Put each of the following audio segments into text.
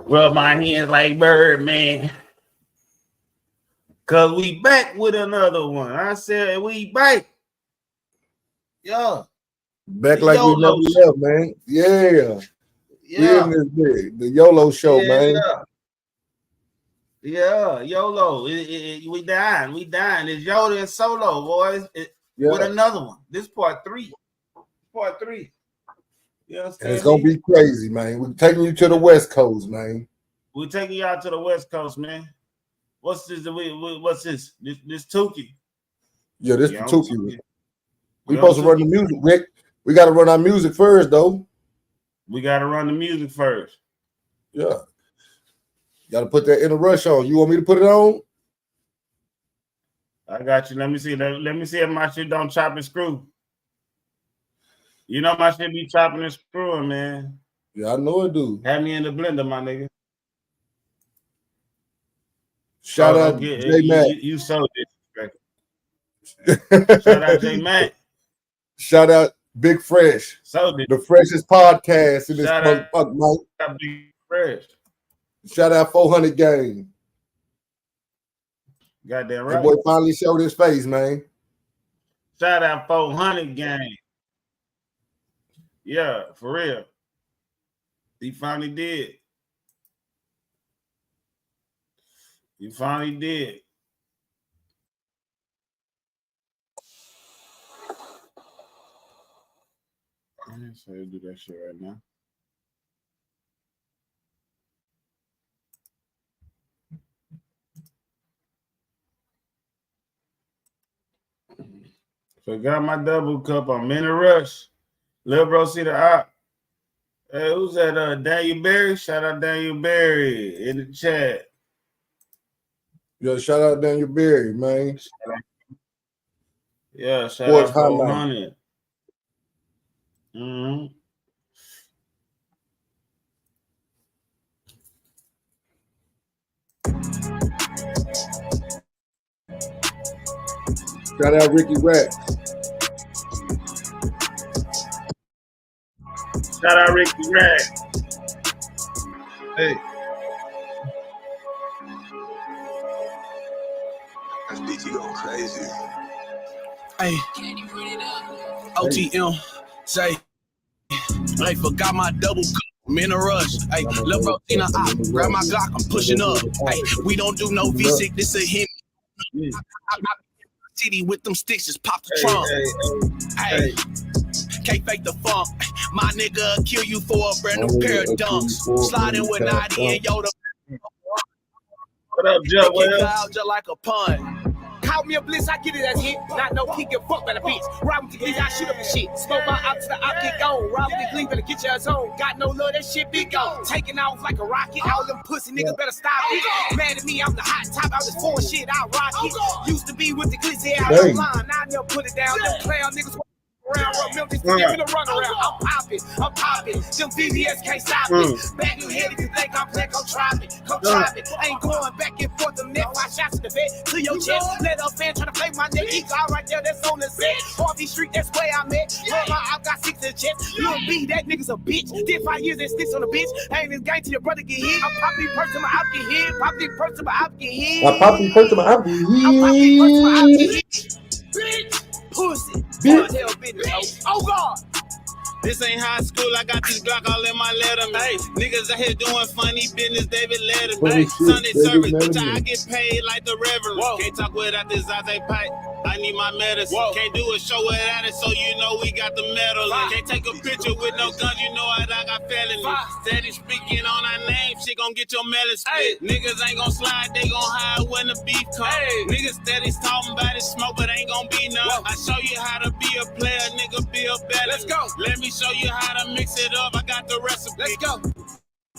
Rub my hands like Birdman. Cause we back with another one. I said we back. Yeah. Back like we never left, man. Yeah. We in this big. The YOLO show, man. Yeah, YOLO. We dying. It's YOLO and solo, boys. With another one. This part 3. Part 3. You understand? And it's gonna be crazy, man. We're taking you to the West Coast, man. We're taking you out to the West Coast, man. What's this? What's this? This Tukey. Yeah, this the Tukey. We supposed to run the music, Rick. We got to run our music first, though. We got to run the music first. Yeah. Got to put that in a rush on. You want me to put it on? I got you. Let me see. Let me see if my shit don't chop and screw. You know my shit be chopping and screwing, man. Yeah, I know it do. Have me in the blender, my nigga. Shout out J Mac. You so disrespectful. Shout out J Mac. Shout out Big Fresh. The freshest podcast in this motherfucker, Mike. Big Fresh. Shout out 400 Game. Goddamn right. That boy finally showed his face, man. Shout out 400 Game. Yeah, for real. He finally did. He finally did. I didn't say to do that shit right now. Forgot my double cup. I'm in a rush. Lil bro, see the op. Hey, who's that? Daniel Berry. Shout out Daniel Berry in the chat. Yeah, shout out Daniel Berry, man. Yeah, shout out 400. Shout out Ricky Rack. Shout out Ricky Rack. Hey. That's BT going crazy. Hey, OTM, say, I forgot my double cup. I'm in a rush. Hey, lil' bro, grab my Glock, I'm pushing up. Hey, we don't do no V6, this a hit. I'm city with them sticks, just pop the trunk. Hey, can't fake the funk. My nigga kill you for a brand new pair of dunks. Sliding with Nadi and Yoda. What up, Joe? What up? Just like a pun. Call me a blitz, I get it as hit. Not no kick and fuck by the bitch. Rob with the glitz, I shoot up the shit. Smoke my out to the op, get gone. Rob with the glitz, better get your zone. Got no love, that shit big gone. Taking off like a rocket. All them pussy niggas better stop it. Mad at me, I'm the hot top. I was for shit, I rock it. Used to be with the glitz, yeah, I don't line. Now I never put it down. Them player niggas around, milk this give me the run around. I'm popping. Them VVS can't stop me. Back your head if you think I'm playing, come try me. Ain't going back and forth. Them neck 5 shots to the bed to your chest. Let a fan try to play my neck. He got right there, that's on the set. Harvey Street, that's where I'm at. I got 6 in the chest. Lil B, that nigga's a bitch. Did 5 years and sticks on the bitch. Ain't this game till your brother get hit. I'm popping perks till my op get hit. Popping perks till my op get hit. I'm popping perks till my op get hit. I'm popping perks till my op get hit. Bitch. Pussy. Bitch. Oh God. This ain't high school, I got this Glock all in my letter. Hey, niggas out here doing funny business, David Letterman. Hey, Sunday service, bitch, I get paid like the Reverend. Whoa. Can't talk without this Zate pipe, I need my medicine. Whoa. Can't do a show without it, so you know we got the medal. Can't take a picture with no guns, you know I got felony. Steady speaking on our name, shit gon' get your melon split. Hey. Niggas ain't gon' slide, they gon' hide when the beef come. Hey. Niggas steady talking about it, smoke, but ain't gon' be none. Whoa. I show you how to be a player, nigga, be a better. Let's go. Let me show you how to mix it up. I got the recipe. Let's go.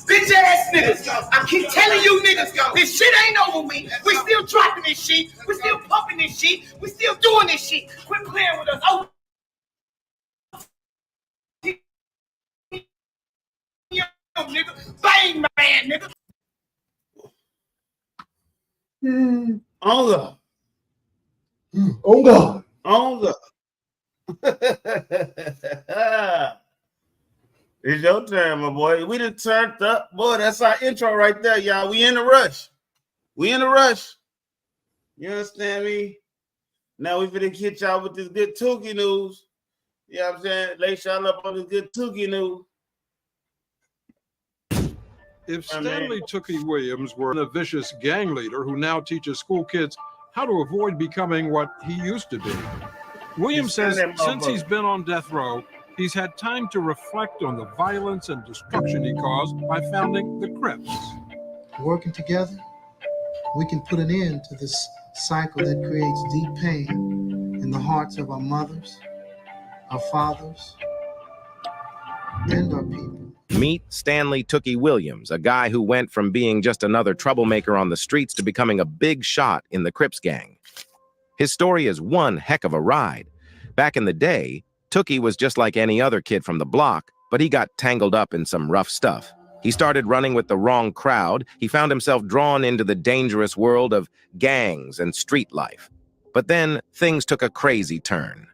Bitch ass niggas. I keep telling you niggas, this shit ain't over with. We still dropping this shit. We still pumping this shit. We still doing this shit. Quit playing with us. Oh, nigga. Bang, man, nigga. On God. On God. On God. It's your turn, my boy. We done turned up. Boy, that's our intro right there, y'all. We in a rush. We in a rush. You understand me? Now we finna hit y'all with this good Tukey news. You know what I'm saying? Lace y'all up on this good Tukey news. If Stanley Tukey Williams were a vicious gang leader who now teaches school kids how to avoid becoming what he used to be, Williams says since he's been on death row, he's had time to reflect on the violence and destruction he caused by founding the Crips. Working together, we can put an end to this cycle that creates deep pain in the hearts of our mothers, our fathers, and our people. Meet Stanley Tukey Williams, a guy who went from being just another troublemaker on the streets to becoming a big shot in the Crips gang. His story is one heck of a ride. Back in the day, Tukey was just like any other kid from the block, but he got tangled up in some rough stuff. He started running with the wrong crowd. He found himself drawn into the dangerous world of gangs and street life. But then things took a crazy turn.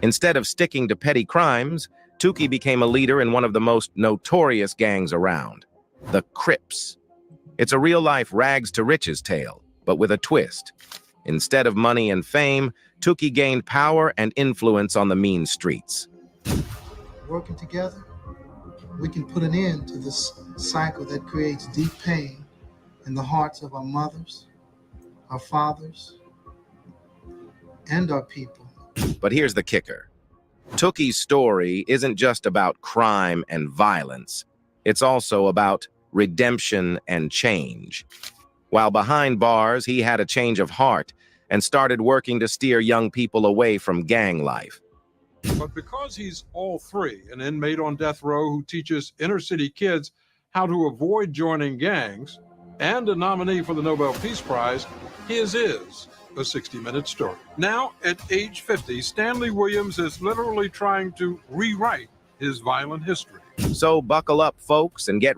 Instead of sticking to petty crimes, Tukey became a leader in one of the most notorious gangs around, the Crips. It's a real-life rags-to-riches tale, but with a twist. Instead of money and fame, Tukey gained power and influence on the mean streets. Working together, we can put an end to this cycle that creates deep pain in the hearts of our mothers, our fathers, and our people. But here's the kicker. Tukey's story isn't just about crime and violence. It's also about redemption and change. While behind bars, he had a change of heart and started working to steer young people away from gang life. But because he's all three, an inmate on death row who teaches inner-city kids how to avoid joining gangs, and a nominee for the Nobel Peace Prize, his is a 60-minute story. Now, at age 50, Stanley Williams is literally trying to rewrite his violent history. So buckle up, folks, and get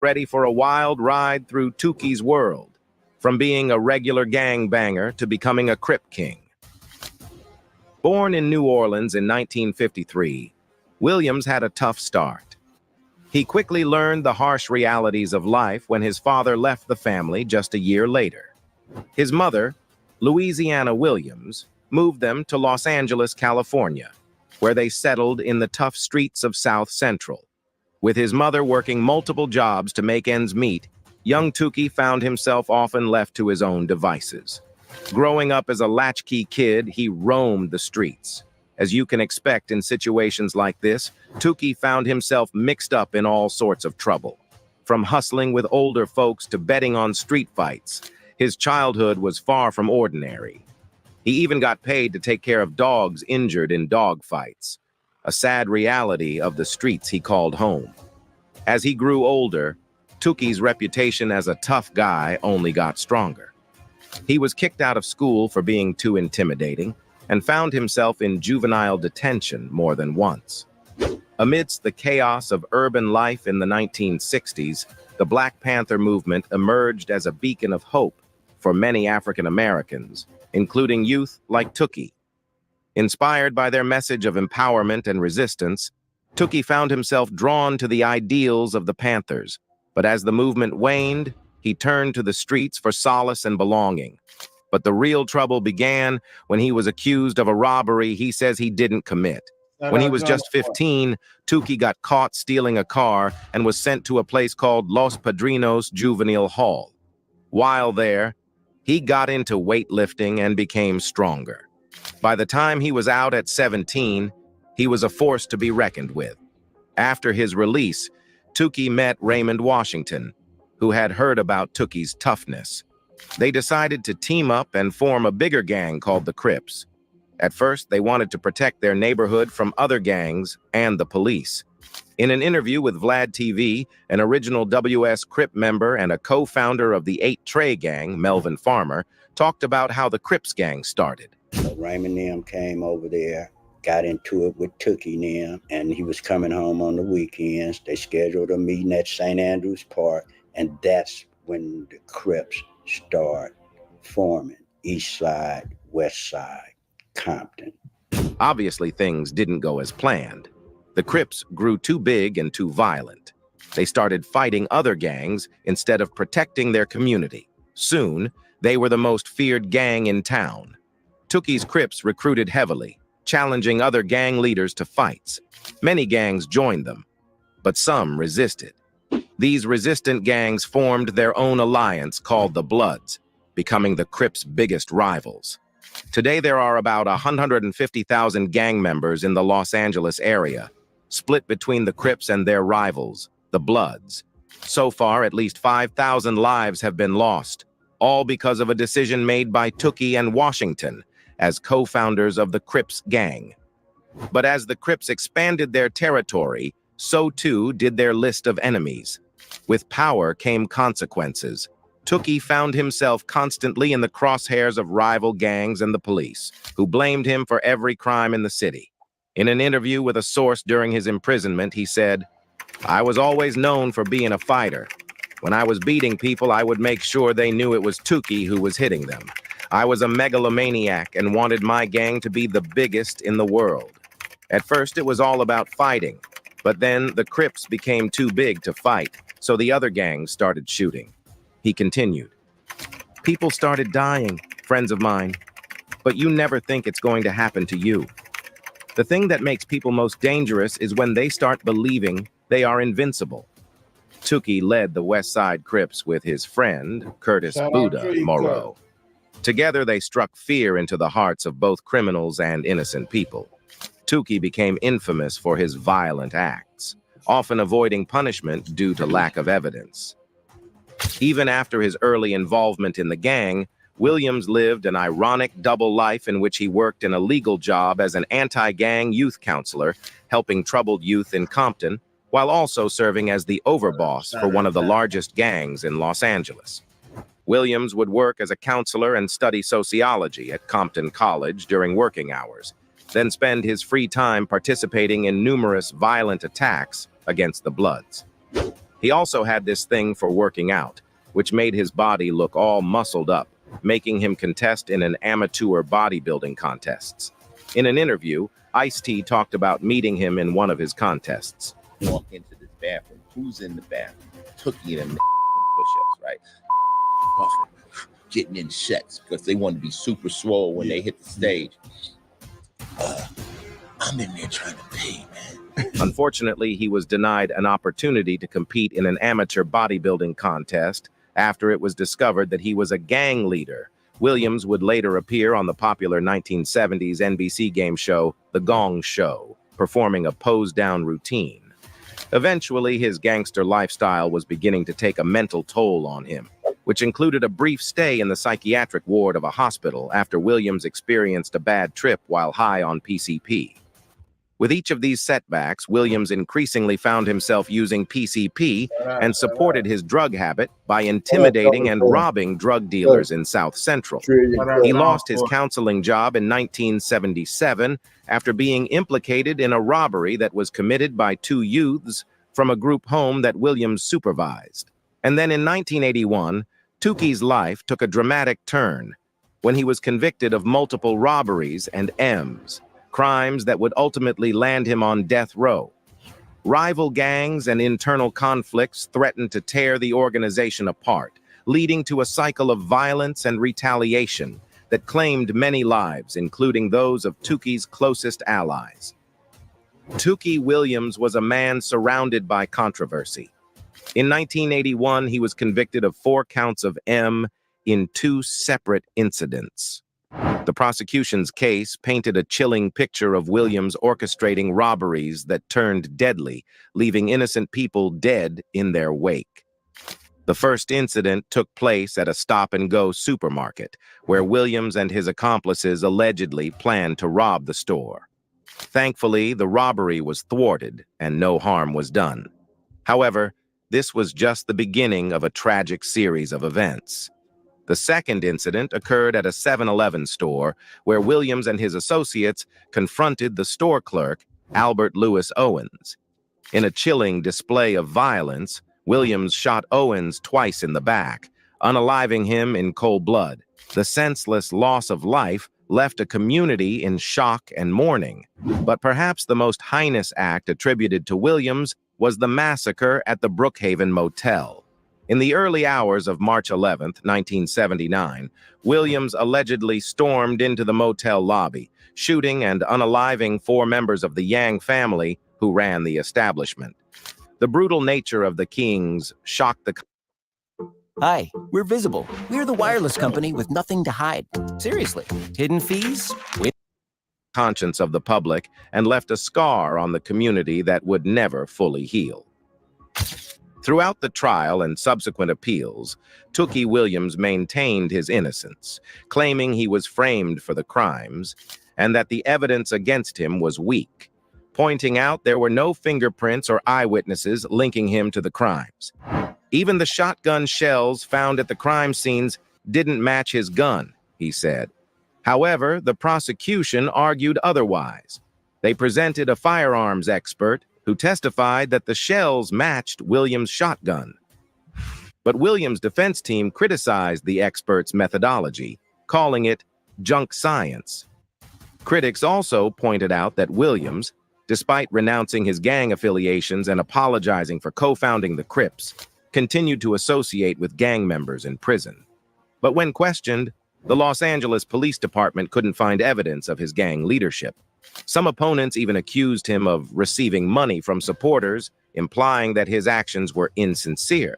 ready for a wild ride through Tukey's world, from being a regular gangbanger to becoming a Crip king. Born in New Orleans in 1953, Williams had a tough start. He quickly learned the harsh realities of life when his father left the family just a year later. His mother, Louisiana Williams, moved them to Los Angeles, California, where they settled in the tough streets of South Central. With his mother working multiple jobs to make ends meet, young Tukey found himself often left to his own devices. Growing up as a latchkey kid, he roamed the streets. As you can expect in situations like this, Tukey found himself mixed up in all sorts of trouble. From hustling with older folks to betting on street fights, his childhood was far from ordinary. He even got paid to take care of dogs injured in dog fights, a sad reality of the streets he called home. As he grew older, Tukey's reputation as a tough guy only got stronger. He was kicked out of school for being too intimidating and found himself in juvenile detention more than once. Amidst the chaos of urban life in the 1960s, the Black Panther movement emerged as a beacon of hope for many African Americans, including youth like Tukey. Inspired by their message of empowerment and resistance, Tukey found himself drawn to the ideals of the Panthers, but as the movement waned, he turned to the streets for solace and belonging. But the real trouble began when he was accused of a robbery he says he didn't commit. When he was just 15, Tukey got caught stealing a car and was sent to a place called Los Padrinos Juvenile Hall. While there, he got into weightlifting and became stronger. By the time he was out at 17, he was a force to be reckoned with. After his release, Tukey met Raymond Washington, who had heard about Tukey's toughness. They decided to team up and form a bigger gang called the Crips. At first, they wanted to protect their neighborhood from other gangs and the police. In an interview with Vlad TV, an original WS Crip member and a co-founder of the Ep.3 gang, Melvin Farmer, talked about how the Crips gang started. Raymond and them came over there, got into it with Tukey and them, and he was coming home on the weekends. They scheduled a meeting at St. Andrews Park, and that's when the Crips start forming. East Side, West Side, Compton. Obviously, things didn't go as planned. The Crips grew too big and too violent. They started fighting other gangs instead of protecting their community. Soon, they were the most feared gang in town. Tookie's Crips recruited heavily, challenging other gang leaders to fights. Many gangs joined them, but some resisted. These resistant gangs formed their own alliance called the Bloods, becoming the Crips' biggest rivals. Today, there are about 150,000 gang members in the Los Angeles area, split between the Crips and their rivals, the Bloods. So far, at least 5,000 lives have been lost, all because of a decision made by Tookie and Washington as co-founders of the Crips gang. But as the Crips expanded their territory, so too did their list of enemies. With power came consequences. Tookie found himself constantly in the crosshairs of rival gangs and the police, who blamed him for every crime in the city. In an interview with a source during his imprisonment, he said, "I was always known for being a fighter. When I was beating people, I would make sure they knew it was Tookie who was hitting them. I was a megalomaniac and wanted my gang to be the biggest in the world. At first, it was all about fighting, but then the Crips became too big to fight, so the other gangs started shooting." He continued, "People started dying, friends of mine, but you never think it's going to happen to you. The thing that makes people most dangerous is when they start believing they are invincible." Tookie led the West Side Crips with his friend, Curtis Buddha Moreau. Together, they struck fear into the hearts of both criminals and innocent people. Tookie became infamous for his violent acts, often avoiding punishment due to lack of evidence. Even after his early involvement in the gang, Williams lived an ironic double life in which he worked in a legal job as an anti-gang youth counselor, helping troubled youth in Compton, while also serving as the overboss for one of the largest gangs in Los Angeles. Williams would work as a counselor and study sociology at Compton College during working hours, then spend his free time participating in numerous violent attacks against the Bloods. He also had this thing for working out, which made his body look all muscled up, making him contest in an amateur bodybuilding contests. In an interview, Ice-T talked about meeting him in one of his contests. Walk into this bathroom. Who's in the bathroom? Tookie and them push-ups, right? Getting in sets because they want to be super swole when they hit the stage. I'm in there trying to pay, man. Unfortunately, he was denied an opportunity to compete in an amateur bodybuilding contest after it was discovered that he was a gang leader. Williams would later appear on the popular 1970s NBC game show, The Gong Show, performing a pose-down routine. Eventually, his gangster lifestyle was beginning to take a mental toll on him, which included a brief stay in the psychiatric ward of a hospital after Williams experienced a bad trip while high on PCP. With each of these setbacks, Williams increasingly found himself using PCP and supported his drug habit by intimidating and robbing drug dealers in South Central. He lost his counseling job in 1977 after being implicated in a robbery that was committed by two youths from a group home that Williams supervised. And then in 1981, Tookie's life took a dramatic turn when he was convicted of multiple robberies and M's, crimes that would ultimately land him on death row. Rival gangs and internal conflicts threatened to tear the organization apart, leading to a cycle of violence and retaliation that claimed many lives, including those of Tookie's closest allies. Tookie Williams was a man surrounded by controversy. In 1981, he was convicted of 4 counts of M in 2 separate incidents. The prosecution's case painted a chilling picture of Williams orchestrating robberies that turned deadly, leaving innocent people dead in their wake. The first incident took place at a stop-and-go supermarket, where Williams and his accomplices allegedly planned to rob the store. Thankfully, the robbery was thwarted and no harm was done. However, this was just the beginning of a tragic series of events. The second incident occurred at a 7-Eleven store where Williams and his associates confronted the store clerk, Albert Lewis Owens. In a chilling display of violence, Williams shot Owens twice in the back, unaliving him in cold blood. The senseless loss of life left a community in shock and mourning. But perhaps the most heinous act attributed to Williams was the massacre at the Brookhaven Motel. In the early hours of March 11, 1979, Williams allegedly stormed into the motel lobby, shooting and unaliving 4 members of the Yang family who ran the establishment. The brutal nature of the Kings shocked the... Hi, we're Visible. We're the wireless company with nothing to hide. Seriously, hidden fees? conscience of the public and left a scar on the community that would never fully heal. Throughout the trial and subsequent appeals, Tookie Williams maintained his innocence, claiming he was framed for the crimes and that the evidence against him was weak, pointing out there were no fingerprints or eyewitnesses linking him to the crimes. Even the shotgun shells found at the crime scenes didn't match his gun, he said. However, the prosecution argued otherwise. They presented a firearms expert who testified that the shells matched Williams' shotgun. But Williams' defense team criticized the expert's methodology, calling it junk science. Critics also pointed out that Williams, despite renouncing his gang affiliations and apologizing for co-founding the Crips, continued to associate with gang members in prison. But when questioned, the Los Angeles Police Department couldn't find evidence of his gang leadership. Some opponents even accused him of receiving money from supporters, implying that his actions were insincere.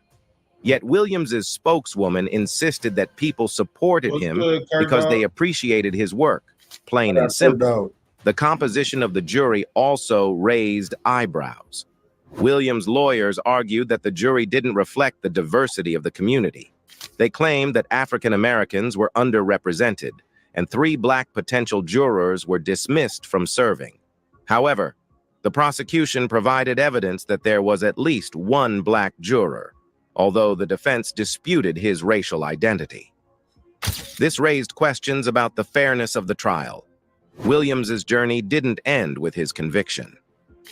Yet Williams's spokeswoman insisted that people supported him because they appreciated his work, plain and simple. The composition of the jury also raised eyebrows. Williams' lawyers argued that the jury didn't reflect the diversity of the community. They claimed that African Americans were underrepresented, and 3 black potential jurors were dismissed from serving. However, the prosecution provided evidence that there was at least 1 black juror, although the defense disputed his racial identity. This raised questions about the fairness of the trial. Williams's journey didn't end with his conviction.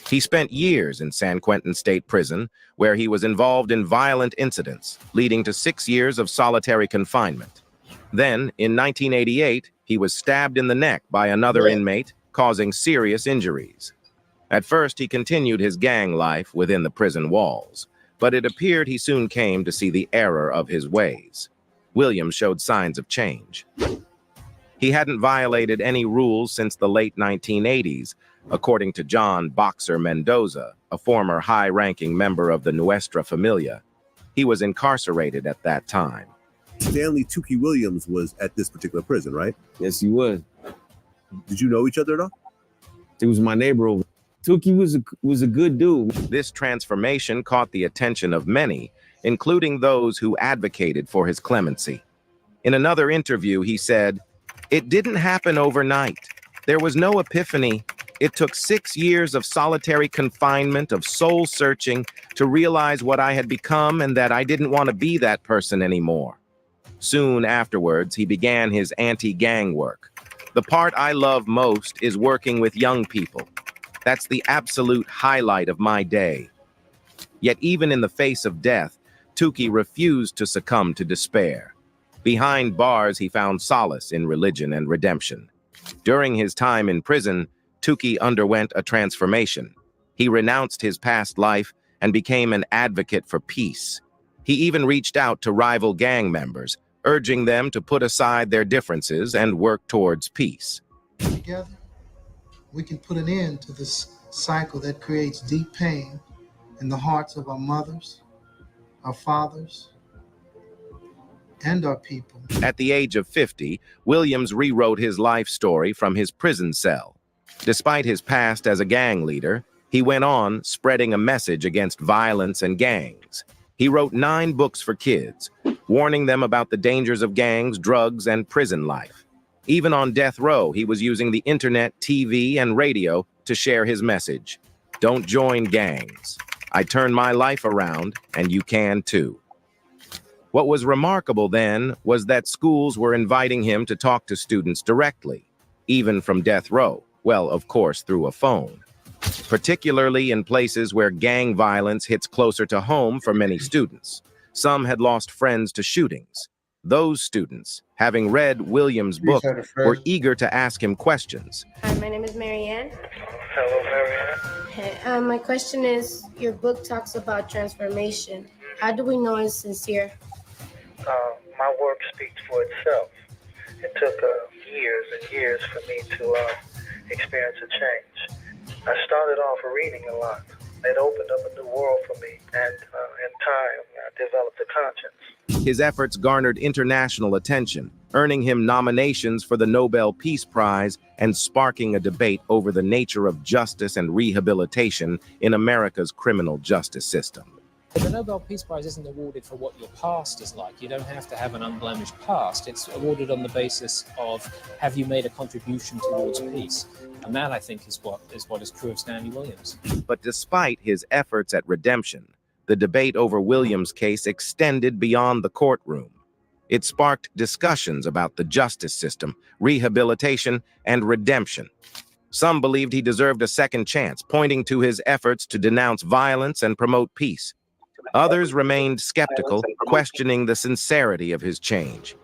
He spent years in San Quentin State Prison, where he was involved in violent incidents, leading to 6 years of solitary confinement. Then, in 1988, he was stabbed in the neck by another inmate, causing serious injuries. At first, he continued his gang life within the prison walls, but it appeared he soon came to see the error of his ways. Williams showed signs of change. He hadn't violated any rules since the late 1980s, according to John Boxer Mendoza, a former high-ranking member of the Nuestra Familia. He was incarcerated at that time. Stanley Tookie Williams was at this particular prison, right? Yes, he was. Did you know each other at all? He was my neighbor over. Tookie was a good dude. This transformation caught the attention of many, including those who advocated for his clemency. In another interview, he said, "It didn't happen overnight. There was no epiphany. It took 6 years of solitary confinement, of soul searching, to realize what I had become and that I didn't want to be that person anymore." Soon afterwards, he began his anti-gang work. "The part I love most is working with young people. That's the absolute highlight of my day." Yet even in the face of death, Tookie refused to succumb to despair. Behind bars, he found solace in religion and redemption. During his time in prison, Tookie underwent a transformation. He renounced his past life and became an advocate for peace. He even reached out to rival gang members, urging them to put aside their differences and work towards peace. Together, we can put an end to this cycle that creates deep pain in the hearts of our mothers, our fathers, and our people. At the age of 50, Williams rewrote his life story from his prison cell. Despite his past as a gang leader, he went on spreading a message against violence and gangs. He wrote 9 books for kids, warning them about the dangers of gangs, drugs, and prison life. Even on death row, he was using the internet, TV, and radio to share his message. Don't join gangs. I turned my life around, and you can too. What was remarkable then was that schools were inviting him to talk to students directly, even from death row. Well, of course, through a phone. Particularly in places where gang violence hits closer to home for many students. Some had lost friends to shootings. Those students, having read Williams' book, were eager to ask him questions. Hi, my name is Marianne. Hello, Marianne. Hey, my question is, your book talks about transformation. How do we know it's sincere? My work speaks for itself. It took years and years for me to experience a change. I started off reading a lot. It opened up a new world for me, and in time, I developed a conscience. His efforts garnered international attention, earning him nominations for the Nobel Peace Prize and sparking a debate over the nature of justice and rehabilitation in America's criminal justice system. The Nobel Peace Prize isn't awarded for what your past is like. You don't have to have an unblemished past. It's awarded on the basis of, have you made a contribution towards peace? And that, I think, is what is true of Stanley Williams. But despite his efforts at redemption, the debate over Williams' case extended beyond the courtroom. It sparked discussions about the justice system, rehabilitation, and redemption. Some believed he deserved a second chance, pointing to his efforts to denounce violence and promote peace. Others remained skeptical, questioning the sincerity of his change.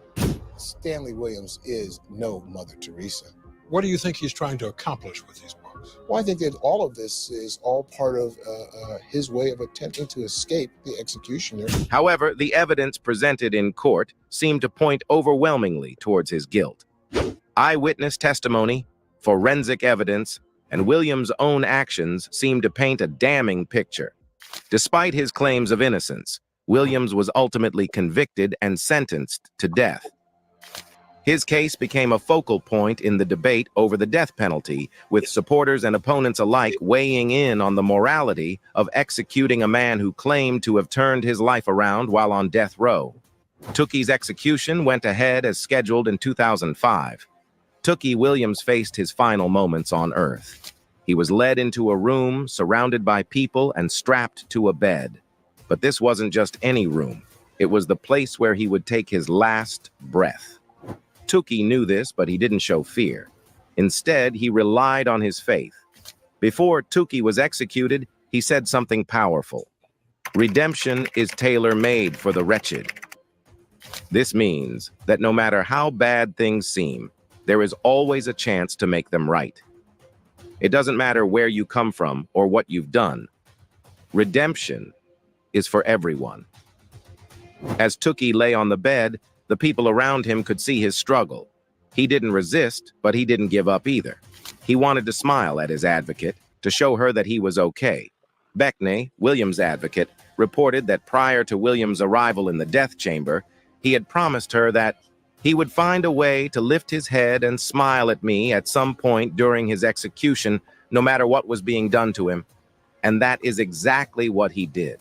Stanley Williams is no Mother Teresa. What do you think he's trying to accomplish with these books? Well, I think that all of this is all part of his way of attempting to escape the executioner. However, the evidence presented in court seemed to point overwhelmingly towards his guilt. Eyewitness testimony, forensic evidence, and Williams' own actions seemed to paint a damning picture. Despite his claims of innocence, Williams was ultimately convicted and sentenced to death. His case became a focal point in the debate over the death penalty, with supporters and opponents alike weighing in on the morality of executing a man who claimed to have turned his life around while on death row. Tookie's execution went ahead as scheduled in 2005. Tookie Williams faced his final moments on Earth. He was led into a room, surrounded by people, and strapped to a bed. But this wasn't just any room. It was the place where he would take his last breath. Tookie knew this, but he didn't show fear. Instead, he relied on his faith. Before Tookie was executed, he said something powerful. Redemption is tailor-made for the wretched. This means that no matter how bad things seem, there is always a chance to make them right. It doesn't matter where you come from or what you've done. Redemption is for everyone. As Tookie lay on the bed, the people around him could see his struggle. He didn't resist, but he didn't give up either. He wanted to smile at his advocate, to show her that he was okay. Beckney, Williams' advocate, reported that prior to Williams' arrival in the death chamber, he had promised her that he would find a way to lift his head and smile at me at some point during his execution, no matter what was being done to him. And that is exactly what he did.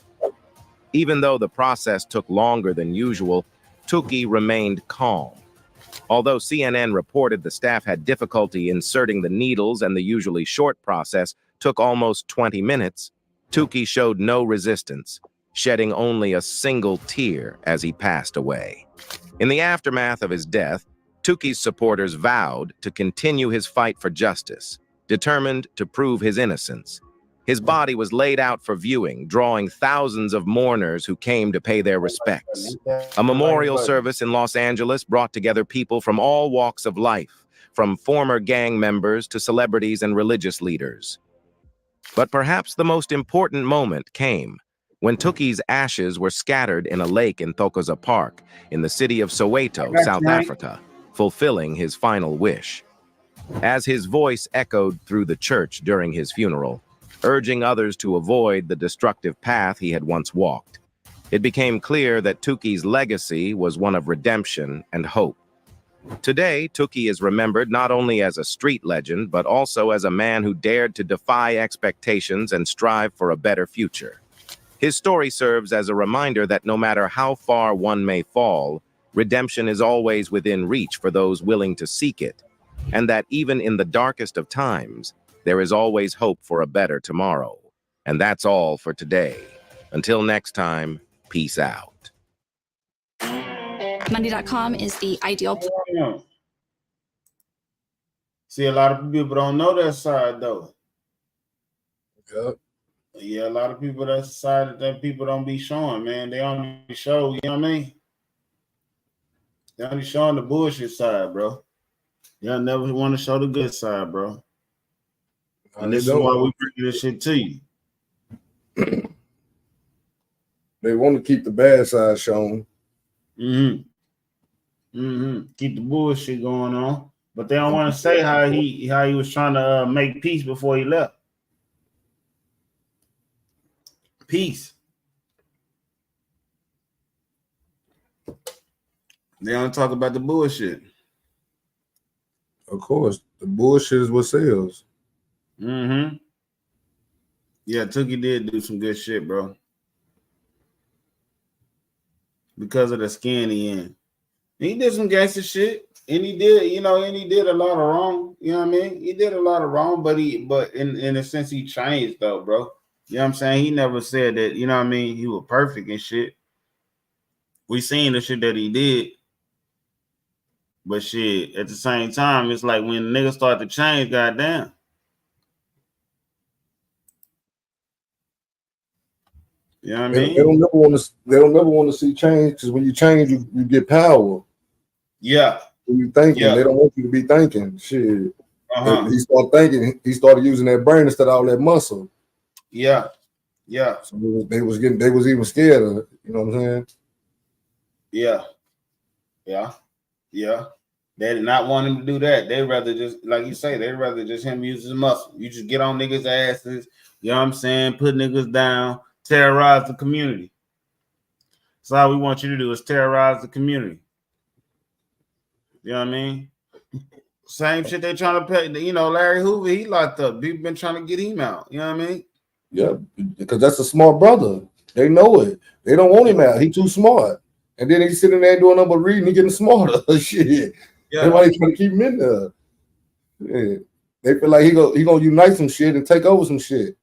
Even though the process took longer than usual, Tookie remained calm. Although CNN reported the staff had difficulty inserting the needles and the usually short process took almost 20 minutes, Tookie showed no resistance, shedding only a single tear as he passed away. In the aftermath of his death, Tookie's supporters vowed to continue his fight for justice, determined to prove his innocence. His body was laid out for viewing, drawing thousands of mourners who came to pay their respects. A memorial service in Los Angeles brought together people from all walks of life, from former gang members to celebrities and religious leaders. But perhaps the most important moment came when Tookie's ashes were scattered in a lake in Thokoza Park, in the city of Soweto, South Africa, fulfilling his final wish. As his voice echoed through the church during his funeral, urging others to avoid the destructive path he had once walked, it became clear that Tookie's legacy was one of redemption and hope. Today, Tookie is remembered not only as a street legend, but also as a man who dared to defy expectations and strive for a better future. His story serves as a reminder that no matter how far one may fall, redemption is always within reach for those willing to seek it, and that even in the darkest of times, there is always hope for a better tomorrow. And that's all for today. Until next time, peace out. Monday.com is the ideal. See, a lot of people don't know that side, though. Yep. Yeah, a lot of people, that's the side that people don't be showing, man. They only show, you know what I mean? Y'all only showing the bullshit side, bro. Y'all never want to show the good side, bro. And this is why we bring this shit to you. They want to keep the bad side shown. Keep the bullshit going on, but they don't want to say how he was trying to make peace before he left. Peace. They don't talk about the bullshit. Of course, the bullshit is what sells. Yeah, Tookie did do some good shit, bro. Because of the skin he in. He did some gangster shit. And he did, and he did a lot of wrong. You know what I mean? He did a lot of wrong, but in a sense he changed though, bro. You know what I'm saying? He never said that, you know what I mean? He was perfect and shit. We seen the shit that he did. But shit, at the same time, it's like when niggas start to change, goddamn. You know what I mean? They don't never want to see change, because when you change, you get power. Yeah. When you thinking, they don't want you to be thinking. Shit. He started thinking. He started using that brain instead of all that muscle. Yeah. So they was even scared of it. You know what I'm saying? Yeah. They did not want him to do that. They rather just, like you say, they rather just him use his muscle. You just get on niggas' asses. You know what I'm saying? Put niggas down. Terrorize the community. That's all we want you to do is terrorize the community. You know what I mean? Same shit they trying to pay. Larry Hoover, he locked up. People been trying to get him out. You know what I mean? Yeah, because that's a smart brother. They know it. They don't want him out. He too smart. And then he's sitting there doing nothing but reading. He getting smarter. Shit. Yeah. That's why they trying to keep him in there. Yeah. They feel like he gonna unite some shit and take over some shit.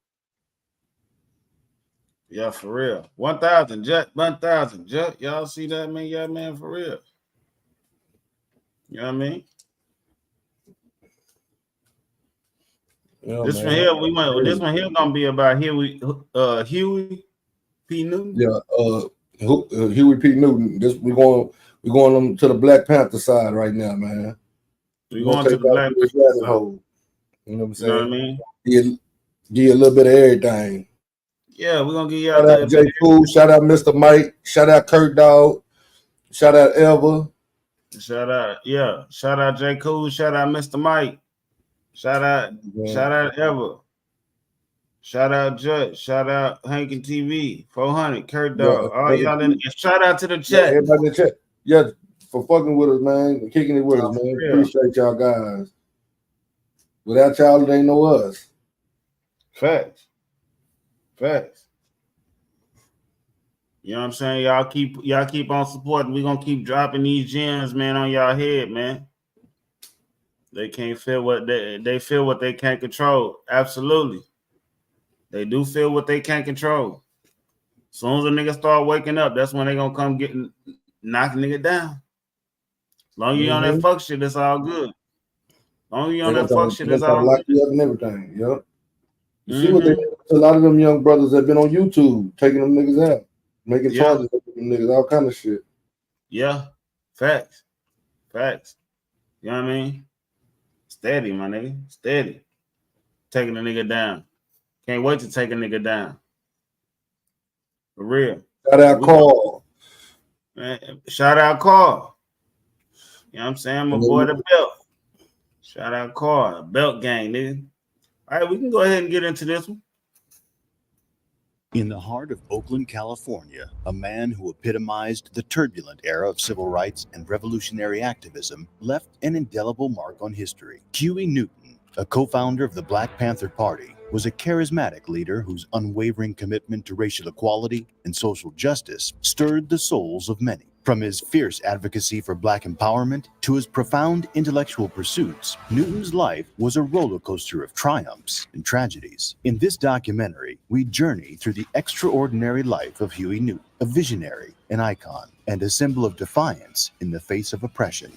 Yeah, for real. 1,000 Jet. Y'all see that, man? Yeah, man, for real. You know what I mean? Yeah, this man. one here, this one here gonna be about Huey P. Newton. Yeah, Huey P. Newton. We're going to the Black Panther side right now, man. We're going to the Black Panther side. Hole. You know what I'm saying? You know what I mean? Give you a little bit of everything. Yeah, we're gonna give you shout out J. Cool, shout out Mr. Mike, shout out Kurt Dog, shout out Ever. Shout out J. Cool, shout out Mr. Mike, shout out Ever, shout out Judge, shout out Hankin TV, 400, Kurt Dog, all y'all in. Shout out to the chat. Yeah, everybody in the chat. Yeah, for fucking with us, man, and kicking it with us, man. Appreciate y'all guys. Without y'all, it ain't no us. Facts. You know what I'm saying? Y'all keep on supporting. We're gonna keep dropping these gems, man, on y'all head, man. They can't feel what they feel what they can't control. Absolutely. They do feel what they can't control. As soon as a nigga start waking up, that's when they gonna come knocking nigga down. As long as you on that fuck shit, it's all good. As long as you on that fuck shit, it's all lock you up and everything. Yep. You see what they did to a lot of them young brothers that been on YouTube, taking them niggas out, making charges of them niggas, all kind of shit. Yeah. Facts. You know what I mean? Steady, my nigga. Steady. Taking a nigga down. Can't wait to take a nigga down. For real. Shout out Carl. Man, shout out Carl. You know what I'm saying? My boy the belt. Shout out Carl. Belt gang, nigga. All right, we can go ahead and get into this one. In the heart of Oakland, California, a man who epitomized the turbulent era of civil rights and revolutionary activism left an indelible mark on history. Huey Newton, a co-founder of the Black Panther Party, was a charismatic leader whose unwavering commitment to racial equality and social justice stirred the souls of many. From his fierce advocacy for Black empowerment to his profound intellectual pursuits, Newton's life was a roller coaster of triumphs and tragedies. In this documentary, we journey through the extraordinary life of Huey Newton, a visionary, an icon, and a symbol of defiance in the face of oppression.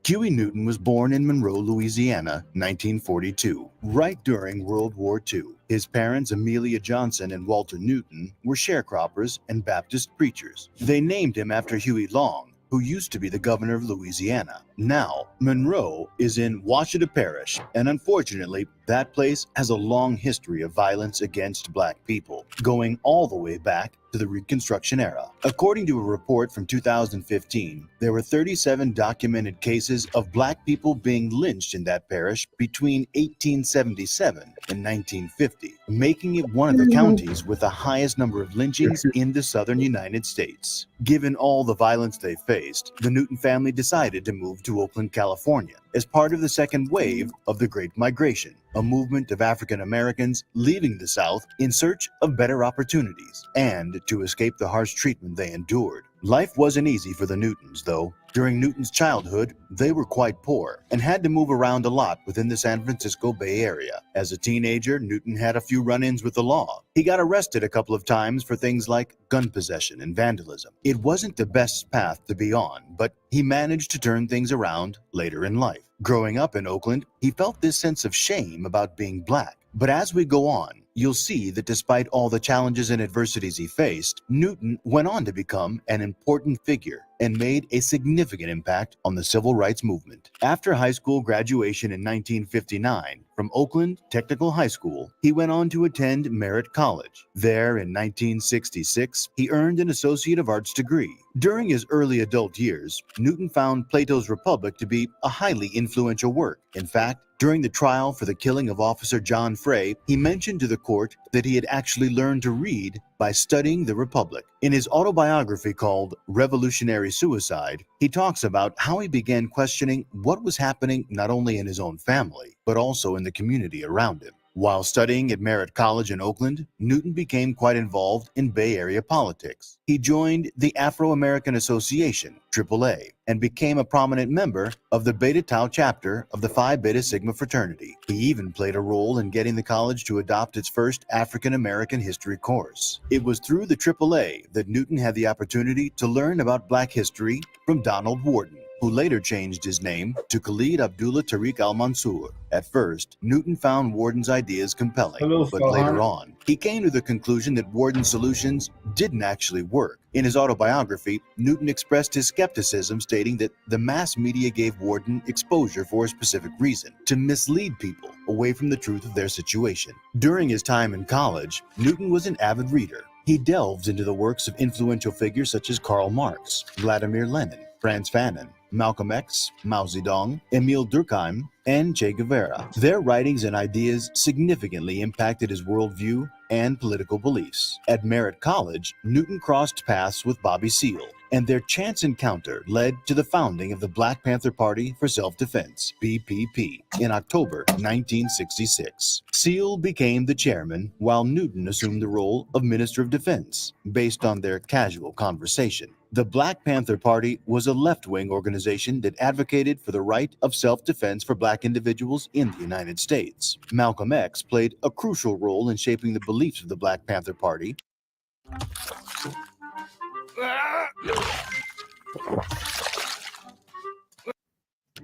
Huey Newton was born in Monroe, Louisiana, 1942, right during World War II. His parents, Amelia Johnson and Walter Newton, were sharecroppers and Baptist preachers. They named him after Huey Long, who used to be the governor of Louisiana. Now, Monroe is in Ouachita Parish, and unfortunately, that place has a long history of violence against Black people, going all the way back to the Reconstruction era. According to a report from 2015, there were 37 documented cases of Black people being lynched in that parish between 1877 and 1950, making it one of the counties with the highest number of lynchings in the southern United States. Given all the violence they faced, the Newton family decided to move to Oakland, California, as part of the second wave of the Great Migration, a movement of African Americans leaving the South in search of better opportunities and to escape the harsh treatment they endured. Life wasn't easy for the Newtons, though. During Newton's childhood, they were quite poor and had to move around a lot within the San Francisco Bay Area. As a teenager, Newton had a few run-ins with the law. He got arrested a couple of times for things like gun possession and vandalism. It wasn't the best path to be on, but he managed to turn things around later in life. Growing up in Oakland, he felt this sense of shame about being Black. But as we go on, you'll see that despite all the challenges and adversities he faced, Newton went on to become an important figure and made a significant impact on the civil rights movement. After high school graduation in 1959 from Oakland Technical High School, he went on to attend Merritt College. There, in 1966, he earned an Associate of Arts degree. During his early adult years, Newton found Plato's Republic to be a highly influential work. In fact, during the trial for the killing of Officer John Frey, he mentioned to the court that he had actually learned to read by studying the Republic. In his autobiography called Revolutionary Suicide, he talks about how he began questioning what was happening not only in his own family, but also in the community around him. While studying at Merritt College in Oakland, Newton became quite involved in Bay Area politics. He joined the Afro-American Association, AAA, and became a prominent member of the Beta Tau chapter of the Phi Beta Sigma fraternity. He even played a role in getting the college to adopt its first African-American history course. It was through the AAA that Newton had the opportunity to learn about Black history from Donald Warden, who later changed his name to Khalid Abdullah Tariq al-Mansur. At first, Newton found Warden's ideas compelling, but later on, he came to the conclusion that Warden's solutions didn't actually work. In his autobiography, Newton expressed his skepticism, stating that the mass media gave Warden exposure for a specific reason, to mislead people away from the truth of their situation. During his time in college, Newton was an avid reader. He delved into the works of influential figures such as Karl Marx, Vladimir Lenin, Franz Fanon, Malcolm X, Mao Zedong, Emil Durkheim, and Che Guevara. Their writings and ideas significantly impacted his worldview and political beliefs. At Merritt College, Newton crossed paths with Bobby Seale, and their chance encounter led to the founding of the Black Panther Party for Self-Defense, BPP, in October 1966. Seale became the chairman, while Newton assumed the role of Minister of Defense, based on their casual conversation. The Black Panther Party was a left-wing organization that advocated for the right of self-defense for Black individuals in the United States. Malcolm X played a crucial role in shaping the beliefs of the Black Panther Party.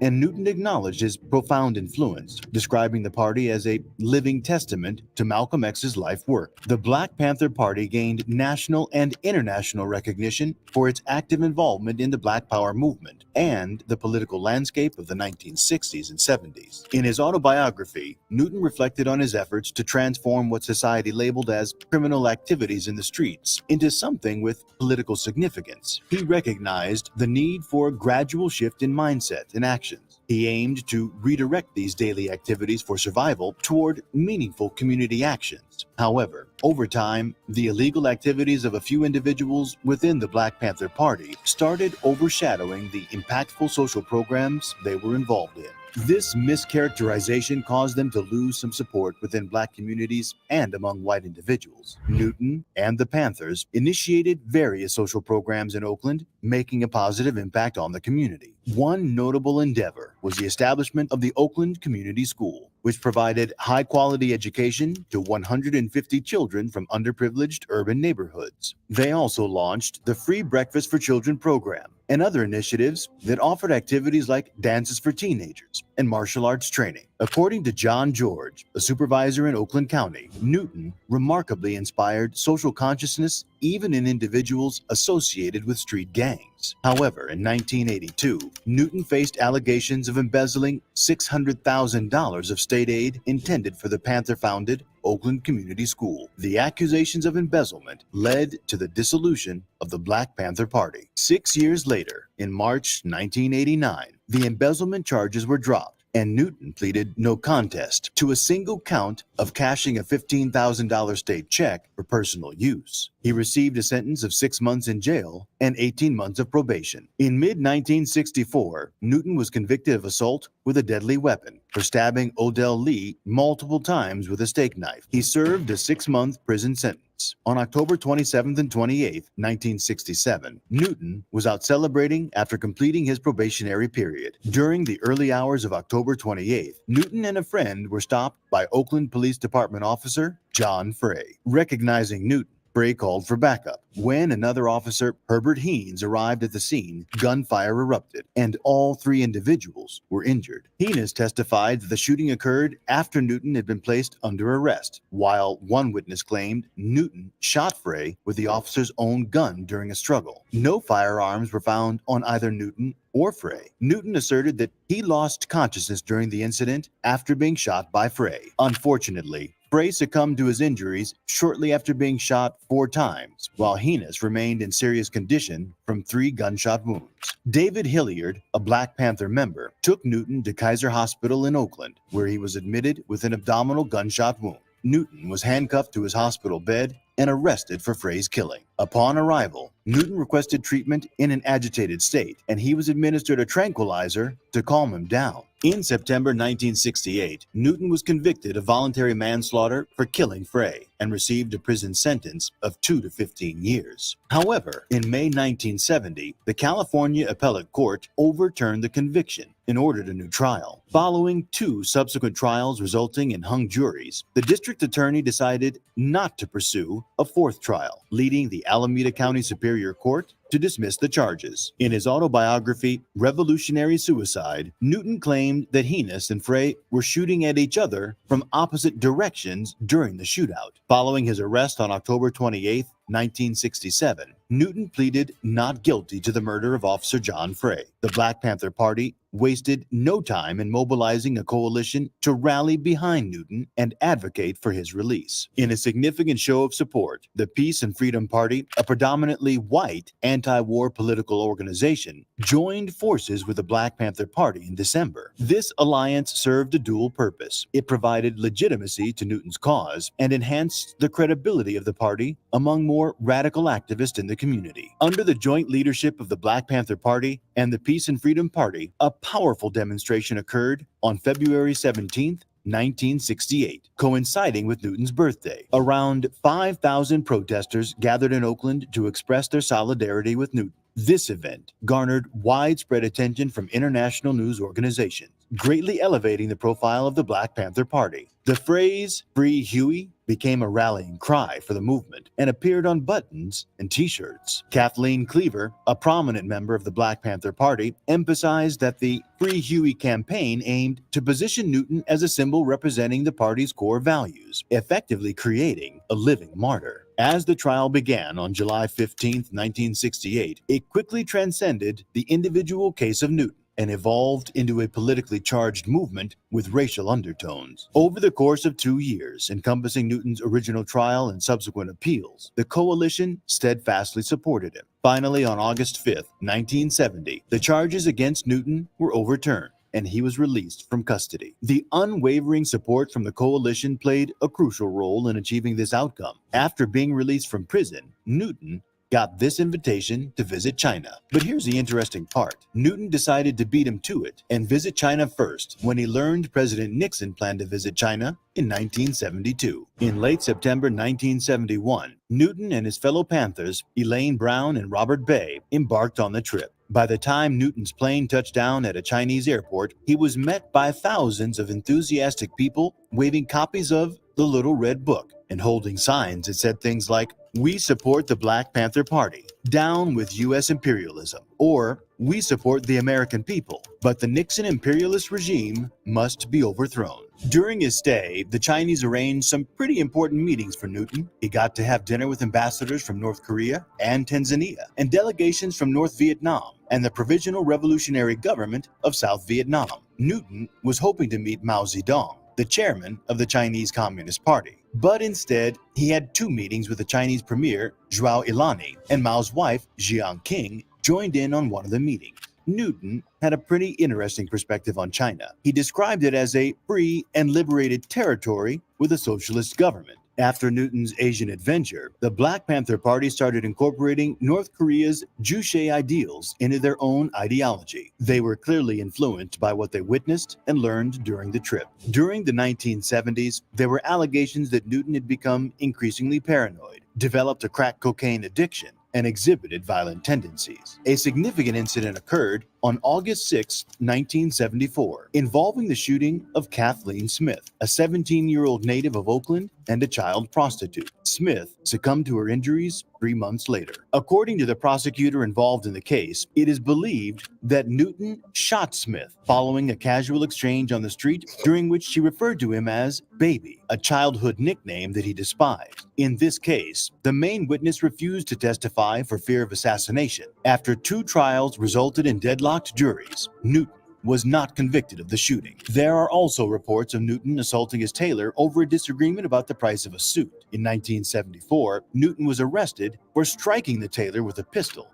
And Newton acknowledged his profound influence, describing the party as a living testament to Malcolm X's life work. The Black Panther Party gained national and international recognition for its active involvement in the Black Power movement and the political landscape of the 1960s and 70s. In his autobiography, Newton reflected on his efforts to transform what society labeled as criminal activities in the streets into something with political significance. He recognized the need for a gradual shift in mindset and action. He aimed to redirect these daily activities for survival toward meaningful community actions. However, over time, the illegal activities of a few individuals within the Black Panther Party started overshadowing the impactful social programs they were involved in. This mischaracterization caused them to lose some support within Black communities and among white individuals. Newton and the Panthers initiated various social programs in Oakland, making a positive impact on the community. One notable endeavor was the establishment of the Oakland Community School, which provided high-quality education to 150 children from underprivileged urban neighborhoods. They also launched the Free Breakfast for Children program and other initiatives that offered activities like dances for teenagers and martial arts training. According to John George, a supervisor in Oakland County, Newton remarkably inspired social consciousness even in individuals associated with street gangs. However, in 1982, Newton faced allegations of embezzling $600,000 of state aid intended for the Panther-founded Oakland Community School. The accusations of embezzlement led to the dissolution of the Black Panther Party. 6 years later, in March 1989, the embezzlement charges were dropped, and Newton pleaded no contest to a single count of cashing a $15,000 state check for personal use. He received a sentence of 6 months in jail and 18 months of probation. In mid-1964, Newton was convicted of assault with a deadly weapon for stabbing Odell Lee multiple times with a steak knife. He served a 6-month prison sentence. On October 27th and 28th, 1967, Newton was out celebrating after completing his probationary period. During the early hours of October 28th, Newton and a friend were stopped by Oakland Police Department officer John Frey. Recognizing Newton, Frey called for backup. When another officer, Herbert Heenes, arrived at the scene, gunfire erupted, and all 3 individuals were injured. Heenes testified that the shooting occurred after Newton had been placed under arrest, while one witness claimed Newton shot Frey with the officer's own gun during a struggle. No firearms were found on either Newton or Frey. Newton asserted that he lost consciousness during the incident after being shot by Frey. Unfortunately, Frey succumbed to his injuries shortly after being shot 4 times, while Heenes remained in serious condition from 3 gunshot wounds. David Hilliard, a Black Panther member, took Newton to Kaiser Hospital in Oakland, where he was admitted with an abdominal gunshot wound. Newton was handcuffed to his hospital bed and arrested for Frey's killing. Upon arrival, Newton requested treatment in an agitated state, and he was administered a tranquilizer to calm him down. In September 1968, Newton was convicted of voluntary manslaughter for killing Frey and received a prison sentence of 2 to 15 years. However, in May 1970, the California Appellate Court overturned the conviction and ordered a new trial. Following 2 subsequent trials resulting in hung juries, the district attorney decided not to pursue a 4th trial, leading the Alameda County Superior Court to dismiss the charges. In his autobiography, Revolutionary Suicide, Newton claimed that Heenes and Frey were shooting at each other from opposite directions during the shootout. Following his arrest on October 28, 1967, Newton pleaded not guilty to the murder of Officer John Frey. The Black Panther Party wasted no time in mobilizing a coalition to rally behind Newton and advocate for his release. In a significant show of support, the Peace and Freedom Party, a predominantly white anti-war political organization, joined forces with the Black Panther Party in December. This alliance served a dual purpose. It provided legitimacy to Newton's cause and enhanced the credibility of the party among more radical activists in the community. Under the joint leadership of the Black Panther Party and the Peace and Freedom Party, a powerful demonstration occurred on February 17, 1968, coinciding with Newton's birthday. Around 5,000 protesters gathered in Oakland to express their solidarity with Newton. This event garnered widespread attention from international news organizations, greatly elevating the profile of the Black Panther Party. The phrase "Free Huey" became a rallying cry for the movement and appeared on buttons and t-shirts. Kathleen Cleaver, a prominent member of the Black Panther Party, emphasized that the Free Huey campaign aimed to position Newton as a symbol representing the party's core values, effectively creating a living martyr. As the trial began on July 15, 1968, it quickly transcended the individual case of Newton and evolved into a politically charged movement with racial undertones. Over the course of 2 years, encompassing Newton's original trial and subsequent appeals, the coalition steadfastly supported him. Finally, on August 5, 1970, the charges against Newton were overturned, and he was released from custody. The unwavering support from the coalition played a crucial role in achieving this outcome. After being released from prison, Newton got this invitation to visit China. But here's the interesting part. Newton decided to beat him to it and visit China first when he learned President Nixon planned to visit China in 1972. In late September 1971, Newton and his fellow Panthers, Elaine Brown and Robert Bay, embarked on the trip. By the time Newton's plane touched down at a Chinese airport, he was met by thousands of enthusiastic people waving copies of the Little Red Book and holding signs that said things like, We support the Black Panther Party, down with U.S. imperialism, or we support the American people, but the Nixon imperialist regime must be overthrown. During his stay, the Chinese arranged some pretty important meetings for Newton. He got to have dinner with ambassadors from North Korea and Tanzania, and delegations from North Vietnam and the Provisional Revolutionary Government of South Vietnam. Newton was hoping to meet Mao Zedong, the chairman of the Chinese Communist Party. But instead, he had two meetings with the Chinese premier, Zhou Enlai, and Mao's wife, Jiang Qing, joined in on one of the meetings. Newton had a pretty interesting perspective on China. He described it as a free and liberated territory with a socialist government. After Newton's Asian adventure, the Black Panther Party started incorporating North Korea's Juche ideals into their own ideology. They were clearly influenced by what they witnessed and learned during the trip. During the 1970s, there were allegations that Newton had become increasingly paranoid, developed a crack cocaine addiction, and exhibited violent tendencies. A significant incident occurred on August 6, 1974, involving the shooting of Kathleen Smith, a 17-year-old native of Oakland and a child prostitute. Smith succumbed to her injuries 3 months later. According to the prosecutor involved in the case, it is believed that Newton shot Smith following a casual exchange on the street during which she referred to him as Baby, a childhood nickname that he despised. In this case, the main witness refused to testify for fear of assassination. After 2 trials resulted in deadlocked juries, Newton was not convicted of the shooting. There are also reports of Newton assaulting his tailor over a disagreement about the price of a suit. In 1974, Newton was arrested for striking the tailor with a pistol.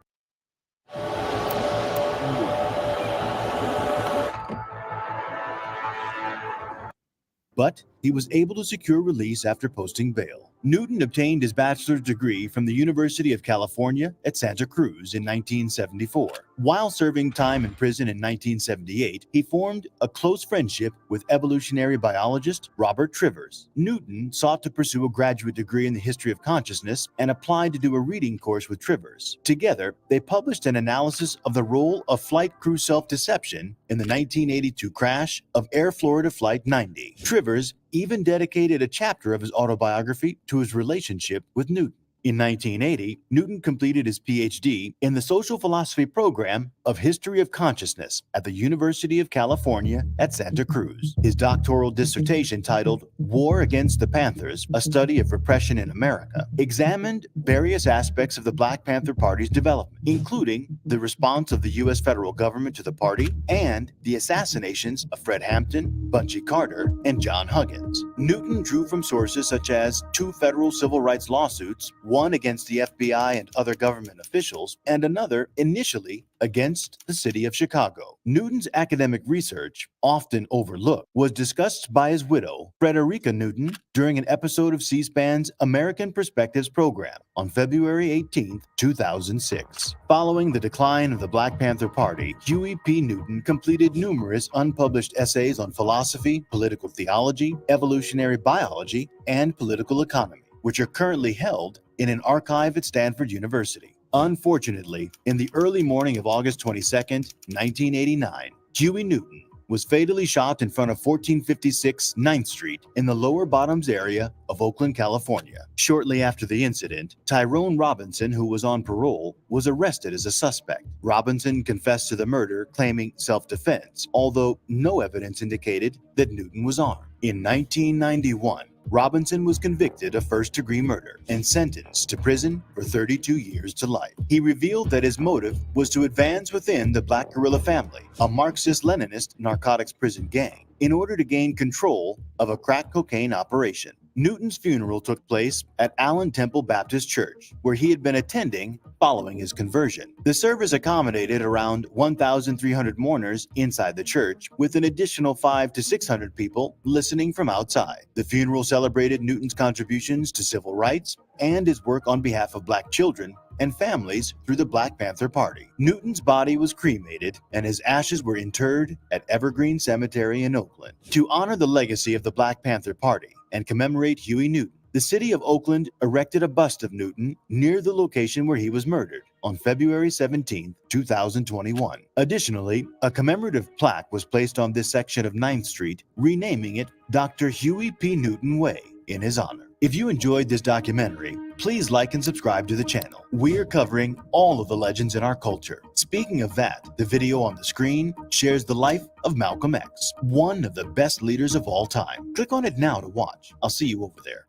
But he was able to secure release after posting bail. Newton obtained his bachelor's degree from the University of California at Santa Cruz in 1974. While serving time in prison in 1978, he formed a close friendship with evolutionary biologist Robert Trivers. Newton sought to pursue a graduate degree in the history of consciousness and applied to do a reading course with Trivers. Together, they published an analysis of the role of flight crew self-deception in the 1982 crash of Air Florida Flight 90. Trivers even dedicated a chapter of his autobiography to his relationship with Newton. In 1980, Newton completed his PhD in the social philosophy program of History of Consciousness at the University of California at Santa Cruz. His doctoral dissertation, titled War Against the Panthers, A Study of Repression in America, examined various aspects of the Black Panther Party's development, including the response of the U.S. federal government to the party and the assassinations of Fred Hampton, Bunchy Carter, and John Huggins. Newton drew from sources such as 2 federal civil rights lawsuits, one against the FBI and other government officials, and another initially against the city of Chicago. Newton's academic research, often overlooked, was discussed by his widow, Frederica Newton, during an episode of C-SPAN's American Perspectives program on February 18, 2006. Following the decline of the Black Panther Party, Huey P. Newton completed numerous unpublished essays on philosophy, political theology, evolutionary biology, and political economy, which are currently held in an archive at Stanford University. Unfortunately, in the early morning of August 22, 1989, Huey Newton was fatally shot in front of 1456 9th Street in the Lower Bottoms area of Oakland, California. Shortly after the incident, Tyrone Robinson, who was on parole, was arrested as a suspect. Robinson confessed to the murder, claiming self-defense, although no evidence indicated that Newton was armed. In 1991, Robinson was convicted of first-degree murder and sentenced to prison for 32 years to life. He revealed that his motive was to advance within the Black Guerrilla family, a Marxist-Leninist narcotics prison gang, in order to gain control of a crack cocaine operation. Newton's funeral took place at Allen Temple Baptist Church, where he had been attending following his conversion. The service accommodated around 1,300 mourners inside the church, with an additional 500 to 600 people listening from outside. The funeral celebrated Newton's contributions to civil rights and his work on behalf of Black children and families through the Black Panther Party. Newton's body was cremated and his ashes were interred at Evergreen Cemetery in Oakland. To honor the legacy of the Black Panther Party and commemorate Huey Newton, the city of Oakland erected a bust of Newton near the location where he was murdered on February 17, 2021. Additionally, a commemorative plaque was placed on this section of 9th Street, renaming it Dr. Huey P. Newton Way, in his honor. If you enjoyed this documentary, please like and subscribe to the channel. We're covering all of the legends in our culture. Speaking of that, the video on the screen shares the life of Malcolm X, one of the best leaders of all time. Click on it now to watch. I'll see you over there.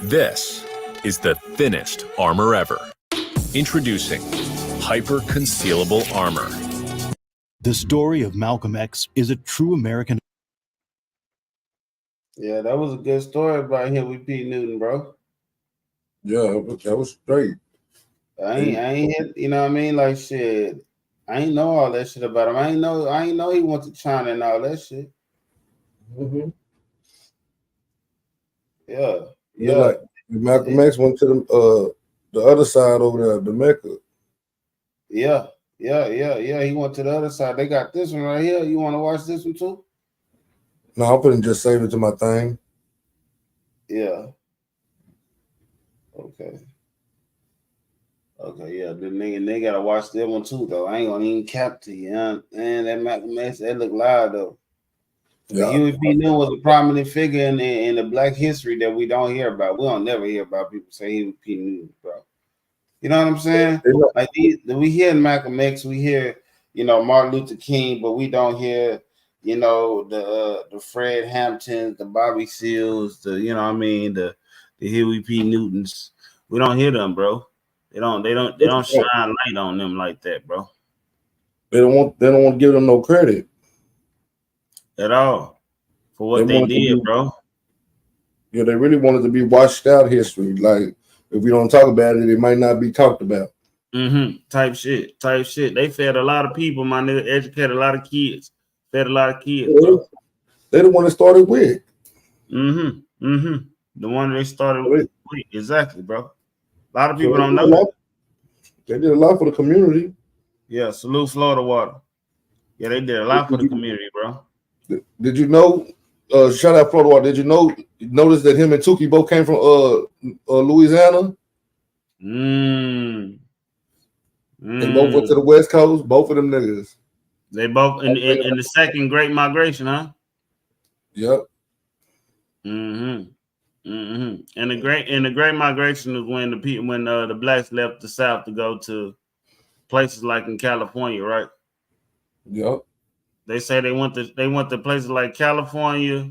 This is the thinnest armor ever. Introducing Hyper Concealable Armor. The story of Malcolm X is a true American. Yeah, that was a good story about him with Pete Newton, bro. Yeah, that was straight. I ain't hit, you know what I mean? Like shit. I ain't know all that shit about him. I ain't know he went to China and all that shit. Mm-hmm. Yeah. Yeah, like Malcolm X went to the other side over there, the Mecca. Yeah. He went to the other side. They got this one right here. You want to watch this one too? No, I'm putting just save it to my thing. Yeah. Okay, yeah. The they gotta watch that one too, though. I ain't gonna even cap to you. And that Malcolm X, that look live though. Yeah. Huey P. Newton was a prominent figure in the Black history that we don't hear about. We don't never hear about people say Huey P. Newton, bro. You know what I'm saying? Like we hear Malcolm X, we hear Martin Luther King, but we don't hear the Fred Hamptons, the Bobby Seals, the the Huey P. Newtons. We don't hear them, bro. They don't shine light on them like that, bro. They don't want to give them no credit at all for what they did, bro. Yeah, they really wanted to be washed out history. Like if we don't talk about it, it might not be talked about. Type shit. They fed a lot of people, my nigga. Educated a lot of kids. Fed a lot of kids, bro. They the one that started with. The one they started with. Exactly, bro. A lot of people don't know that. They did a lot for the community. Yeah, salute Florida Water. Yeah, they did a lot for the community, bro. Did you know? Shout out Florida Water. Did you notice that him and Tukey both came from Louisiana? They both went to the West Coast. Both of them niggas. They both in the second Great Migration, huh? Yep. And the Great Migration was when the blacks left the South to go to places like in California, right? Yep. They say they went to places like California.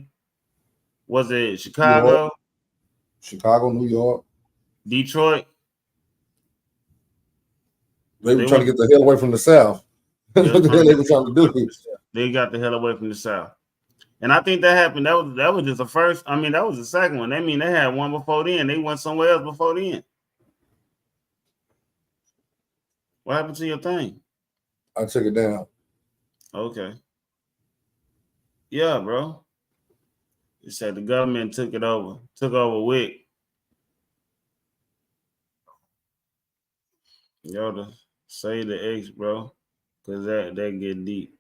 Was it Chicago? New York, Detroit. They were trying to get the hell away from the South. What the hell they were trying to do? They got the hell away from the South. And I think that happened. That was just the first. I mean, that was the second one. They had one before then. They went somewhere else before then. What happened to your thing? I took it down. Okay. Yeah, bro. It said the government took over WIC. Yo, to say the X, bro, because that get deep.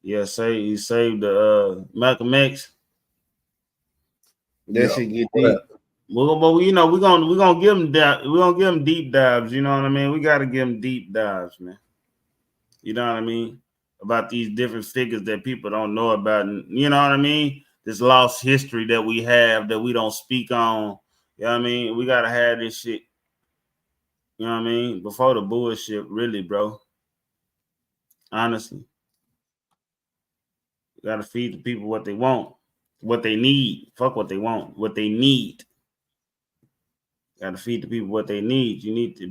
Yeah, you saved the Malcolm X. That should get deep. But we're gonna give them that. We're gonna give them deep dives. You know what I mean? We gotta give them deep dives, man. You know what I mean? About these different figures that people don't know about, and you know what I mean? This lost history that we have that we don't speak on. You know what I mean? We gotta have this shit. You know what I mean? Before the bullshit, really, bro. Honestly. You gotta feed the people what they want, what they need. Fuck what they want, what they need. Gotta feed the people what they need.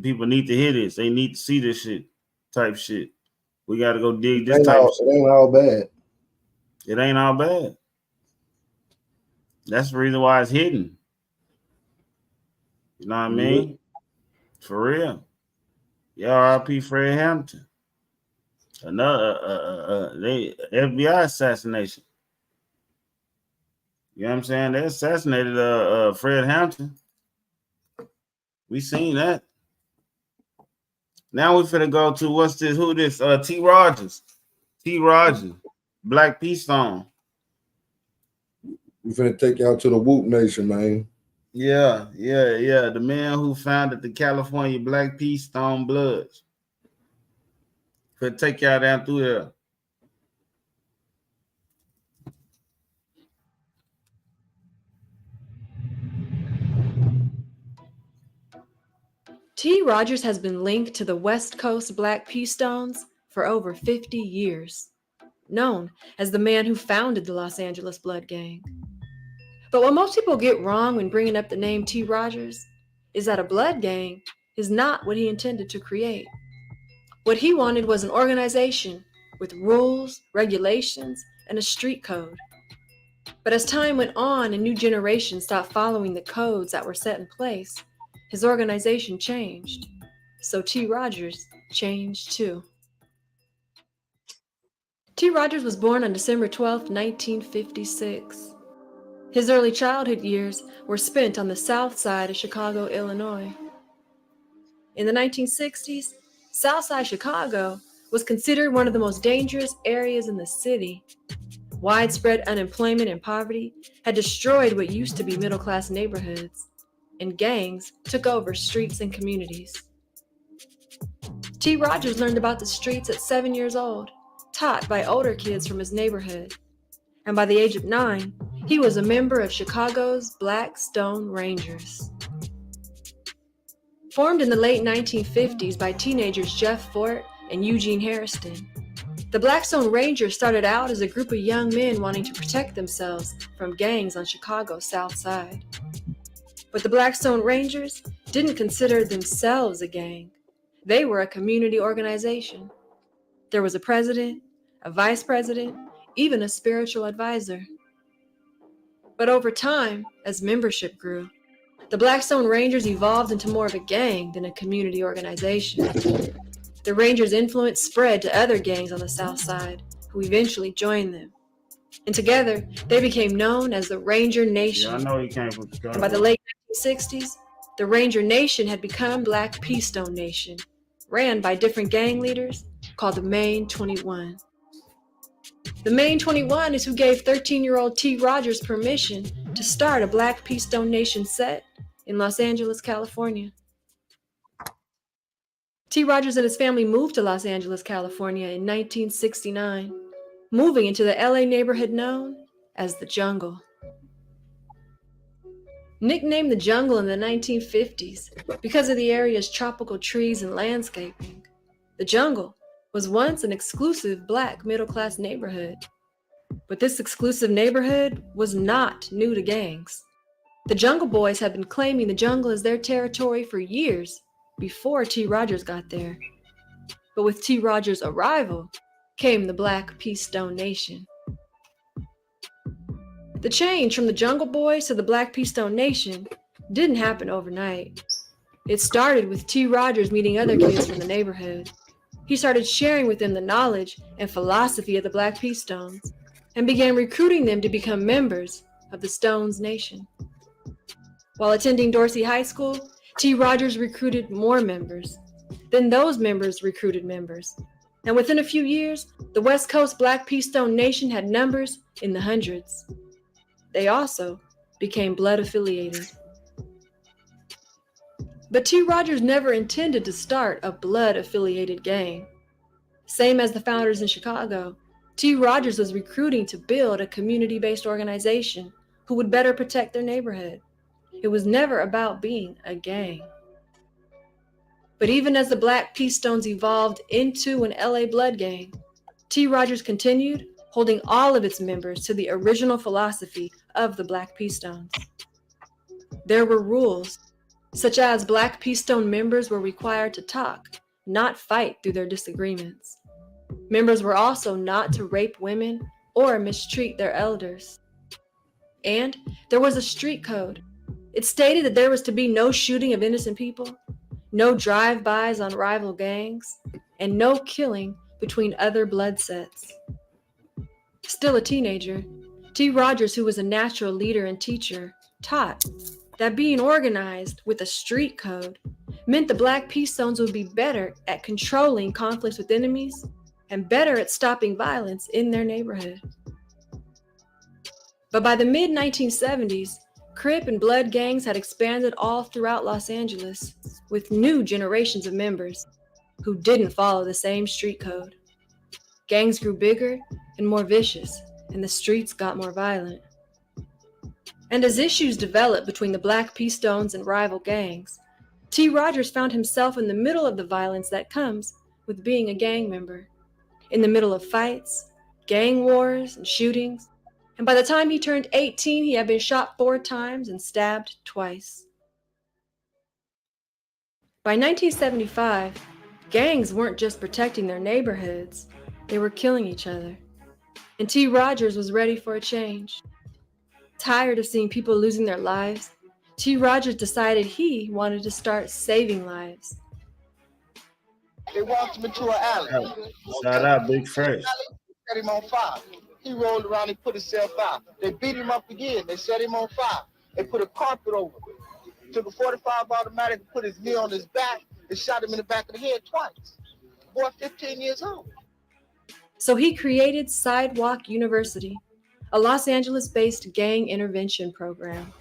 People need to hear this. They need to see this shit, type shit. We gotta go dig this type of shit. It ain't all bad. It ain't all bad. That's the reason why it's hidden. You know what I mean? For real. Yeah, R.I.P. Fred Hampton. Another FBI assassination. You know what I'm saying? They assassinated Fred Hampton. We seen that. Now we finna go to what's this? Who this? T. Rogers. T. Rogers. Black Peace Stone. We finna take y'all to the Whoop Nation, man. Yeah. The man who founded the California Black Peace Stone Bloods. Could take y'all down through there. T. Rogers has been linked to the West Coast Black P. Stones for over 50 years, known as the man who founded the Los Angeles Blood Gang. But what most people get wrong when bringing up the name T. Rogers is that a blood gang is not what he intended to create. What he wanted was an organization with rules, regulations, and a street code. But as time went on and new generations stopped following the codes that were set in place, his organization changed. So T. Rogers changed too. T. Rogers was born on December 12, 1956. His early childhood years were spent on the south side of Chicago, Illinois. In the 1960s, Southside Chicago was considered one of the most dangerous areas in the city. Widespread unemployment and poverty had destroyed what used to be middle-class neighborhoods, and gangs took over streets and communities. T. Rogers learned about the streets at 7 years old, taught by older kids from his neighborhood. And by the age of 9, he was a member of Chicago's Black Stone Rangers. Formed in the late 1950s by teenagers Jeff Fort and Eugene Harrison, the Black Stone Rangers started out as a group of young men wanting to protect themselves from gangs on Chicago's South Side. But the Black Stone Rangers didn't consider themselves a gang. They were a community organization. There was a president, a vice president, even a spiritual advisor. But over time, as membership grew, the Black Stone Rangers evolved into more of a gang than a community organization. The Rangers' influence spread to other gangs on the South Side, who eventually joined them. And together, they became known as the Ranger Nation. Yeah, I know he came from Chicago. And by the late 1960s, the Ranger Nation had become Black P. Stone Nation, ran by different gang leaders called the Main 21. The Main 21 is who gave 13-year-old T. Rogers permission to start a Black P. Stone Nation set in Los Angeles, California. T. Rogers and his family moved to Los Angeles, California in 1969, moving into the LA neighborhood known as the Jungle. Nicknamed the Jungle in the 1950s because of the area's tropical trees and landscaping, the Jungle was once an exclusive Black middle-class neighborhood. But this exclusive neighborhood was not new to gangs. The Jungle Boys had been claiming the jungle as their territory for years before T. Rogers got there. But with T. Rogers' arrival came the Black P. Stone Nation. The change from the Jungle Boys to the Black P. Stone Nation didn't happen overnight. It started with T. Rogers meeting other kids from the neighborhood. He started sharing with them the knowledge and philosophy of the Black P. Stones and began recruiting them to become members of the Stones Nation. While attending Dorsey High School, T. Rogers recruited more members. Then those members recruited members. And within a few years, the West Coast Black P. Stone Nation had numbers in the hundreds. They also became blood affiliated. But T. Rogers never intended to start a blood affiliated gang. Same as the founders in Chicago, T. Rogers was recruiting to build a community-based organization who would better protect their neighborhood. It was never about being a gang. But even as the Black P. Stones evolved into an LA blood gang, T. Rogers continued holding all of its members to the original philosophy of the Black P. Stones. There were rules, such as Black P. Stone members were required to talk, not fight through their disagreements. Members were also not to rape women or mistreat their elders. And there was a street code. It stated that there was to be no shooting of innocent people, no drive-bys on rival gangs, and no killing between other blood sets. Still a teenager, T. Rogers, who was a natural leader and teacher, taught that being organized with a street code meant the Black P. Stones would be better at controlling conflicts with enemies and better at stopping violence in their neighborhood. But by the mid-1970s, Crip and Blood gangs had expanded all throughout Los Angeles with new generations of members. who didn't follow the same street code. Gangs grew bigger and more vicious, and the streets got more violent. And as issues developed between the Black P. Stones and rival gangs, T. Rogers found himself in the middle of the violence that comes with being a gang member. In the middle of fights, gang wars, and shootings, and by the time he turned 18, he had been shot 4 times and stabbed twice. By 1975, gangs weren't just protecting their neighborhoods, they were killing each other. And T. Rogers was ready for a change. Tired of seeing people losing their lives, T. Rogers decided he wanted to start saving lives. They walked him into an alley. Shout out Big Fresh. Set him on fire. He rolled around and put himself out. They beat him up again. They set him on fire. They put a carpet over him. Took a 45 automatic, put his knee on his back, and shot him in the back of the head twice. Boy, 15 years old. So he created Sidewalk University, a Los Angeles-based gang intervention program.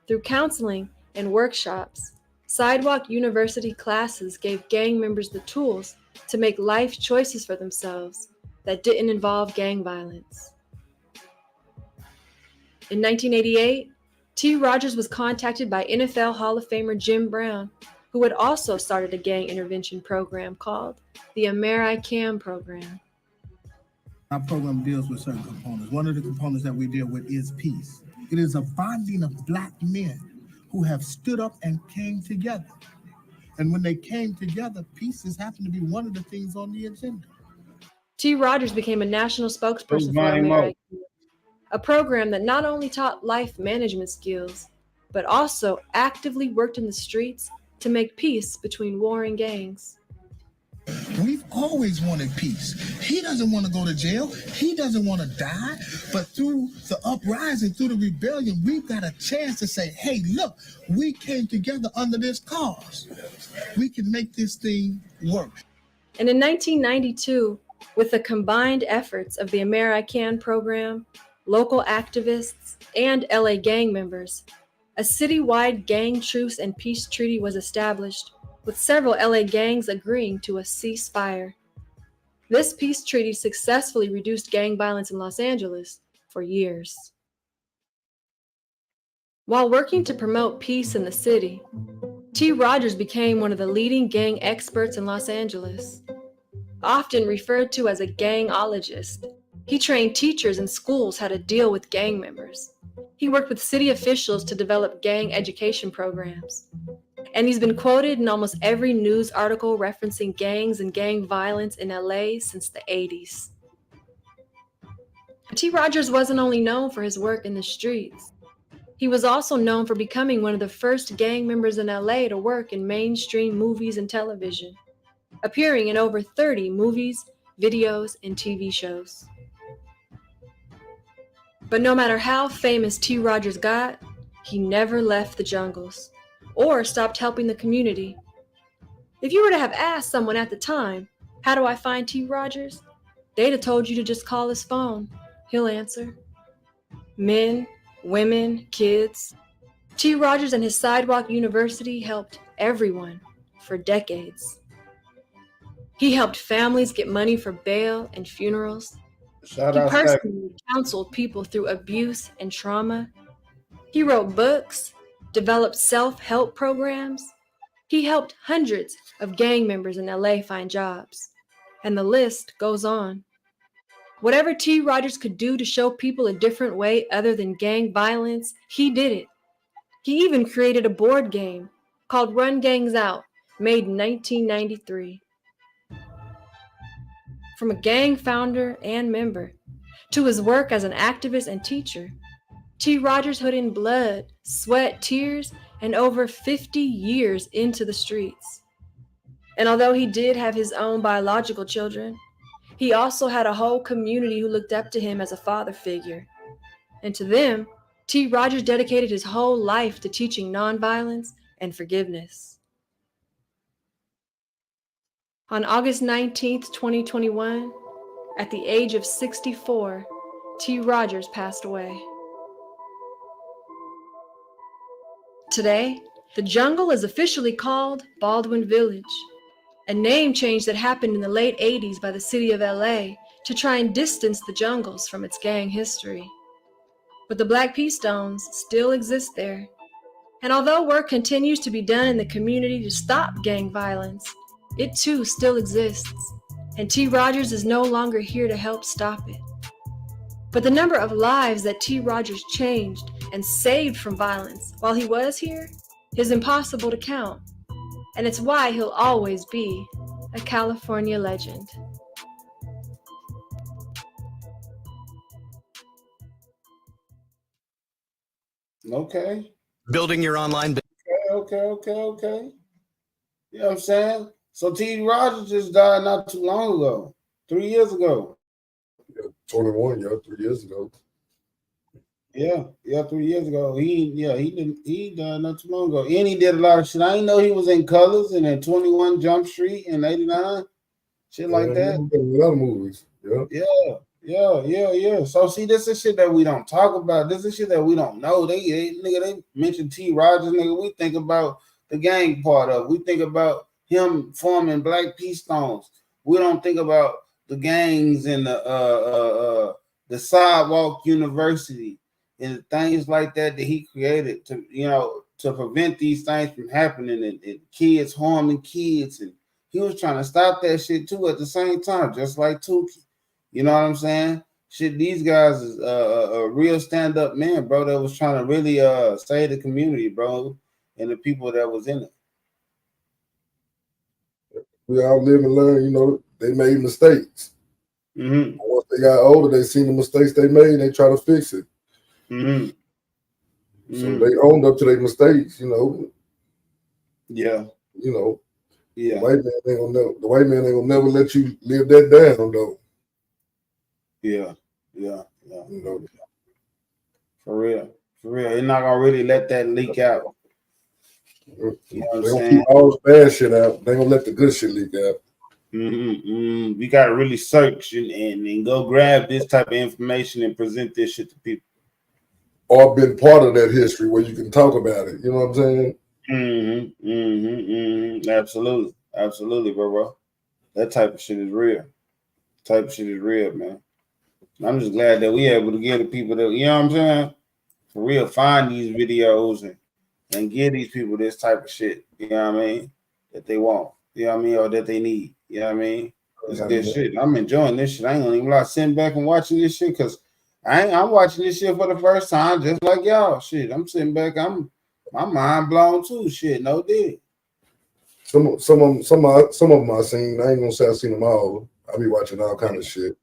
Through counseling and workshops, Sidewalk University classes gave gang members the tools to make life choices for themselves that didn't involve gang violence. In 1988, T. Rogers was contacted by NFL Hall of Famer Jim Brown, who had also started a gang intervention program called the AmeriCAM program. Our program deals with certain components. One of the components that we deal with is peace. It is a bonding of Black men who have stood up and came together. And when they came together, peace has happened to be one of the things on the agenda. T. Rogers became a national spokesperson for AmeriCAM, a program that not only taught life management skills, but also actively worked in the streets to make peace between warring gangs. We've always wanted peace. He doesn't want to go to jail. He doesn't want to die. But through the uprising, through the rebellion, we've got a chance to say, hey, look, we came together under this cause. We can make this thing work. And in 1992, with the combined efforts of the AmeriCAN program, local activists, and LA gang members, a citywide gang truce and peace treaty was established, with several LA gangs agreeing to a ceasefire. This peace treaty successfully reduced gang violence in Los Angeles for years. While working to promote peace in the city, T. Rogers became one of the leading gang experts in Los Angeles. Often referred to as a gangologist, he trained teachers in schools how to deal with gang members. He worked with city officials to develop gang education programs. And he's been quoted in almost every news article referencing gangs and gang violence in LA since the 80s. T. Rogers wasn't only known for his work in the streets. He was also known for becoming one of the first gang members in LA to work in mainstream movies and television, appearing in over 30 movies, videos, and TV shows. But no matter how famous T. Rogers got, he never left the jungles or stopped helping the community. If you were to have asked someone at the time, how do I find T. Rogers? They'd have told you to just call his phone. He'll answer. Men, women, kids. T. Rogers and his Sidewalk University helped everyone for decades. He helped families get money for bail and funerals. He personally counseled people through abuse and trauma. He wrote books, developed self-help programs. He helped hundreds of gang members in LA find jobs. And the list goes on. Whatever T. Rogers could do to show people a different way other than gang violence, he did it. He even created a board game called Run Gangs Out, made in 1993. From a gang founder and member to his work as an activist and teacher, T. Rogers put in blood, sweat, tears, and over 50 years into the streets. And although he did have his own biological children, he also had a whole community who looked up to him as a father figure. And to them, T. Rogers dedicated his whole life to teaching nonviolence and forgiveness. On August 19th, 2021, at the age of 64, T. Rogers passed away. Today, the jungle is officially called Baldwin Village. a name change that happened in the late 80s by the city of LA to try and distance the jungles from its gang history. But the Black P Stones still exist there. And although work continues to be done in the community to stop gang violence, it too still exists. And T. Rogers is no longer here to help stop it. But the number of lives that T. Rogers changed and saved from violence while he was here is impossible to count. And it's why he'll always be a California legend. Okay. Building your online business. Okay. You know what I'm saying? So T. Rogers just died not too long ago, 3 years ago. 21, 3 years ago. Yeah, 3 years ago. He died not too long ago. And he did a lot of shit. I didn't know he was in Colors and in 21 Jump Street in 89. Shit like that. A lot of movies. Yeah. So see, this is shit that we don't talk about. This is shit that we don't know. They mention T. Rogers, nigga. We think about the gang part of it. We think about him forming Black P Stones. We don't think about the gangs and the sidewalk university and things like that he created to prevent these things from happening and kids harming kids, and he was trying to stop that shit too at the same time, just like Tuki. You know what I'm saying? Shit, these guys is a real stand-up man, bro, that was trying to really save the community, bro, and the people that was in it. We all live and learn, they made mistakes. Mm-hmm. Once they got older, they seen the mistakes they made, they try to fix it. Mm-hmm. So they owned up to their mistakes, Yeah. The white man ain't gonna never let you live that down, though. Yeah. For real. They're not gonna really let that leak out. You know what I'm They gonna saying? keep all the bad shit out. They gonna let the good shit leak out. We gotta really search and go grab this type of information and present this shit to people. Or been part of that history where you can talk about it. You know what I'm saying? Absolutely, bro. That type of shit is real. Man. I'm just glad that we able to get the people that, you know what I'm saying, for real, find these videos and give these people this type of shit, you know what I mean, that they want, you know what I mean, or that they need, you know what I mean. It's good shit. I'm enjoying this shit. I ain't gonna even lie, sitting back and watching this shit because I'm watching this shit for the first time, just like y'all. Shit, I'm sitting back. My mind blown too. Shit, no dig. Some of them I seen. I ain't gonna say I seen them all. I be watching all kind of shit.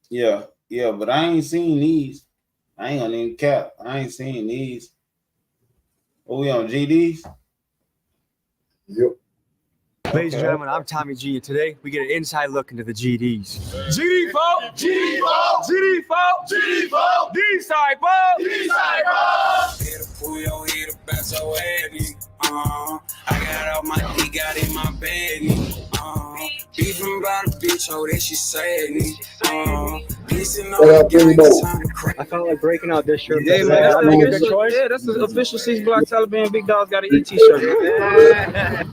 Yeah, but I ain't seen these. I ain't gonna even cap. I ain't seen these. Oh, we on GDs? Yep. Ladies and gentlemen, I'm Tommy G, and today we get an inside look into the GDs. GD folk, GD folk, GD folk, GD folk, D-side folk, D-side folk. I got all my D, got in my bed. Beefing about a bitch, oh, that she said. I felt like breaking out this shirt. Yeah, man, that's the official 6 Block Taliban Big Dogs Got an ET shirt.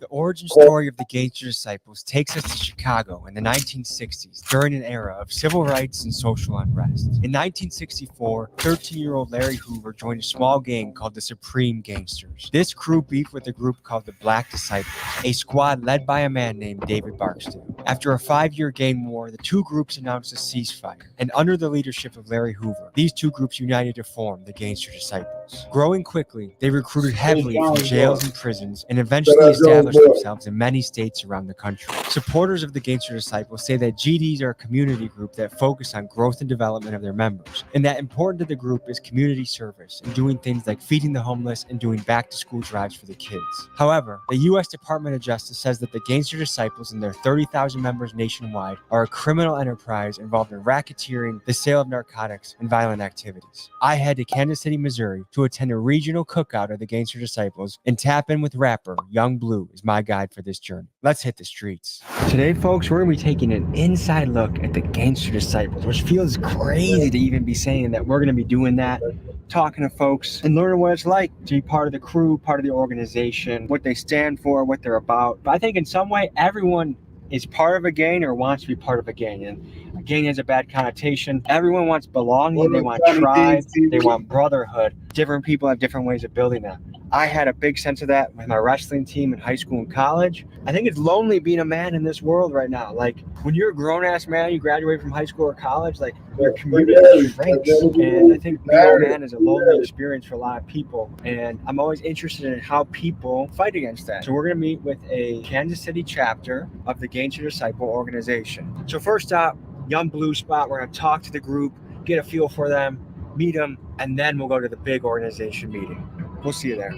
The origin story of the Gangster Disciples takes us to Chicago in the 1960s during an era of civil rights and social unrest. In 1964, 13-year-old Larry Hoover joined a small gang called the Supreme Gangsters. This crew beefed with a group called the Black Disciples, a squad led by a man named David Barksdale. After a 5-year gang war, the two groups announced a ceasefire, and under the leadership of Larry Hoover, these two groups united to form the Gangster Disciples. Growing quickly, they recruited heavily from jails and prisons and eventually established themselves in many states around the country. Supporters of the Gangster Disciples say that GDs are a community group that focus on growth and development of their members, and that important to the group is community service and doing things like feeding the homeless and doing back-to-school drives for the kids. However, the U.S. Department of Justice says that the Gangster Disciples and their 30,000 2,000 members nationwide, are a criminal enterprise involved in racketeering, the sale of narcotics, and violent activities. I head to Kansas City, Missouri to attend a regional cookout of the Gangster Disciples and tap in with rapper Young Blue as my guide for this journey. Let's hit the streets. Today, folks, we're going to be taking an inside look at the Gangster Disciples, which feels crazy to even be saying that we're going to be doing that, talking to folks and learning what it's like to be part of the crew, part of the organization, what they stand for, what they're about. But I think in some way, everyone is part of a gang or wants to be part of a gang. And a gang has a bad connotation. Everyone wants belonging. They want tribe. They want brotherhood. Different people have different ways of building that. I had a big sense of that with my wrestling team in high school and college. I think it's lonely being a man in this world right now. Like when you're a grown-ass man, you graduate from high school or college, like your community shrinks. And I think being a man is a lonely experience for a lot of people. And I'm always interested in how people fight against that. So we're going to meet with a Kansas City chapter of the Gangster Disciple organization. So first stop, Young Blue spot. We're going to talk to the group, get a feel for them, meet them, and then we'll go to the big organization meeting. We'll see you there.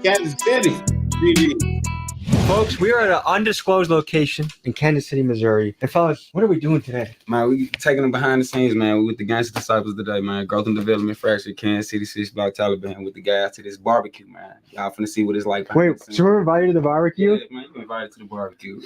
Kansas City. Folks, we are at an undisclosed location in Kansas City, Missouri. And fellas, what are we doing today? Man, we taking them behind the scenes, man. We with the Gangster Disciples today, man. Growth and Development Fracture, Kansas City, 6 Block, Taliban, with the guys to this barbecue, man. Y'all finna see what it's like behind Wait, the scenes. so we're invited to the barbecue? Yeah, man, you invited to the barbecue.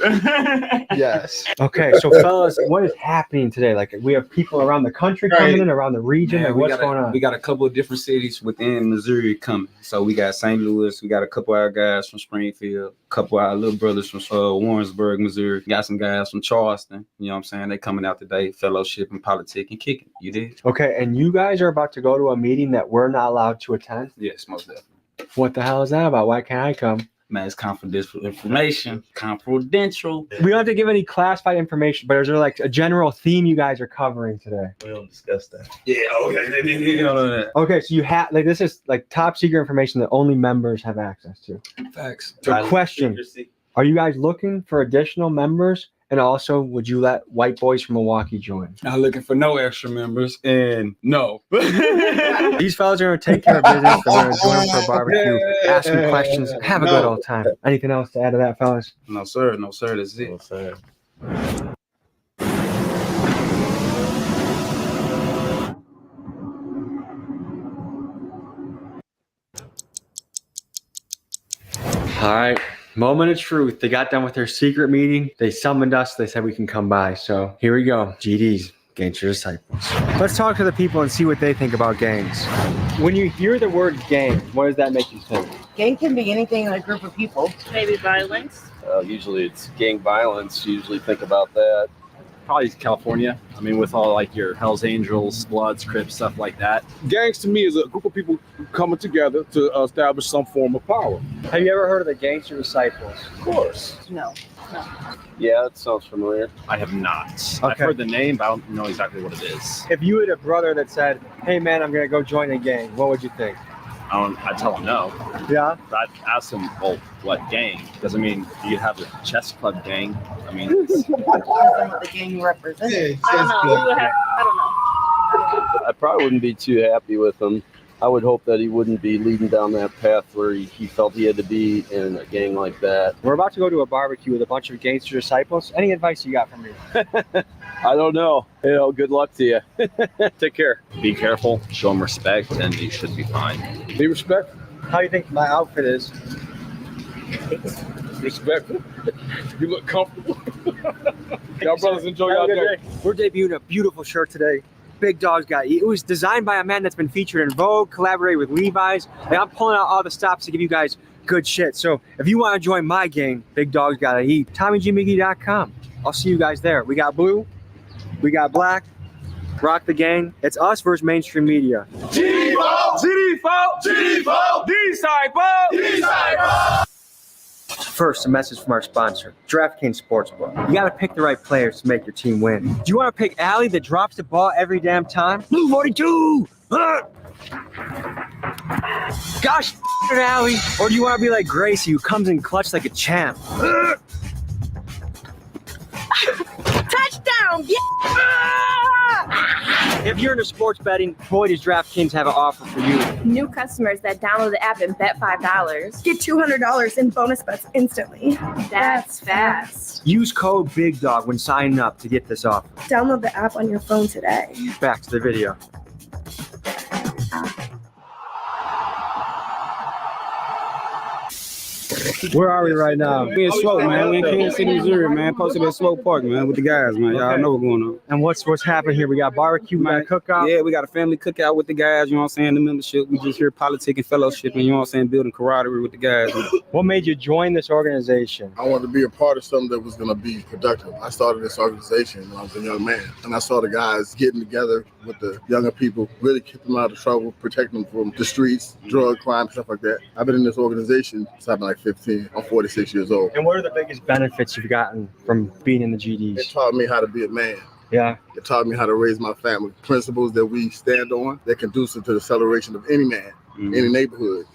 Yes. Okay, so fellas, what is happening today? Like, we have people around the country coming in, around the region. Man, Like, what's going on? We got a couple of different cities within Missouri coming. So we got St. Louis. We got a couple of our guys from Springfield. A couple of our little brothers from Warrensburg, Missouri. Got some guys from Charleston. You know what I'm saying? They coming out today, fellowship and politic and kicking. You did? Okay, and you guys are about to go to a meeting that we're not allowed to attend? Yes, most definitely. What the hell is that about? Why can't I come? Man, it's confidential information. Confidential. We don't have to give any classified information, but is there like a general theme you guys are covering today? We don't discuss that. Yeah, okay. Okay, so you have, like, this is like top secret information that only members have access to. Facts. So question, are you guys looking for additional members? And also, would you let white boys from Milwaukee join? Not looking for no extra members, and no. These fellas are going to take care of business. They're going to join them for a barbecue, ask some questions, have a good old time. Anything else to add to that, fellas? No, sir. No, sir. That's it. No, sir. All right. Moment of truth. They got done with their secret meeting. They summoned us. They said we can come by. So here we go. GD's Gangster Disciples. Let's talk to the people and see what they think about gangs. When you hear the word gang, what does that make you think? Gang can be anything in a group of people. Maybe violence. Usually it's gang violence. You usually think about that. Probably California. I mean, with all like your Hells Angels, Bloods, Crips, stuff like that. Gangs to me is a group of people coming together to establish some form of power. Have you ever heard of the Gangster Disciples? Of course. No. Yeah, that sounds familiar. I have not. Okay. I've heard the name, but I don't know exactly what it is. If you had a brother that said, hey man, I'm going to go join a gang, what would you think? I'd tell him no. Yeah? I'd ask him, well, what gang? Because, I mean, you have the chess club gang. I mean, it's, Depends on what the gang represents. I don't know. I don't know. I probably wouldn't be too happy with him. I would hope that he wouldn't be leading down that path where he felt he had to be in a gang like that. We're about to go to a barbecue with a bunch of Gangster Disciples. Any advice you got from me? I don't know. You know, good luck to you. Take care. Be careful. Show him respect, and you should be fine. Be respectful. How do you think my outfit is? Respectful. You look comfortable. Y'all brothers enjoy y'all day. We're debuting a beautiful shirt today. Big Dog's Got Eat. It was designed by a man that's been featured in Vogue, collaborated with Levi's. And I'm pulling out all the stops to give you guys good shit. So if you want to join my gang, Big Dog's Gotta Eat, TommyGMiggy.com. I'll see you guys there. We got blue, we got black, rock the gang. It's us versus mainstream media. First, a message from our sponsor, DraftKings Sportsbook. You got to pick the right players to make your team win. Do you want to pick Allie that drops the ball every damn time? Blue 42! Gosh, Allie. Or do you want to be like Gracie, who comes in clutch like a champ? Touchdown! Yeah! If you're into sports betting, boy, does DraftKings have an offer for you. New customers that download the app and bet $5 get $200 in bonus bets instantly. That's fast. Use code BIGDOG when signing up to get this offer. Download the app on your phone today. Back to the video. Where are we right now? We in Swope, man. We in Kansas City, Missouri, man. Posted at Swope Park, man, with the guys, man. Y'all know what's going on. And what's happening here? We got barbecue, we got a cookout. Yeah, we got a family cookout with the guys, you know what I'm saying? The membership. We just here politicking, fellowship, and you know what I'm saying? Building camaraderie with the guys. What made you join this organization? I wanted to be a part of something that was going to be productive. I started this organization when I was a young man, and I saw the guys getting together with the younger people, really keep them out of trouble, protect them from the streets, drug crime, stuff like that. I've been in this organization since I've been like 15. I'm 46 years old. And what are the biggest benefits you've gotten from being in the GDs? It taught me how to be a man. Yeah. It taught me how to raise my family. Principles that we stand on that conducive to the celebration of any man, any neighborhood,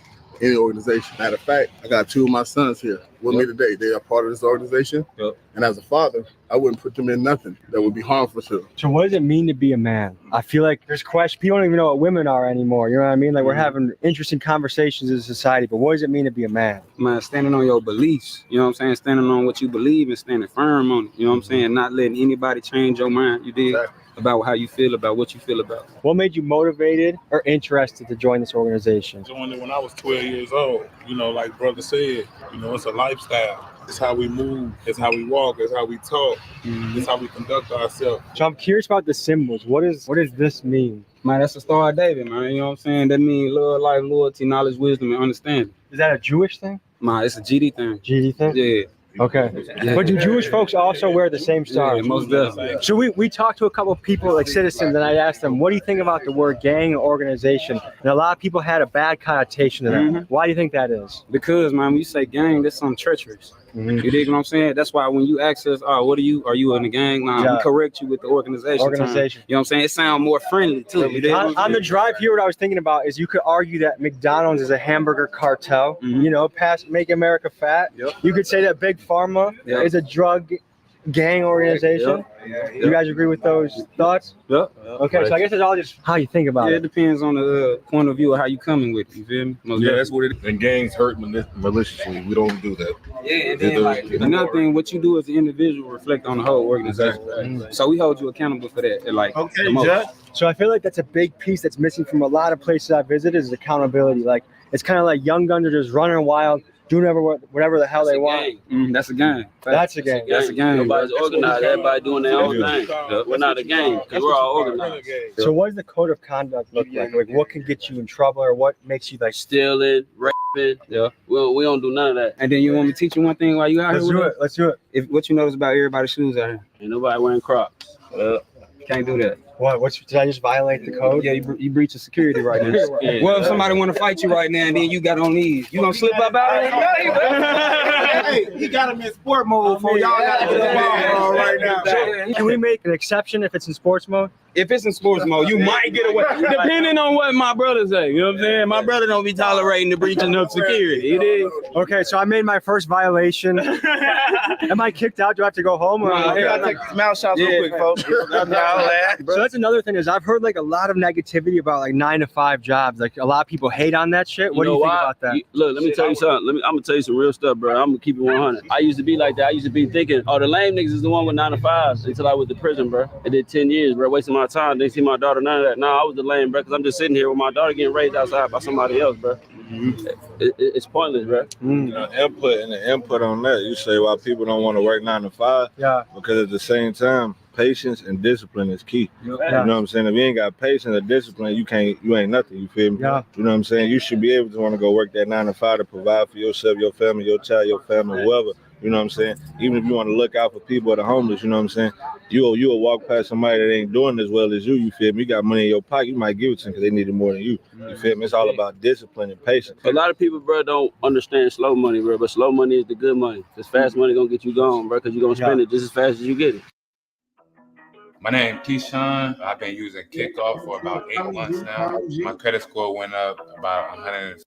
any organization. Matter of fact, I got 2 of my sons here with me today. They are part of this organization. And as a father, I wouldn't put them in nothing that would be harmful to them. So what does it mean to be a man? I feel like there's questions. People don't even know what women are anymore. You know what I mean? Like we're having interesting conversations as a society, but what does it mean to be a man? Man, standing on your beliefs. You know what I'm saying? Standing on what you believe and standing firm on it. You know what I'm saying? Not letting anybody change your mind. You did. About how you feel, about what you feel about. What made you motivated or interested to join this organization? Joined it when I was 12 years old. You know, like brother said, you know, it's a lifestyle. It's how we move. It's how we walk. It's how we talk. It's how we conduct ourselves. So I'm curious about the symbols. What does this mean? Man, that's the Star of David, man. You know what I'm saying? That means love, life, loyalty, knowledge, wisdom, and understanding. Is that a Jewish thing? Man, it's a GD thing. GD thing? Yeah. Okay. But do Jewish folks also wear the same stars? Yeah, most definitely. So we talked to a couple of people, like citizens, and I asked them, what do you think about the word gang or organization? And a lot of people had a bad connotation to that. Why do you think that is? Because, man, when you say gang, that's some treacherous. You dig what I'm saying? That's why when you ask us, what are you in the gang? Nah, we correct you with the organization. Term. You know what I'm saying? It sounds more friendly too. On the drive here, what I was thinking about is you could argue that McDonald's is a hamburger cartel, you know, make America fat. You could say that Big Pharma is a drug gang organization. You guys agree with those thoughts? Okay, so I guess it's all just how you think about it. It depends on the point of view of how you coming with it. You feel me? That's what it is. And gangs hurt maliciously. We don't do that. Yeah, and then like another thing, what you do as an individual reflect on the whole organization. So we hold you accountable for that. Like, Judge. So I feel like that's a big piece that's missing from a lot of places I visited is accountability. Like it's kind of like young guns are just running wild, doing whatever the hell they want. That's a gang. That's a gang. That's a gang. Nobody's organized. Everybody doing their own thing. We're not a gang because we're all organized. So what does the code of conduct look like? Like what can get you in trouble or what makes you like stealing, raping? Yeah. We don't do none of that. And then you want me to teach you one thing while you out here? Let's do it. If what you notice about everybody's shoes out here? Ain't nobody wearing Crocs. Can't do that. What? Did I just violate the code? Yeah, you breach of security right now. Well, if somebody want to fight you right now, and then you got on these, you gonna slip up out of it? Hey, he got him in sport mode for y'all. Got to get the ball right now. Can we make an exception if it's in sports mode? If it's in sports mode, you might get away, depending on what my brother say. You know what I'm saying? My brother don't be tolerating the breaching of security. It is. Okay, so I made my first violation. Am I kicked out? Do I have to go home? Or You gotta take these mouth shots real quick, folks. So that's another thing is I've heard like a lot of negativity about like 9-to-5 jobs. Like a lot of people hate on that shit. What do you think about that? Look, let me tell you something. I'm gonna tell you some real stuff, bro. I'm gonna keep it 100. I used to be like that. I used to be thinking, the lame niggas is the one with 9-to-5s until I went to prison, bro. I did 10 years, bro, wasting my time. Didn't see my daughter, none of that. No, I was the lame, bro, because I'm just sitting here with my daughter getting raised outside by somebody else, bro. It's pointless, bro. You know, input on that. You say why people don't want to work 9-to-5. Yeah. Because at the same time, patience and discipline is key. You know what I'm saying? If you ain't got patience or discipline, you ain't nothing. You feel me? Yeah. You know what I'm saying? You should be able to want to go work that 9-to-5 to provide for yourself, your family, your child, your family, whoever. You know what I'm saying? Even if you want to look out for people that are homeless, you know what I'm saying? You'll walk past somebody that ain't doing as well as you feel me? You got money in your pocket, you might give it to them because they need it more than you. You feel me? It's all about discipline and patience. A lot of people, bro, don't understand slow money, bro, but slow money is the good money. Because fast money gonna get you gone, bro, because you're gonna spend it just as fast as you get it. My name is Keyshawn. I've been using Kickoff for about 8 months now. My credit score went up about 100.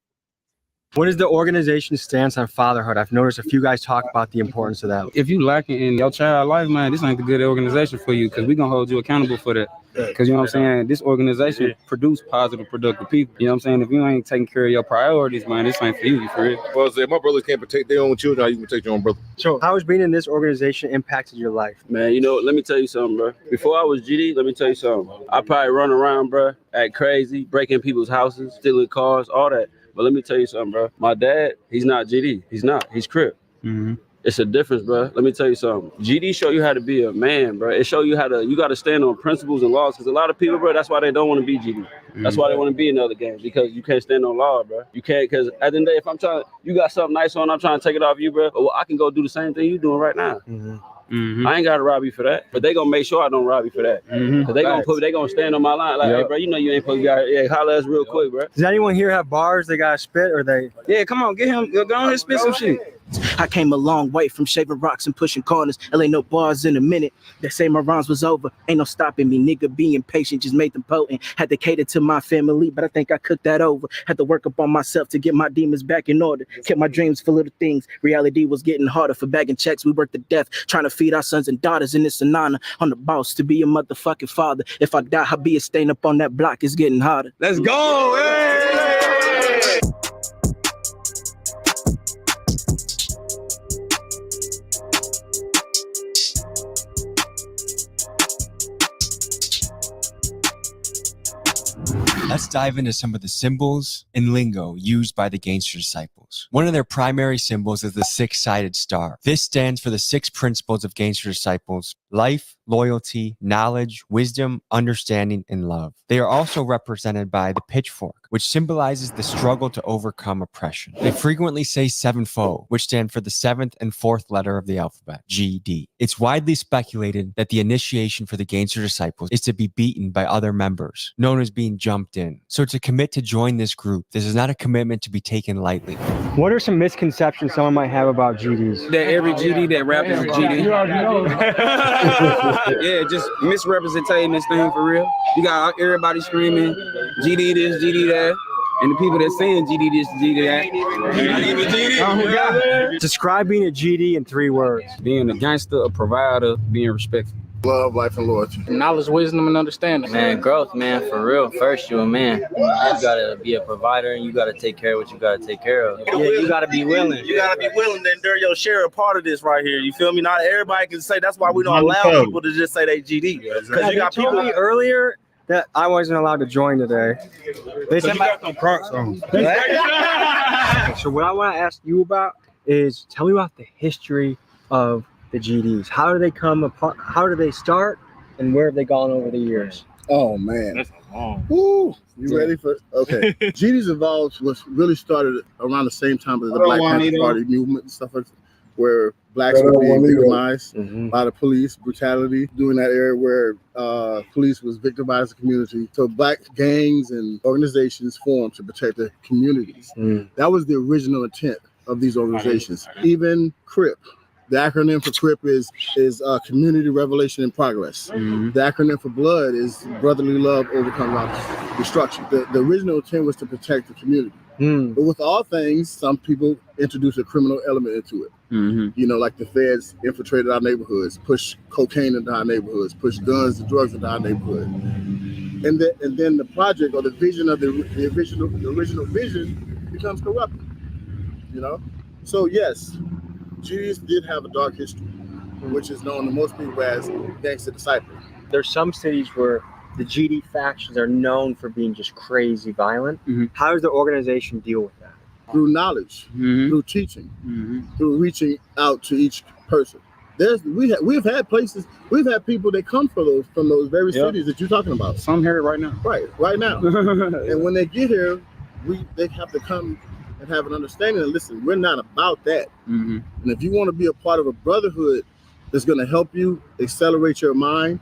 What is the organization's stance on fatherhood? I've noticed a few guys talk about the importance of that. If you lacking in your child life, man, this ain't the good organization for you because we're going to hold you accountable for that. Because, you know what I'm saying, this organization produce positive, productive people. You know what I'm saying? If you ain't taking care of your priorities, man, this ain't for you for real. Well, say my brothers can't protect their own children, how you can protect your own brother? So how has being in this organization impacted your life? Man, you know, let me tell you something, bro. Before I was GD, let me tell you something. I probably run around, bro, act crazy, breaking people's houses, stealing cars, all that. But let me tell you something, bro. My dad, he's not GD. He's not. He's Crip. Mm-hmm. It's a difference, bro. Let me tell you something. GD show you how to be a man, bro. It show you how to, you got to stand on principles and laws. Because a lot of people, bro, that's why they don't want to be GD. That's why they want to be in other games, because you can't stand on law, bro. You can't, because at the end of the day, if I'm trying, you got something nice on, I'm trying to take it off you, bro. Well, I can go do the same thing you doing right now. I ain't got to rob you for that, but they gonna make sure I don't rob you for that. Cause they gonna stand on my line like, hey, bro, you know you ain't supposed to get, yeah, holler at us real quick, bro. Does anyone here have bars they gotta spit, or they? Yeah, come on, get him, go on and spit some shit. I came a long way from shaving rocks and pushing corners. Ain't no bars in a minute. They say my rhymes was over. Ain't no stopping me. Nigga being patient just made them potent. Had to cater to my family, but I think I cooked that over. Had to work up on myself to get my demons back in order. Kept my dreams for little things. Reality was getting harder. For bagging checks, we worked to death. Trying to feed our sons and daughters, and it's an honor. I'm the boss to be a motherfucking father. If I die, I'll be a stain up on that block. It's getting harder. Let's go. Hey! Let's dive into some of the symbols and lingo used by the Gangster Disciples. One of their primary symbols is the six-sided star. This stands for the 6 principles of Gangster Disciples: life, loyalty, knowledge, wisdom, understanding, and love. They are also represented by the pitchfork, which symbolizes the struggle to overcome oppression. They frequently say sevenfold, which stand for the 7th and 4th letter of the alphabet, GD. It's widely speculated that the initiation for the Gangster Disciples is to be beaten by other members, known as being jumped in. So to commit to join this group, this is not a commitment to be taken lightly. What are some misconceptions someone might have about GDs? That every GD that rap is a GD. You already know. Yeah, just misrepresenting this thing for real. You got everybody screaming GD this, GD that, and the people that saying GD this, GD that. Describe being a GD in 3 words. Being a gangster, a provider, being respectful. Love, life, and loyalty. Knowledge, wisdom, and understanding. Man, growth, man, for real. First, you're a man. You gotta be a provider, and you gotta take care of what you gotta take care of. Yeah, you gotta be willing. You gotta be willing to endure your share of part of this right here. You feel me? Not everybody can say. That's why we don't allow people to just say they GD. Because you got people. Told me earlier that I wasn't allowed to join today. They said got some Crocs on. So what I want to ask you about is, tell me about the history of the GDs. How do they come apart? How do they start, and where have they gone over the years? Oh man, that's long. Woo! You ready for? Okay. GDs evolved was really started around the same time as the Black Panther Party movement and stuff like that, where blacks were being victimized by the police brutality during that era where police was victimized the community. So black gangs and organizations formed to protect the communities. That was the original intent of these organizations. Even CRIP. The acronym for CRIP is Community Revelation and Progress. The acronym for Blood is Brotherly Love Overcomes Destruction. The original intent was to protect the community. But with all things, some people introduce a criminal element into it. You know, like the feds infiltrated our neighborhoods, pushed cocaine into our neighborhoods, pushed guns and drugs into our neighborhood. And then the project or the vision of the original vision becomes corrupted. You know? So yes, GDs did have a dark history, which is known to most people as Gangster Disciples. There's some cities where the GD factions are known for being just crazy violent. How does the organization deal with that? Through knowledge, through teaching, through reaching out to each person. We've had people that come from those very cities that you're talking about. Some here right now. Right now. And when they get here, they have to come and have an understanding and listen, we're not about that. And if you want to be a part of a brotherhood that's going to help you accelerate your mind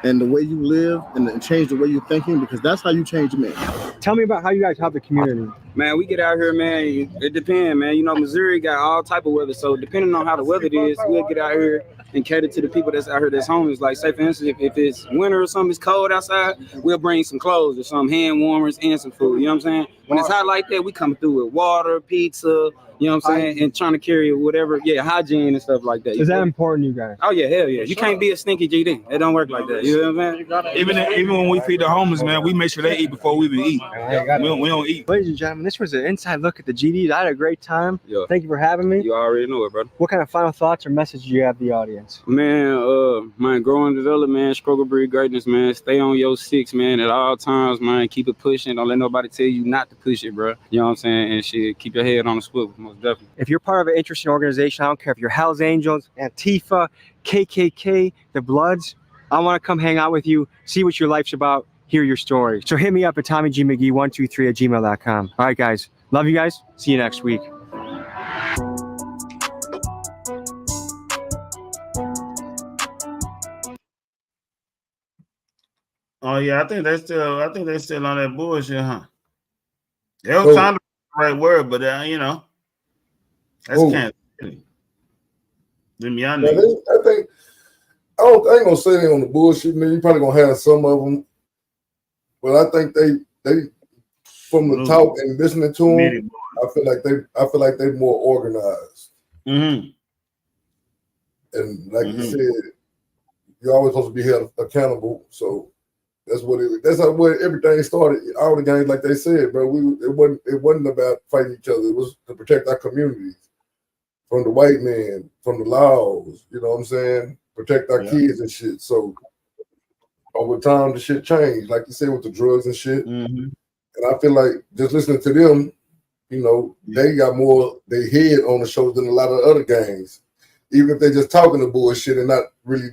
and the way you live and change the way you're thinking, because that's how you change men. Tell me about how you guys help the community. Man, we get out here, man. It depends, man. You know, Missouri got all type of weather, so depending on how the weather is, we'll get out here and cater to the people that's out here that's homeless. Like, say for instance, if it's winter or something, it's cold outside, we'll bring some clothes or some hand warmers and some food. You know what I'm saying? When it's hot like that, we come through with water, pizza, you know what I'm saying, and trying to carry whatever, hygiene and stuff like that. Is that important to you guys? Oh yeah, hell yeah. You can't be a stinky GD. It don't work like that. You know what I'm saying? Even when we feed the homeless, man, we make sure they eat before we even eat. We don't eat. Ladies and gentlemen, this was an inside look at the GDs. I had a great time. Yeah. Thank you for having me. You already know it, brother. What kind of final thoughts or message do you have to the audience? Man, grow and develop, man. Struggle, breed greatness, man. Stay on your six, man, at all times, man. Keep it pushing. Don't let nobody tell you not to push it, bro. You know what I'm saying? And shit, keep your head on the swivel, most definitely. If you're part of an interesting organization, I don't care if you're Hells Angels, Antifa, KKK, the Bloods, I want to come hang out with you, see what your life's about, hear your story. So hit me up at TommyGMcGee123@gmail.com. All right, guys. Love you guys. See you next week. Oh yeah, I think they still on that bullshit, huh? They was trying to the right word, but that's Kansas City. Them young niggas. I ain't gonna say they on the bullshit, man. You probably gonna have some of them, but I think they from the talk and listening to them, I feel like they more organized. Mm-hmm. And like you said, you're always supposed to be held accountable. So that's how everything started. All the games, like they said, bro, it wasn't about fighting each other. It was to protect our communities from the white man, from the laws. You know what I'm saying? Protect our kids and shit. So over time, the shit changed, like you said, with the drugs and shit. Mm-hmm. And I feel like just listening to them, you know, they got more they head on the shows than a lot of other gangs. Even if they're just talking the bullshit and not really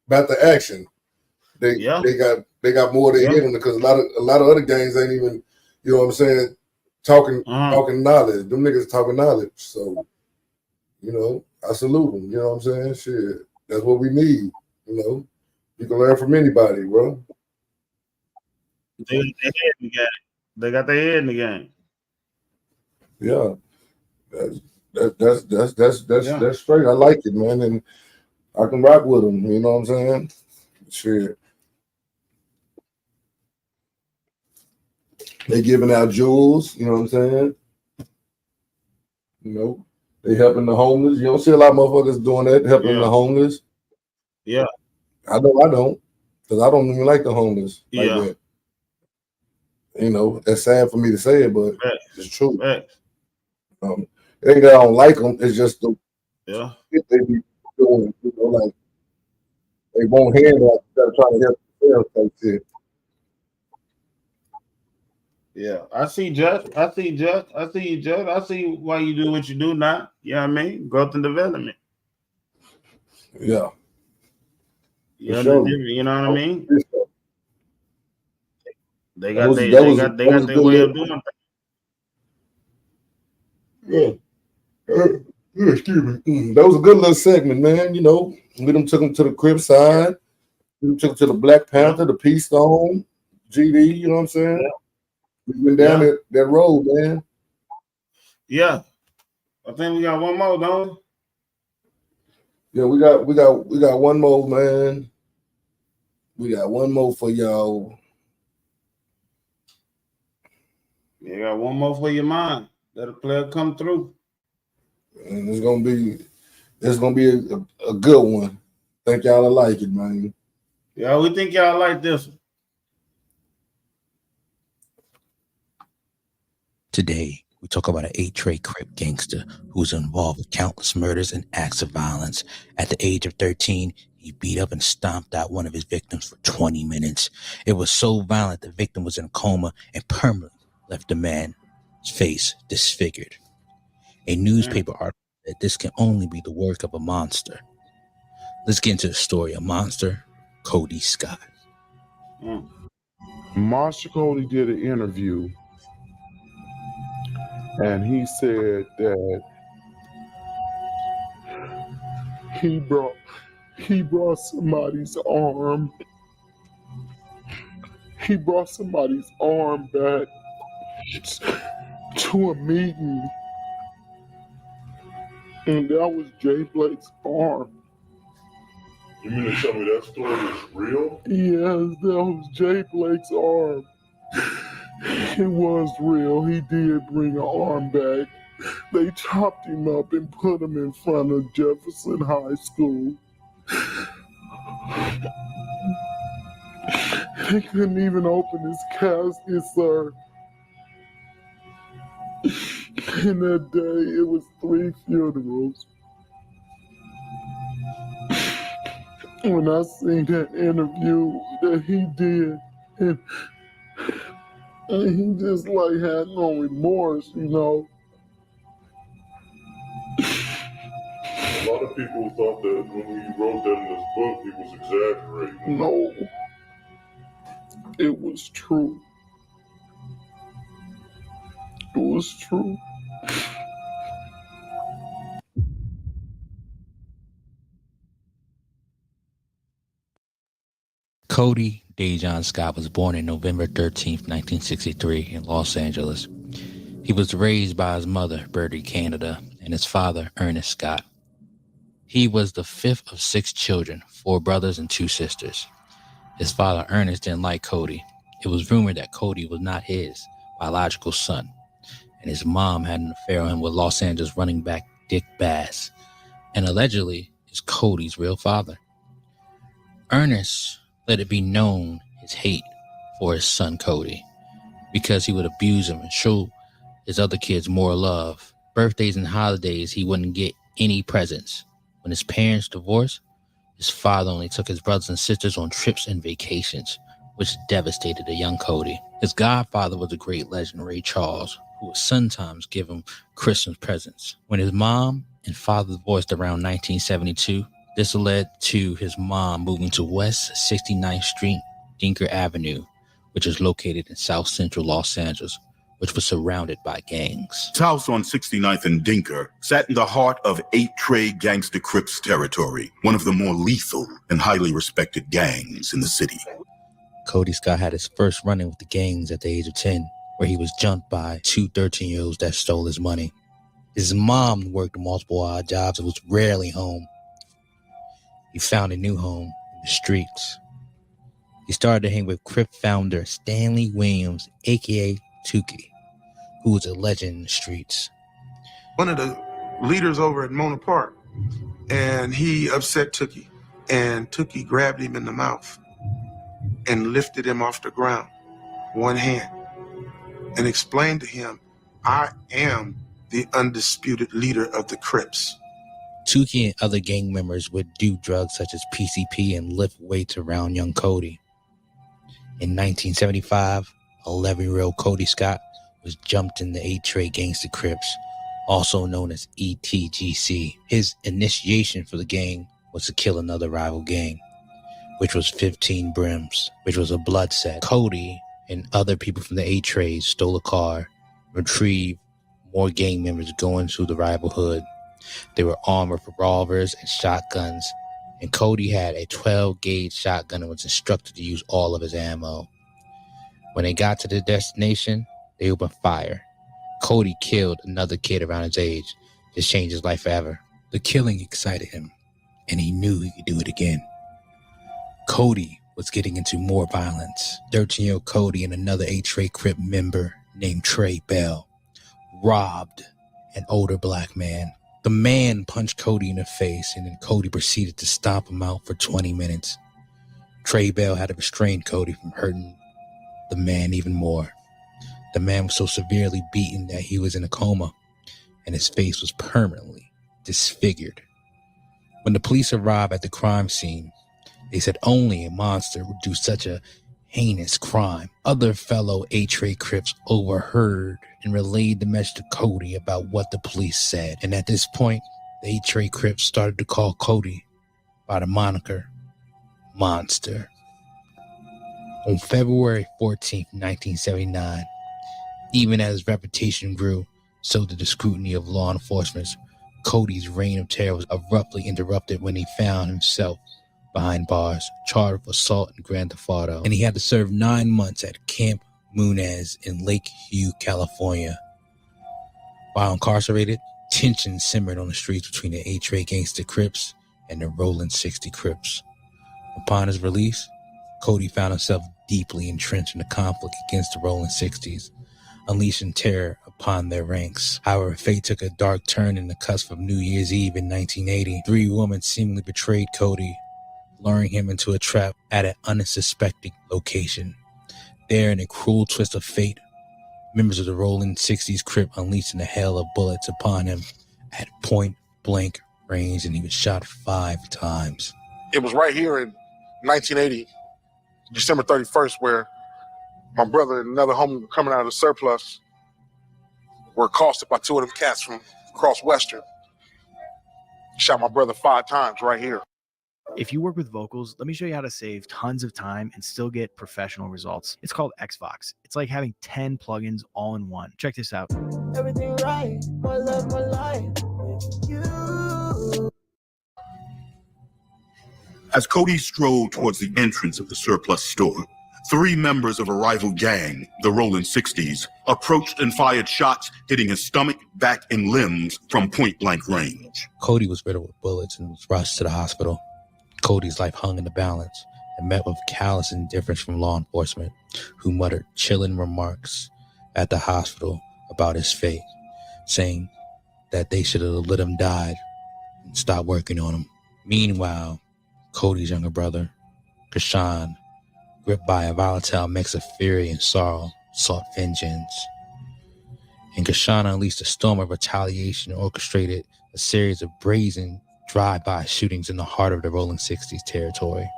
about the action, they got more they head on it, because a lot of other gangs ain't even, you know what I'm saying, talking knowledge. Them niggas talking knowledge. So, you know, I salute them. You know what I'm saying? Shit, that's what we need. You know, you can learn from anybody, bro. They got their head in the game. Yeah, that's straight. I like it, man, and I can rock with them. You know what I'm saying? Shit, they giving out jewels. You know what I'm saying? You know, they helping the homeless. You don't see a lot of motherfuckers doing that, helping the homeless. Yeah, I know I don't, because I don't even like the homeless like that. You know, that's sad for me to say it, but it's true. It ain't that I don't like them. It's just the shit they be doing. You know, like they won't handle it instead of trying to help themselves type shit. Yeah, I see you, Judge. I see why you do what you do now. You know what I mean? Growth and development. Yeah. You know what I mean? They got their way of doing things. Yeah, excuse me. That was a good little segment, man. You know, we took them to the Crip side. We took them to the Black Panther, the Peace Stone, GD. You know what I'm saying? We've been down that road, man. Yeah, I think we got one more, don't we? Yeah, we got one more, man. We got one more for y'all. You got one more for your mind. Let a player come through. And it's gonna be a good one. Think y'all will like it, man. Yeah, we think y'all like this one. Today, we talk about an 8-tray Crip gangster who was involved with countless murders and acts of violence. At the age of 13, he beat up and stomped out one of his victims for 20 minutes. It was so violent the victim was in a coma and permanently left the man's face disfigured. A newspaper article said this can only be the work of a monster. Let's get into the story of Monster Cody Scott. Monster Cody did an interview, and he said that he brought somebody's arm. He brought somebody's arm back to a meeting, and that was Jay Blake's arm. You mean to tell me that story is real? Yes, that was Jay Blake's arm. It was real. He did bring an arm back. They chopped him up and put him in front of Jefferson High School. They couldn't even open his casket, sir. In that day, it was 3 funerals. When I seen that interview that he did, and he just like had no remorse, you know. A lot of people thought that when he wrote that in his book, he was exaggerating. No, it was true. It was true. Cody Dejon Scott was born on November 13th, 1963 in Los Angeles. He was raised by his mother, Bertie Canada, and his father, Ernest Scott. He was the fifth of 6 children, 4 brothers and 2 sisters. His father, Ernest, didn't like Cody. It was rumored that Cody was not his biological son, and his mom had an affair on him with Los Angeles running back Dick Bass, and allegedly is Cody's real father. Ernest let it be known his hate for his son Cody because he would abuse him and show his other kids more love. Birthdays and holidays, he wouldn't get any presents. When his parents divorced, his father only took his brothers and sisters on trips and vacations, which devastated the young Cody. His godfather was the great legend Ray Charles, who would sometimes give him Christmas presents. When his mom and father divorced around 1972, this led to his mom moving to West 69th Street, Dinker Avenue, which is located in South Central Los Angeles, which was surrounded by gangs. His house on 69th and Dinker sat in the heart of 8-Tray Gangsta Crips territory, one of the more lethal and highly respected gangs in the city. Cody Scott had his first run-in with the gangs at the age of 10, where he was jumped by 2 13-year-olds that stole his money. His mom worked multiple odd jobs and was rarely home. He found a new home in the streets. He started to hang with Crip founder Stanley Williams, a.k.a. Tukey, who was a legend in the streets. One of the leaders over at Mona Park, and he upset Tukey, and Tukey grabbed him in the mouth and lifted him off the ground, one hand, and explained to him, I am the undisputed leader of the Crips. Tukey and other gang members would do drugs such as PCP and lift weights around young Cody. In 1975, 11-year-old Cody Scott was jumped in the 8-Tray Gangsta Crips, also known as ETGC. His initiation for the gang was to kill another rival gang, which was 15 Brims, which was a blood set. Cody and other people from the 8-Trays stole a car, retrieved more gang members going through the rival hood. They were armed with revolvers and shotguns, and Cody had a 12-gauge shotgun and was instructed to use all of his ammo. When they got to the destination, they opened fire. Cody killed another kid around his age. This changed his life forever. The killing excited him, and he knew he could do it again. Cody was getting into more violence. 13-year-old Cody and another 8-Tray Crip member named Trey Bell robbed an older black man. The man punched Cody in the face, and then Cody proceeded to stomp him out for 20 minutes. Trey Bell had to restrain Cody from hurting the man even more. The man was so severely beaten that he was in a coma, and his face was permanently disfigured. When the police arrived at the crime scene, they said only a monster would do such a heinous crime. Other fellow 8-Tray Crips overheard and relayed the message to Cody about what the police said. And at this point, the 8-Tray Crips started to call Cody by the moniker Monster. On February 14, 1979, even as his reputation grew, so did the scrutiny of law enforcement. Cody's reign of terror was abruptly interrupted when he found himself behind bars, charged with assault and grand theft auto, and he had to serve 9 months at Camp Munez in Lake Hugh, California. While incarcerated, tension simmered on the streets between the 8-Tray Gangsta Crips and the Rollin' 60 Crips. Upon his release, Cody found himself deeply entrenched in the conflict against the Rolling 60s, unleashing terror upon their ranks. However, fate took a dark turn in the cusp of New Year's Eve in 1980. 3 women seemingly betrayed Cody, luring him into a trap at an unsuspecting location. There, in a cruel twist of fate, members of the Rolling 60s Crip unleashed a hail of bullets upon him at point-blank range, and he was shot 5 times. It was right here in 1980, December 31st, where my brother and another homie coming out of the surplus were accosted by 2 of them cats from across Western. Shot my brother 5 times right here. If you work with vocals, let me show you how to save tons of time and still get professional results. It's called Xvox. It's like having 10 plugins all in one. Check this out. Everything right, my love, my life. You. As Cody strode towards the entrance of the surplus store, 3 members of a rival gang, the Rolling 60s, approached and fired shots, hitting his stomach, back, and limbs from point-blank range. Cody was riddled with bullets and was rushed to the hospital. Cody's life hung in the balance and met with callous indifference from law enforcement, who muttered chilling remarks at the hospital about his fate, saying that they should have let him die and stopped working on him. Meanwhile, Cody's younger brother, Kashan, gripped by a volatile mix of fury and sorrow, sought vengeance. And Kashan unleashed a storm of retaliation and orchestrated a series of brazen drive-by shootings in the heart of the Rolling 60s territory.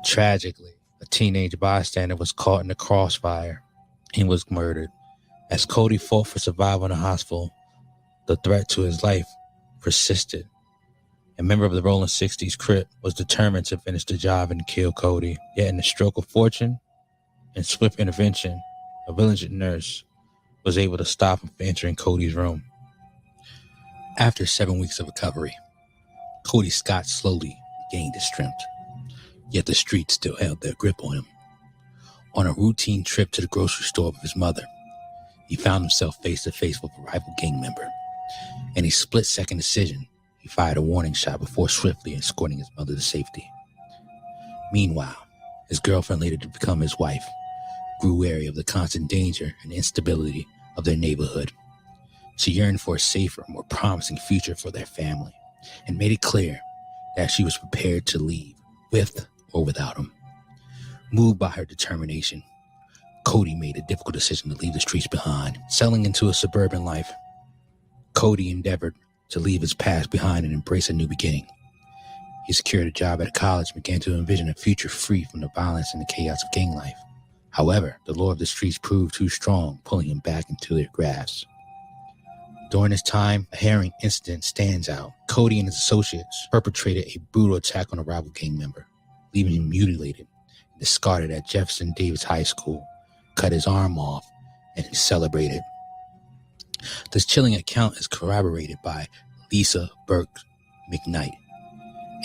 Tragically, a teenage bystander was caught in the crossfire and was murdered. As Cody fought for survival in the hospital, the threat to his life persisted. A member of the Rolling 60s Crip was determined to finish the job and kill Cody. Yet in a stroke of fortune and swift intervention, a village nurse was able to stop him from entering Cody's room. After 7 weeks of recovery, Cody Scott slowly regained his strength, yet the streets still held their grip on him. On a routine trip to the grocery store with his mother, he found himself face to face with a rival gang member. In a split-second decision, he fired a warning shot before swiftly escorting his mother to safety. Meanwhile, his girlfriend, later to become his wife, grew wary of the constant danger and instability of their neighborhood. She yearned for a safer, more promising future for their family, and made it clear that she was prepared to leave, with or without him. Moved by her determination, Cody made a difficult decision to leave the streets behind. Settling into a suburban life, Cody endeavored to leave his past behind and embrace a new beginning. He secured a job at a college and began to envision a future free from the violence and the chaos of gang life. However, the lure of the streets proved too strong, pulling him back into their grasp. During this time, a harrowing incident stands out. Cody and his associates perpetrated a brutal attack on a rival gang member, leaving him mutilated and discarded at Jefferson Davis High School, cut his arm off, and he celebrated. This chilling account is corroborated by Lisa Burke McKnight.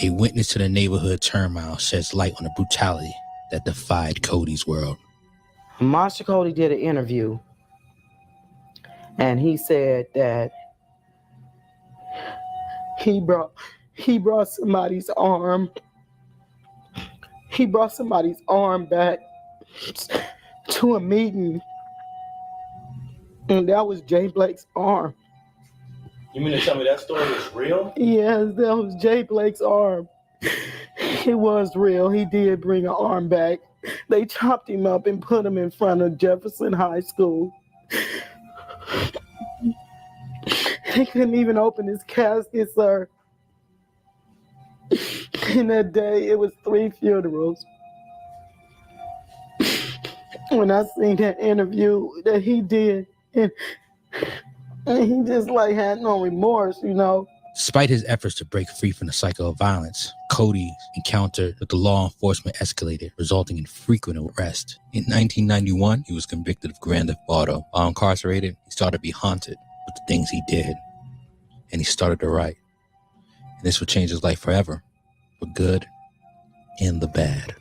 A witness to the neighborhood turmoil sheds light on the brutality that defied Cody's world. Monster Cody did an interview, and he said that he brought somebody's arm. He brought somebody's arm back to a meeting, and that was Jay Blake's arm. You mean to tell me that story is real? Yes, that was Jay Blake's arm. It was real. He did bring an arm back. They chopped him up and put him in front of Jefferson High School. They couldn't even open his casket, sir. In that day, it was 3 funerals. When I seen that interview that he did, and he just had no remorse, you know. Despite his efforts to break free from the cycle of violence, Cody's encounter with the law enforcement escalated, resulting in frequent arrests. In 1991, he was convicted of grand theft auto. While incarcerated, he started to be haunted with the things he did, and he started to write. And this would change his life forever, for good and the bad.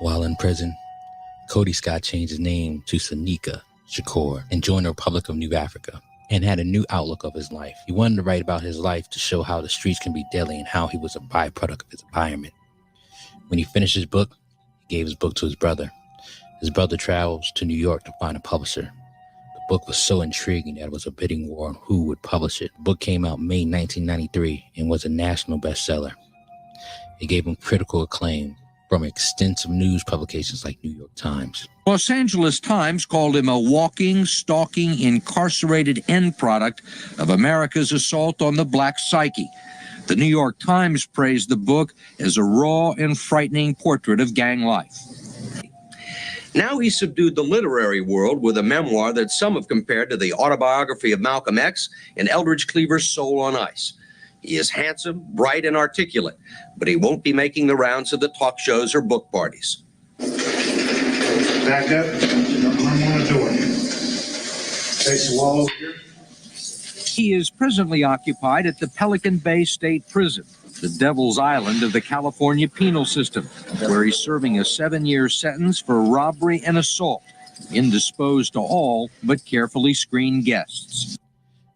While in prison, Cody Scott changed his name to Sonika Shakur and joined the Republic of New Africa, and had a new outlook of his life. He wanted to write about his life to show how the streets can be deadly and how he was a byproduct of his environment. When he finished his book, he gave his book to his brother. His brother travels to New York to find a publisher. The book was so intriguing that it was a bidding war on who would publish it. The book came out May 1993 and was a national bestseller. It gave him critical acclaim from extensive news publications like New York Times. Los Angeles Times called him a walking, stalking, incarcerated end product of America's assault on the black psyche. The New York Times praised the book as a raw and frightening portrait of gang life. Now he subdued the literary world with a memoir that some have compared to the autobiography of Malcolm X and Eldridge Cleaver's Soul on Ice. He is handsome, bright, and articulate, but he won't be making the rounds of the talk shows or book parties. Back up. I'm on the door. Face the wall over here. He is presently occupied at the Pelican Bay State Prison, the Devil's Island of the California penal system, where he's serving a 7-year sentence for robbery and assault, indisposed to all but carefully screened guests.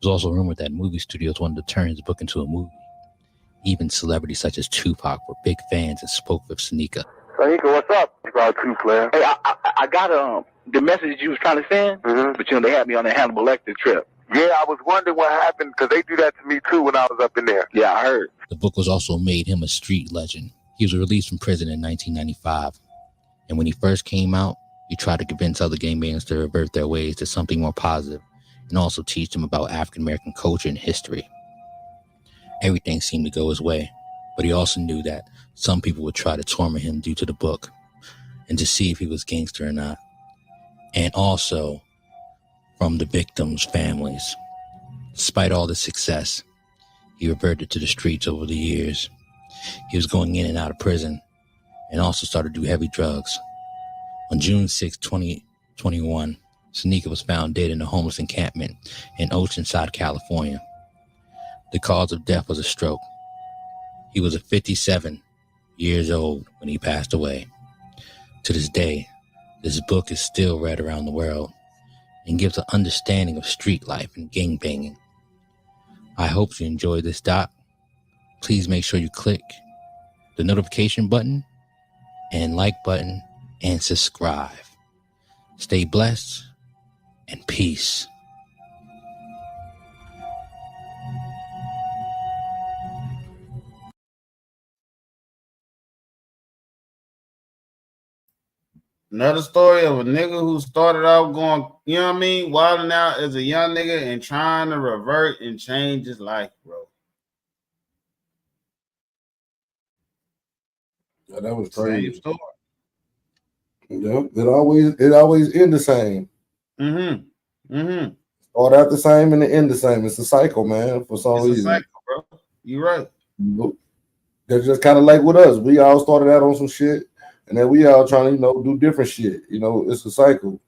There's also rumored that movie studios wanted to turn his book into a movie. Even celebrities such as Tupac were big fans and spoke with Seneca. Seneca, what's up? You got two player. Hey, I got the message you was trying to send, but they had me on a Hannibal Lecter trip. Yeah, I was wondering what happened because they do that to me too when I was up in there. Yeah, I heard. The book was also made him a street legend. He was released from prison in 1995. And when he first came out, he tried to convince other gangbangs to revert their ways to something more positive and also teach them about African-American culture and history. Everything seemed to go his way, but he also knew that some people would try to torment him due to the book and to see if he was gangster or not. And also from the victims' families. Despite all the success, he reverted to the streets over the years. He was going in and out of prison and also started to do heavy drugs. On June 6, 2021, Seneca was found dead in a homeless encampment in Oceanside, California. The cause of death was a stroke. He was 57 years old when he passed away. To this day, this book is still read around the world and gives an understanding of street life and gangbanging. I hope you enjoyed this doc. Please make sure you click the notification button and like button and subscribe. Stay blessed and peace. Another story of a nigga who started out going, you know what I mean, wilding out as a young nigga and trying to revert and change his life, bro. Yeah, that was crazy. Same story. Yep, it always end the same. Start out the same and it end the same. It's a cycle, man. For some reason, it's a cycle, bro. You're right. They're just kind of like with us. We all started out on some shit, and then we all trying to, do different shit. It's a cycle.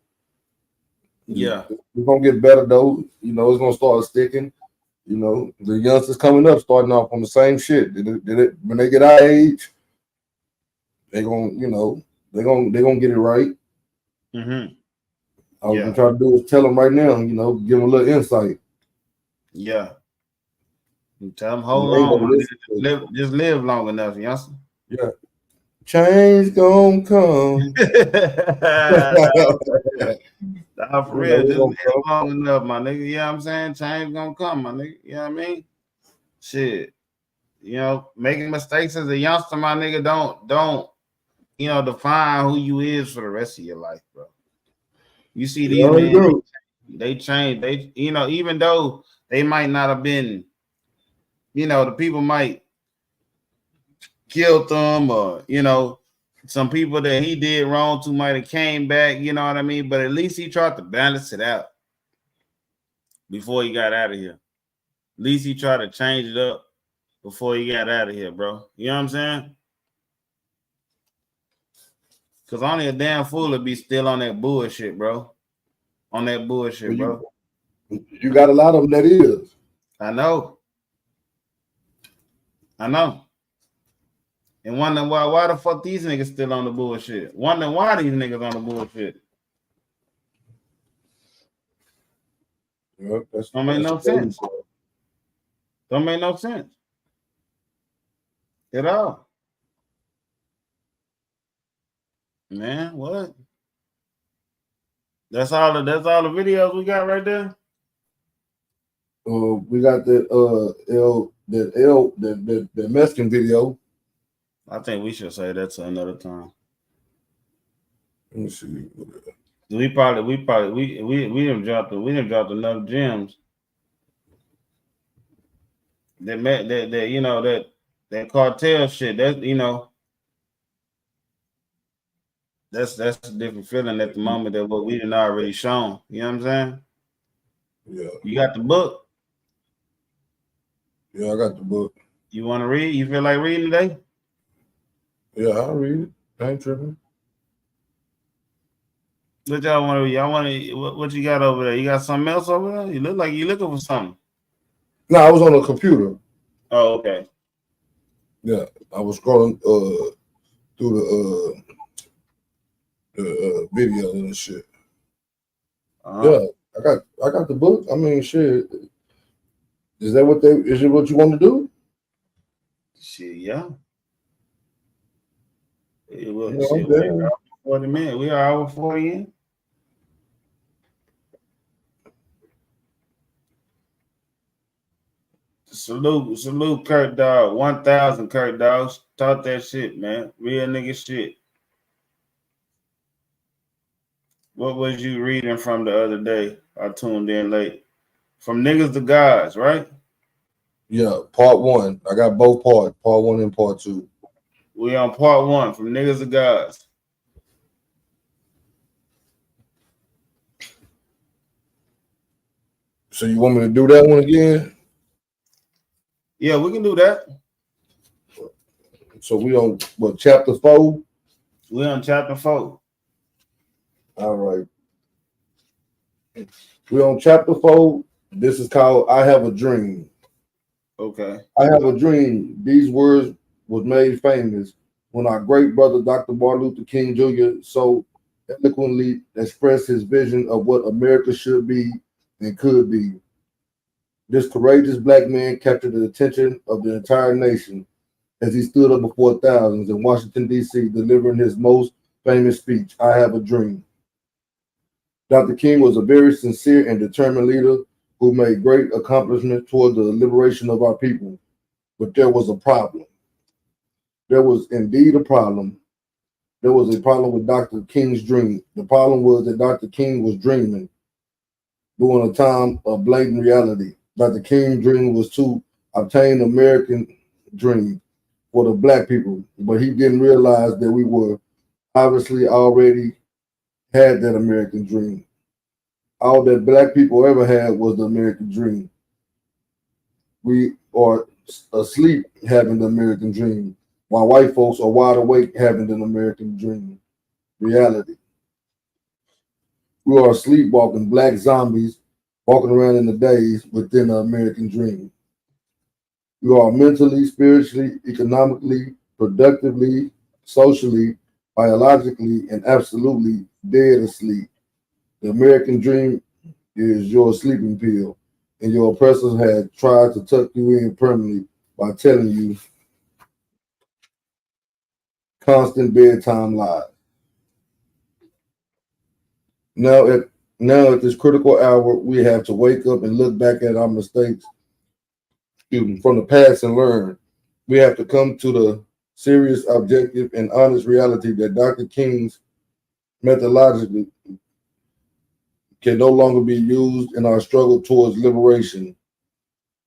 Yeah, we're gonna get better though. It's gonna start sticking. The youngsters coming up starting off on the same shit. When they get our age, they're gonna get it right. All I'm trying to do is tell them right now, give them a little insight. Yeah. You tell them, hold on, just live long enough, youngster. Yeah. Change gonna come. Nah, for real, just live long enough, my nigga. You know what I'm saying? Change gonna come, my nigga. You know what I mean? Shit. Making mistakes as a youngster, my nigga, don't define who you is for the rest of your life, bro. You see these men, they change. They, even though they might not have been, the people might kill them, or some people that he did wrong to might have came back. You know what I mean? But at least he tried to balance it out before he got out of here. At least he tried to change it up before he got out of here, bro. You know what I'm saying? Because only a damn fool would be still on that bullshit, bro. On that bullshit, bro. You got a lot of them that is. I know. And wondering why the fuck these niggas still on the bullshit. Wondering why these niggas on the bullshit. Yep, don't make no sense. Don't make no sense. At all. Man, what? That's all the videos we got right there. We got that Mexican video. I think we should say that to another time. Let me see. We done dropped enough gems. That you know that cartel shit. That you know. That's a different feeling at the moment than what we done already shown. You know what I'm saying? Yeah. You got the book? Yeah, I got the book. You want to read? You feel like reading today? Yeah, I'll read it. I ain't tripping. What y'all want to read? Y'all want to? What you got over there? You got something else over there? You look like you looking for something. No, I was on the computer. Oh, okay. Yeah, I was scrolling through the video and shit. Yeah, I got the book. I mean, shit. Is it what you want to do? Shit, yeah. It was, No, shit, we are 40 minutes. We are hour 40 in. Salute Kurt Dog. 1,000 Kurt Dogs. Talk that shit, man. Real nigga shit. What was you reading from the other day? I tuned in late. From Niggas to Gods, right? Yeah, part 1. I got both parts, part 1 and part 2. We on part 1 from Niggas to Gods. So you want me to do that one again? Yeah, we can do that. So we on what, chapter 4? We on chapter 4. All right. We on chapter 4. This is called I Have a Dream. Okay. I have a dream. These words was made famous when our great brother Dr. Martin Luther King Jr. so eloquently expressed his vision of what America should be and could be. This courageous black man captured the attention of the entire nation as he stood up before thousands in Washington, D.C., delivering his most famous speech, I Have a Dream. Dr. King was a very sincere and determined leader who made great accomplishments toward the liberation of our people. But there was a problem. There was indeed a problem. There was a problem with Dr. King's dream. The problem was that Dr. King was dreaming during a time of blatant reality. Dr. King's dream was to obtain the American dream for the black people, but he didn't realize that we were obviously already had that American dream. All that black people ever had was the American dream. We are asleep having the American dream, while white folks are wide awake having an American dream reality. We are sleepwalking black zombies walking around in the days within the American dream. We are mentally, spiritually, economically, productively, socially, biologically, and absolutely dead asleep. The American dream is your sleeping pill, and your oppressors had tried to tuck you in permanently by telling you constant bedtime lies. Now at this critical hour, we have to wake up and look back at our mistakes from the past and learn. We have to come to the serious, objective, and honest reality that Dr. King's methodology can no longer be used in our struggle towards liberation.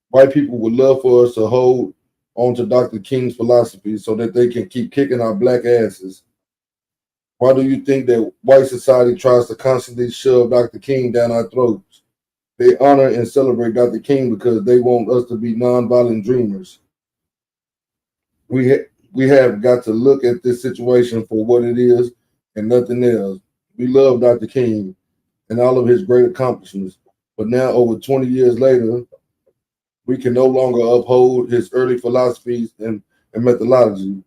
White people would love for us to hold on to Dr. King's philosophy so that they can keep kicking our black asses. Why do you think that white society tries to constantly shove Dr. King down our throats? They honor and celebrate Dr. King because they want us to be nonviolent dreamers. We have got to look at this situation for what it is and nothing else. We love Dr. King and all of his great accomplishments, but now over 20 years later, we can no longer uphold his early philosophies and methodology.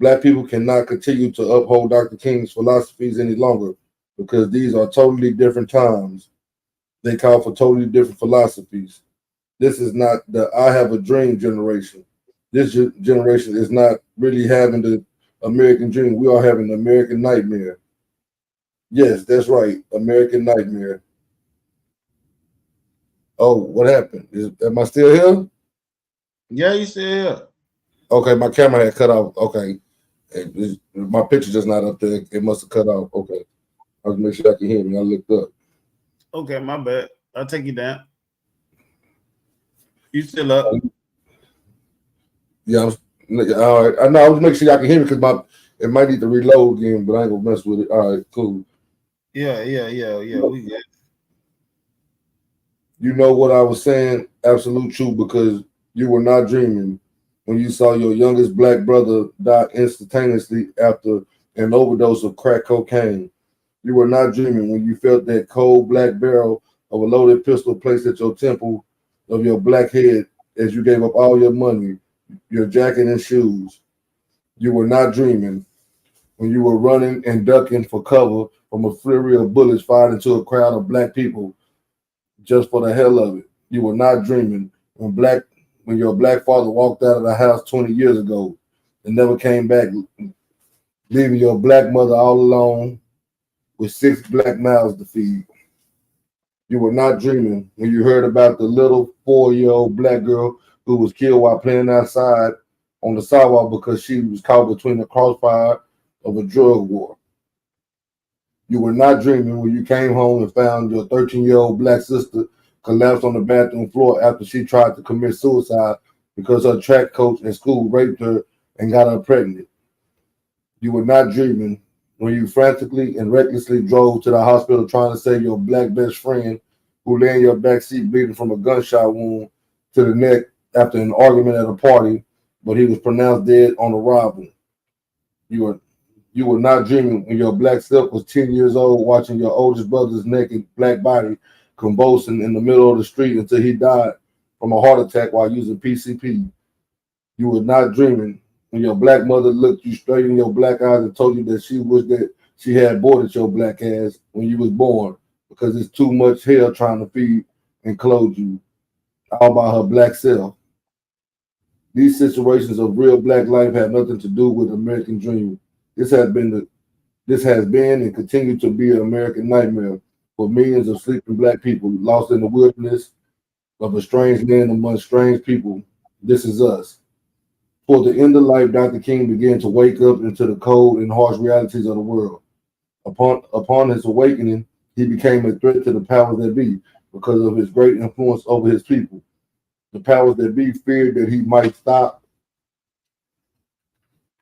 Black people cannot continue to uphold Dr. King's philosophies any longer because these are totally different times. They call for totally different philosophies. This is not the I have a dream generation. This generation is not really having the American dream. We are having an American nightmare. Yes, that's right. American nightmare. Oh, what happened? Am I still here? Yeah, you still here. Okay, my camera had cut off. Okay. My picture just not up there. It must have cut off. Okay. I'll make sure I can hear me. I looked up. Okay, my bad. I'll take you down. You still up? Yeah, all right. I know. I was making sure y'all can hear me because it might need to reload again, but I ain't gonna mess with it. All right, cool. Yeah. We good. You know what I was saying? Absolute truth, because you were not dreaming when you saw your youngest black brother die instantaneously after an overdose of crack cocaine. You were not dreaming when you felt that cold black barrel of a loaded pistol placed at your temple of your black head as you gave up all your money, your jacket and shoes. You were not dreaming when you were running and ducking for cover from a flurry of bullets fired into a crowd of black people just for the hell of it. You were not dreaming when your black father walked out of the house 20 years ago and never came back, leaving your black mother all alone with 6 black mouths to feed. You were not dreaming when you heard about the little 4-year-old black girl who was killed while playing outside on the sidewalk because she was caught between the crossfire of a drug war. You were not dreaming when you came home and found your 13-year-old black sister collapsed on the bathroom floor after she tried to commit suicide because her track coach in school raped her and got her pregnant. You were not dreaming when you frantically and recklessly drove to the hospital trying to save your black best friend who lay in your back seat bleeding from a gunshot wound to the neck after an argument at a party, but he was pronounced dead on arrival. You were not dreaming when your black self was 10 years old watching your oldest brother's naked black body convulsing in the middle of the street until he died from a heart attack while using PCP. You were not dreaming when your black mother looked you straight in your black eyes and told you that she wished that she had aborted your black ass when you was born because it's too much hell trying to feed and clothe you all by her black self. These situations of real black life have nothing to do with American dream. This has been and continues to be an American nightmare for millions of sleeping black people lost in the wilderness of a strange land among strange people. This is us. Toward the end of life, Dr. King began to wake up into the cold and harsh realities of the world. Upon his awakening, he became a threat to the powers that be because of his great influence over his people. The powers that be feared that he might stop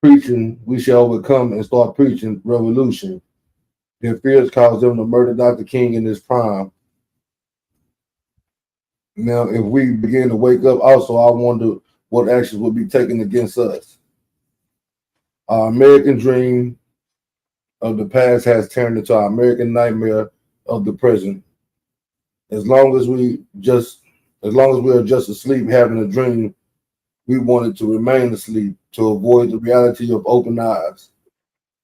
preaching, we shall overcome, and start preaching revolution. Their fears caused them to murder Dr. King in his prime. Now, if we begin to wake up also, I wonder what actions will be taken against us. Our American dream of the past has turned into our American nightmare of the present. As long as we are just asleep having a dream, we wanted to remain asleep to avoid the reality of open eyes.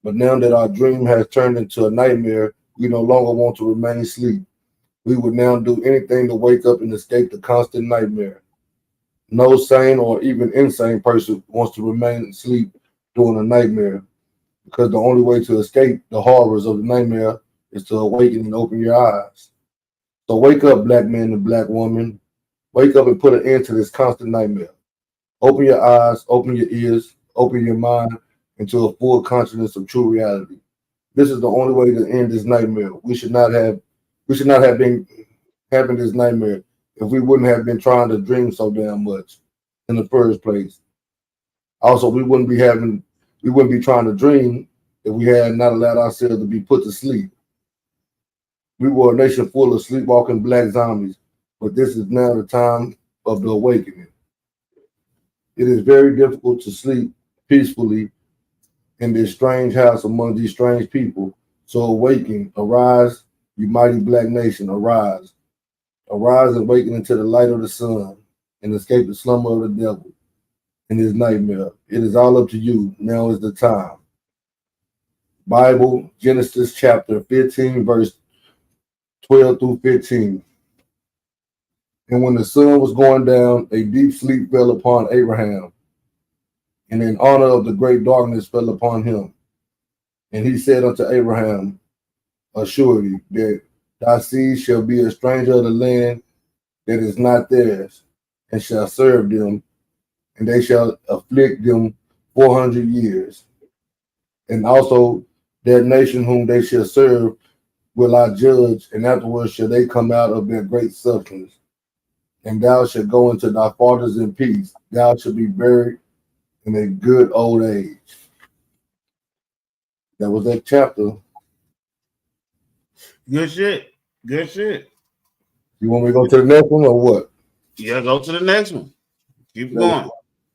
But now that our dream has turned into a nightmare, we no longer want to remain asleep. We would now do anything to wake up and escape the constant nightmare. No sane or even insane person wants to remain asleep during a nightmare because the only way to escape the horrors of the nightmare is to awaken and open your eyes. So wake up, black man and black woman. Wake up and put an end to this constant nightmare. Open your eyes, open your ears, open your mind into a full consciousness of true reality. This is the only way to end this nightmare. We should not have been having this nightmare if we wouldn't have been trying to dream so damn much in the first place. Also, we wouldn't be trying to dream if we had not allowed ourselves to be put to sleep. We were a nation full of sleepwalking black zombies, but this is now the time of the awakening. It is very difficult to sleep peacefully in this strange house among these strange people. So awaken, arise, you mighty black nation, arise. Arise and awaken into the light of the sun and escape the slumber of the devil and his nightmare. It is all up to you. Now is the time. Bible, Genesis chapter 15, verse 12 through 15. And when the sun was going down, a deep sleep fell upon Abraham. and in honor of the great darkness fell upon him. And he said unto Abraham, assuredly, that thy seed shall be a stranger of the land that is not theirs, and shall serve them, and they shall afflict them 400 years. And also that nation whom they shall serve will I judge, and afterwards shall they come out of their great substance. And thou shalt go into thy fathers in peace. Thou shalt be buried in a good old age. That was that chapter. Good shit. Good shit. You want me to go to the next one or what? Yeah, go to the next one. Keep going.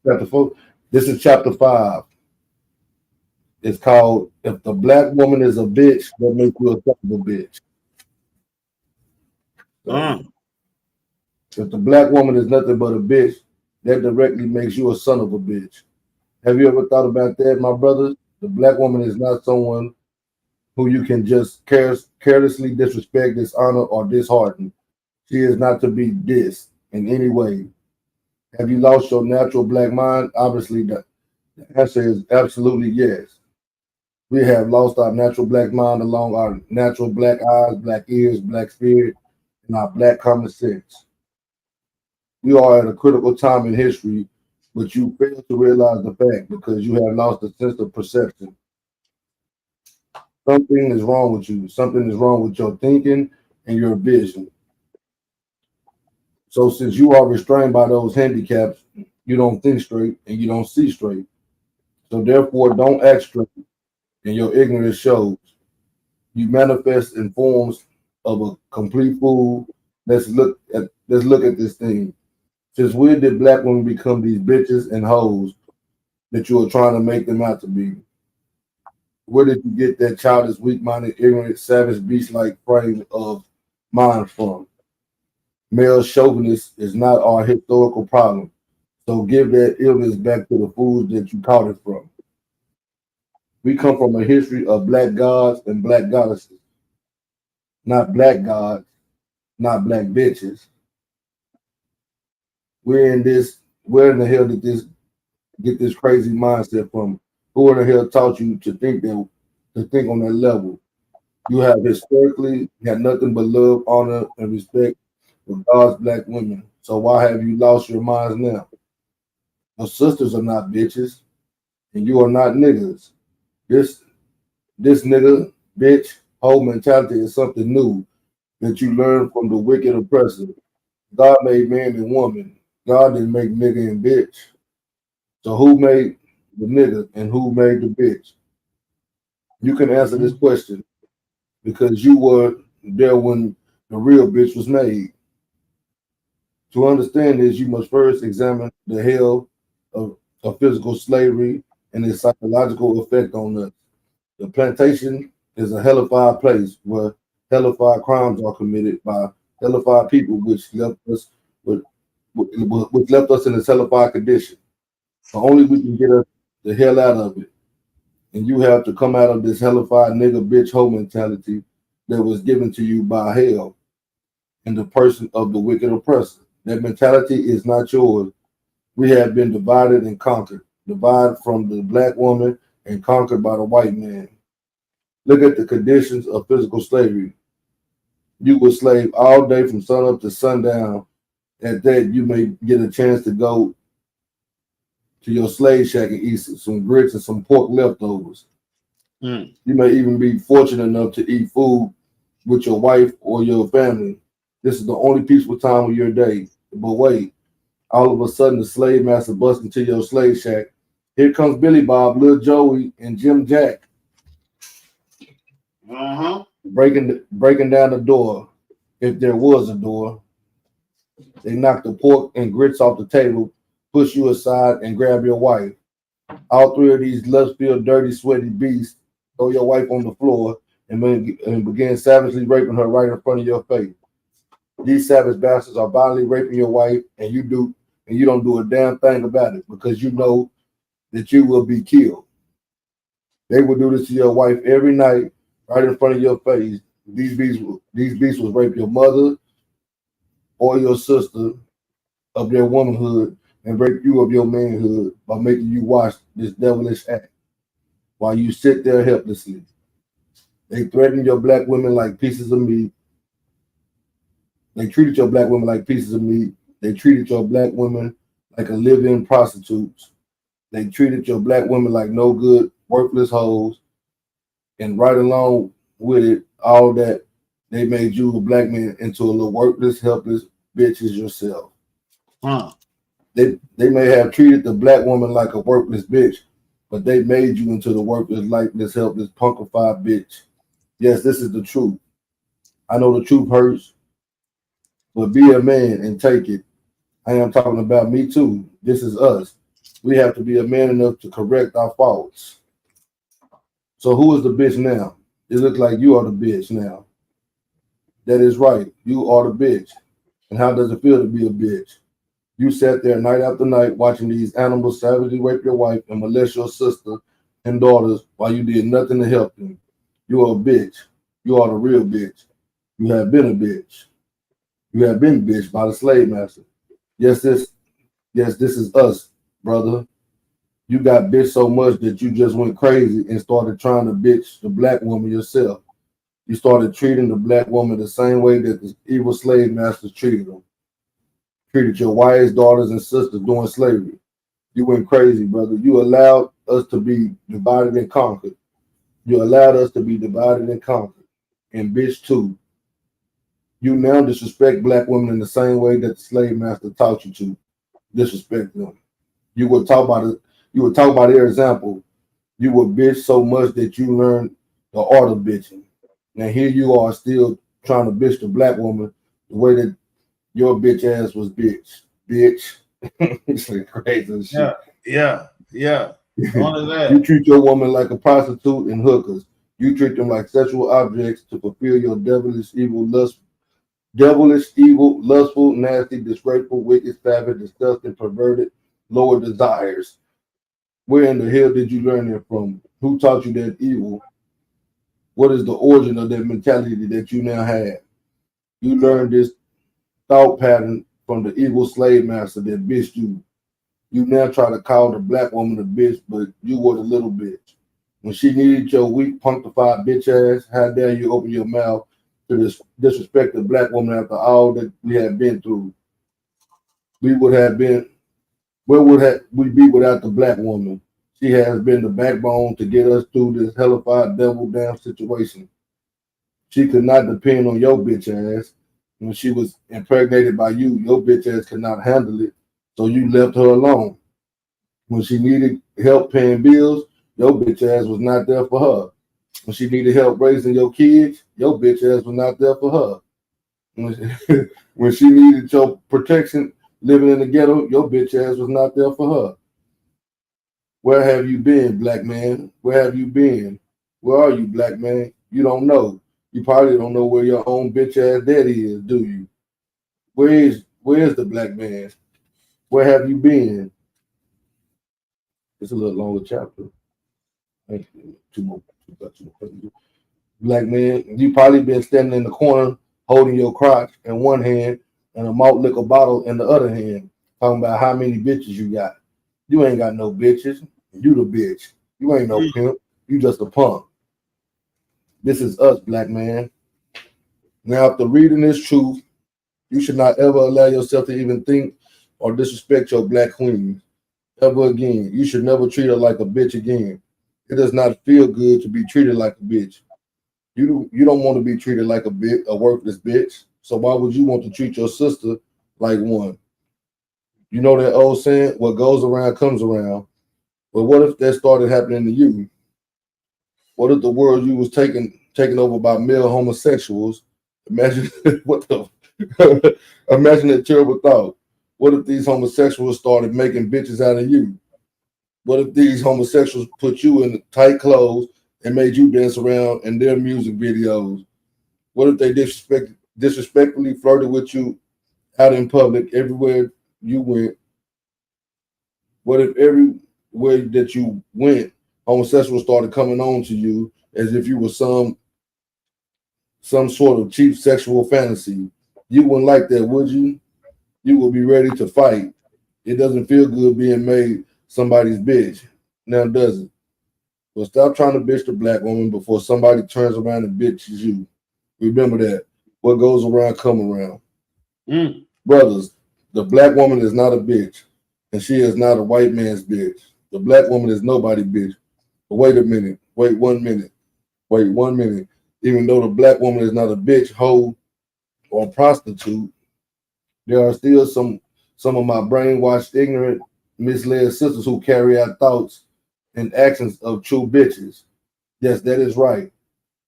Chapter 4. This is chapter 5. It's called If the Black Woman is a Bitch, That Makes You a Son of a Bitch. If the black woman is nothing but a bitch, that directly makes you a son of a bitch. Have you ever thought about that, my brother? The black woman is not someone who you can just carelessly disrespect, dishonor, or dishearten. She is not to be dissed in any way. Have you lost your natural black mind? Obviously, the answer is absolutely yes. We have lost our natural black mind along our natural black eyes, black ears, black spirit, and our black common sense. We are at a critical time in history, but you fail to realize the fact because you have lost a sense of perception. Something is wrong with you. Something is wrong with your thinking and your vision. So since you are restrained by those handicaps, you don't think straight and you don't see straight. So therefore, don't act straight, and your ignorance shows. You manifest in forms of a complete fool. Let's look at this thing. Since when did black women become these bitches and hoes that you are trying to make them out to be? Where did you get that childish, weak-minded, ignorant, savage, beast-like frame of mind from? Male chauvinist is not our historical problem. So give that illness back to the fools that you caught it from. We come from a history of black gods and black goddesses. Not black gods, not black bitches. Where in the hell did this get this crazy mindset from? Who in the hell taught you to think on that level? You have historically had nothing but love, honor, and respect for God's black women. So why have you lost your minds now? Your sisters are not bitches, and you are not niggas. This nigga, bitch, whole mentality is something new that you learn from the wicked oppressor. God made man and woman. God didn't make nigga and bitch. So who made the nigga and who made the bitch? You can answer this question because you were there when the real bitch was made. To understand this, you must first examine the hell of physical slavery and its psychological effect on us. The plantation is a hellified place where hellified crimes are committed by hellified people, which left us in this hellified condition. But only we can get us the hell out of it. And you have to come out of this hellified nigga bitch hoe mentality that was given to you by hell in the person of the wicked oppressor. That mentality is not yours. We have been divided and conquered, divided from the black woman and conquered by the white man. Look at the conditions of physical slavery. You were slave all day from sunup to sundown. At that, you may get a chance to go to your slave shack and eat some grits and some pork leftovers. You may even be fortunate enough to eat food with your wife or your family. This is the only peaceful time of your day. But wait, all of a sudden the slave master busts into your slave shack. Here comes Billy Bob, Lil Joey, and Jim Jack. Breaking down the door, if there was a door. They knock the pork and grits off the table, push you aside, and grab your wife. All three of these lust-filled, dirty, sweaty beasts throw your wife on the floor and begin savagely raping her right in front of your face. These savage bastards are violently raping your wife, and you don't do a damn thing about it because you know that you will be killed. They will do this to your wife every night, right in front of your face. These beasts will rape your mother or your sister of their womanhood and break you of your manhood by making you watch this devilish act while you sit there helplessly. They threatened your black women like pieces of meat. They treated your black women like pieces of meat. They treated your black women like a live-in prostitutes. They treated your black women like no good, worthless hoes. And right along with it, all that, they made you, a black man, into a little worthless, helpless bitches yourself. They may have treated the black woman like a worthless bitch, but they made you into the worthless, lifeless, helpless, punkified bitch. Yes, this is the truth. I know the truth hurts, but be a man and take it. I am talking about me too. This is us. We have to be a man enough to correct our faults. So who is the bitch now? It looks like you are the bitch now. That is right. You are the bitch. And how does it feel to be a bitch? You sat there night after night watching these animals savagely rape your wife and molest your sister and daughters while you did nothing to help them. You are a bitch. You are the real bitch. You have been a bitch. You have been bitched by the slave master. Yes, this is us, brother. You got bitched so much that you just went crazy and started trying to bitch the black woman yourself. You started treating the black woman the same way that the evil slave masters treated them. Treated your wives, daughters, and sisters during slavery. You went crazy, brother. You allowed us to be divided and conquered. You allowed us to be divided and conquered. And bitch too. You now disrespect black women in the same way that the slave master taught you to disrespect them. You would talk about their example. You would bitch so much that you learned the art of bitching. Now here you are still trying to bitch the black woman the way that your bitch ass was bitch. Bitch. It's like crazy shit. Yeah. All of that. You treat your woman like a prostitute and hookers. You treat them like sexual objects to fulfill your devilish, evil, lustful, nasty, disgraceful, wicked, savage, disgusting, perverted, lower desires. Where in the hell did you learn that from? Who taught you that evil? What is the origin of that mentality that you now have? You learned this thought pattern from the evil slave master that bitched you. You now try to call the black woman a bitch, but you were the little bitch. When she needed your weak, punctified bitch ass, how dare you open your mouth to disrespect the black woman after all that we have been through? We would have been, where would we be without the black woman? She has been the backbone to get us through this hellified, devil damn situation. She could not depend on your bitch ass. When she was impregnated by you, your bitch ass could not handle it, so you left her alone. When she needed help paying bills, your bitch ass was not there for her. When she needed help raising your kids, your bitch ass was not there for her. When she needed your protection living in the ghetto, your bitch ass was not there for her. Where have you been, black man? Where have you been? Where are you, black man? You don't know. You probably don't know where your own bitch ass daddy is, do you? Where is the black man? Where have you been? It's a little longer chapter. Two more. Black man, you probably been standing in the corner holding your crotch in one hand and a malt liquor bottle in the other hand, talking about how many bitches you got. You ain't got no bitches. You the bitch. You ain't no pimp. You just a punk. This is us, black man. Now, after reading this truth, you should not ever allow yourself to even think or disrespect your black queen ever again. You should never treat her like a bitch again. It does not feel good to be treated like a bitch. You don't want to be treated like a worthless bitch. So why would you want to treat your sister like one? You know that old saying, what goes around comes around. But what if that started happening to you? What if the world you was taken over by male homosexuals? Imagine imagine that terrible thought. What if these homosexuals started making bitches out of you? What if these homosexuals put you in tight clothes and made you dance around in their music videos? What if they disrespectfully flirted with you out in public everywhere you went? What if everywhere that you went, homosexuals started coming on to you as if you were some sort of cheap sexual fantasy? You wouldn't like that, would you? You would be ready to fight. It doesn't feel good being made somebody's bitch. Now, does it? So stop trying to bitch the black woman before somebody turns around and bitches you. Remember that. What goes around, come around. Brothers, the black woman is not a bitch, and she is not a white man's bitch. The black woman is nobody's bitch. But wait a minute. Wait 1 minute. Wait 1 minute. Even though the black woman is not a bitch, hoe, or prostitute, there are still some of my brainwashed, ignorant, misled sisters who carry out thoughts and actions of true bitches. Yes, that is right.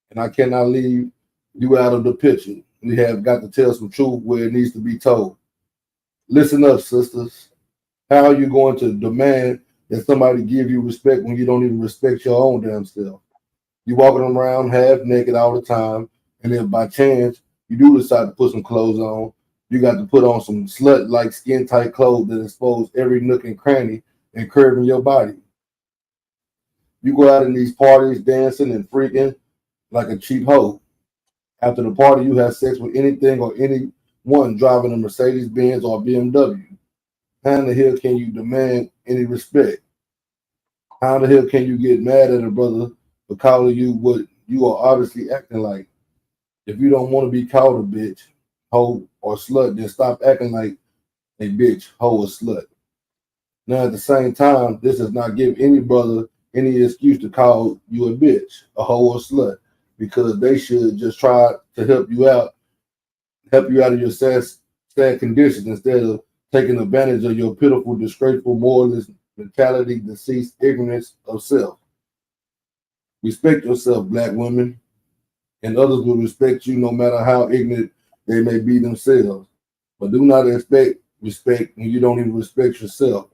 And I cannot leave you out of the picture. We have got to tell some truth where it needs to be told. Listen up, sisters. How are you going to demand that somebody give you respect when you don't even respect your own damn self? You walking around half naked all the time, and if by chance you do decide to put some clothes on, you got to put on some slut-like skin-tight clothes that expose every nook and cranny and curve in your body. You go out in these parties dancing and freaking like a cheap hoe. After the party, you have sex with anything or anyone driving a Mercedes-Benz or BMW. How in the hell can you demand any respect? How the hell can you get mad at a brother for calling you what you are obviously acting like? If you don't want to be called a bitch, hoe, or slut, then stop acting like a bitch, hoe, or slut. Now, at the same time, this does not give any brother any excuse to call you a bitch, a hoe, or slut, because they should just try to help you out of your sad condition instead of taking advantage of your pitiful, disgraceful, moralist mentality, deceased ignorance of self. Respect yourself, black women, and others will respect you no matter how ignorant they may be themselves. But do not expect respect when you don't even respect yourself.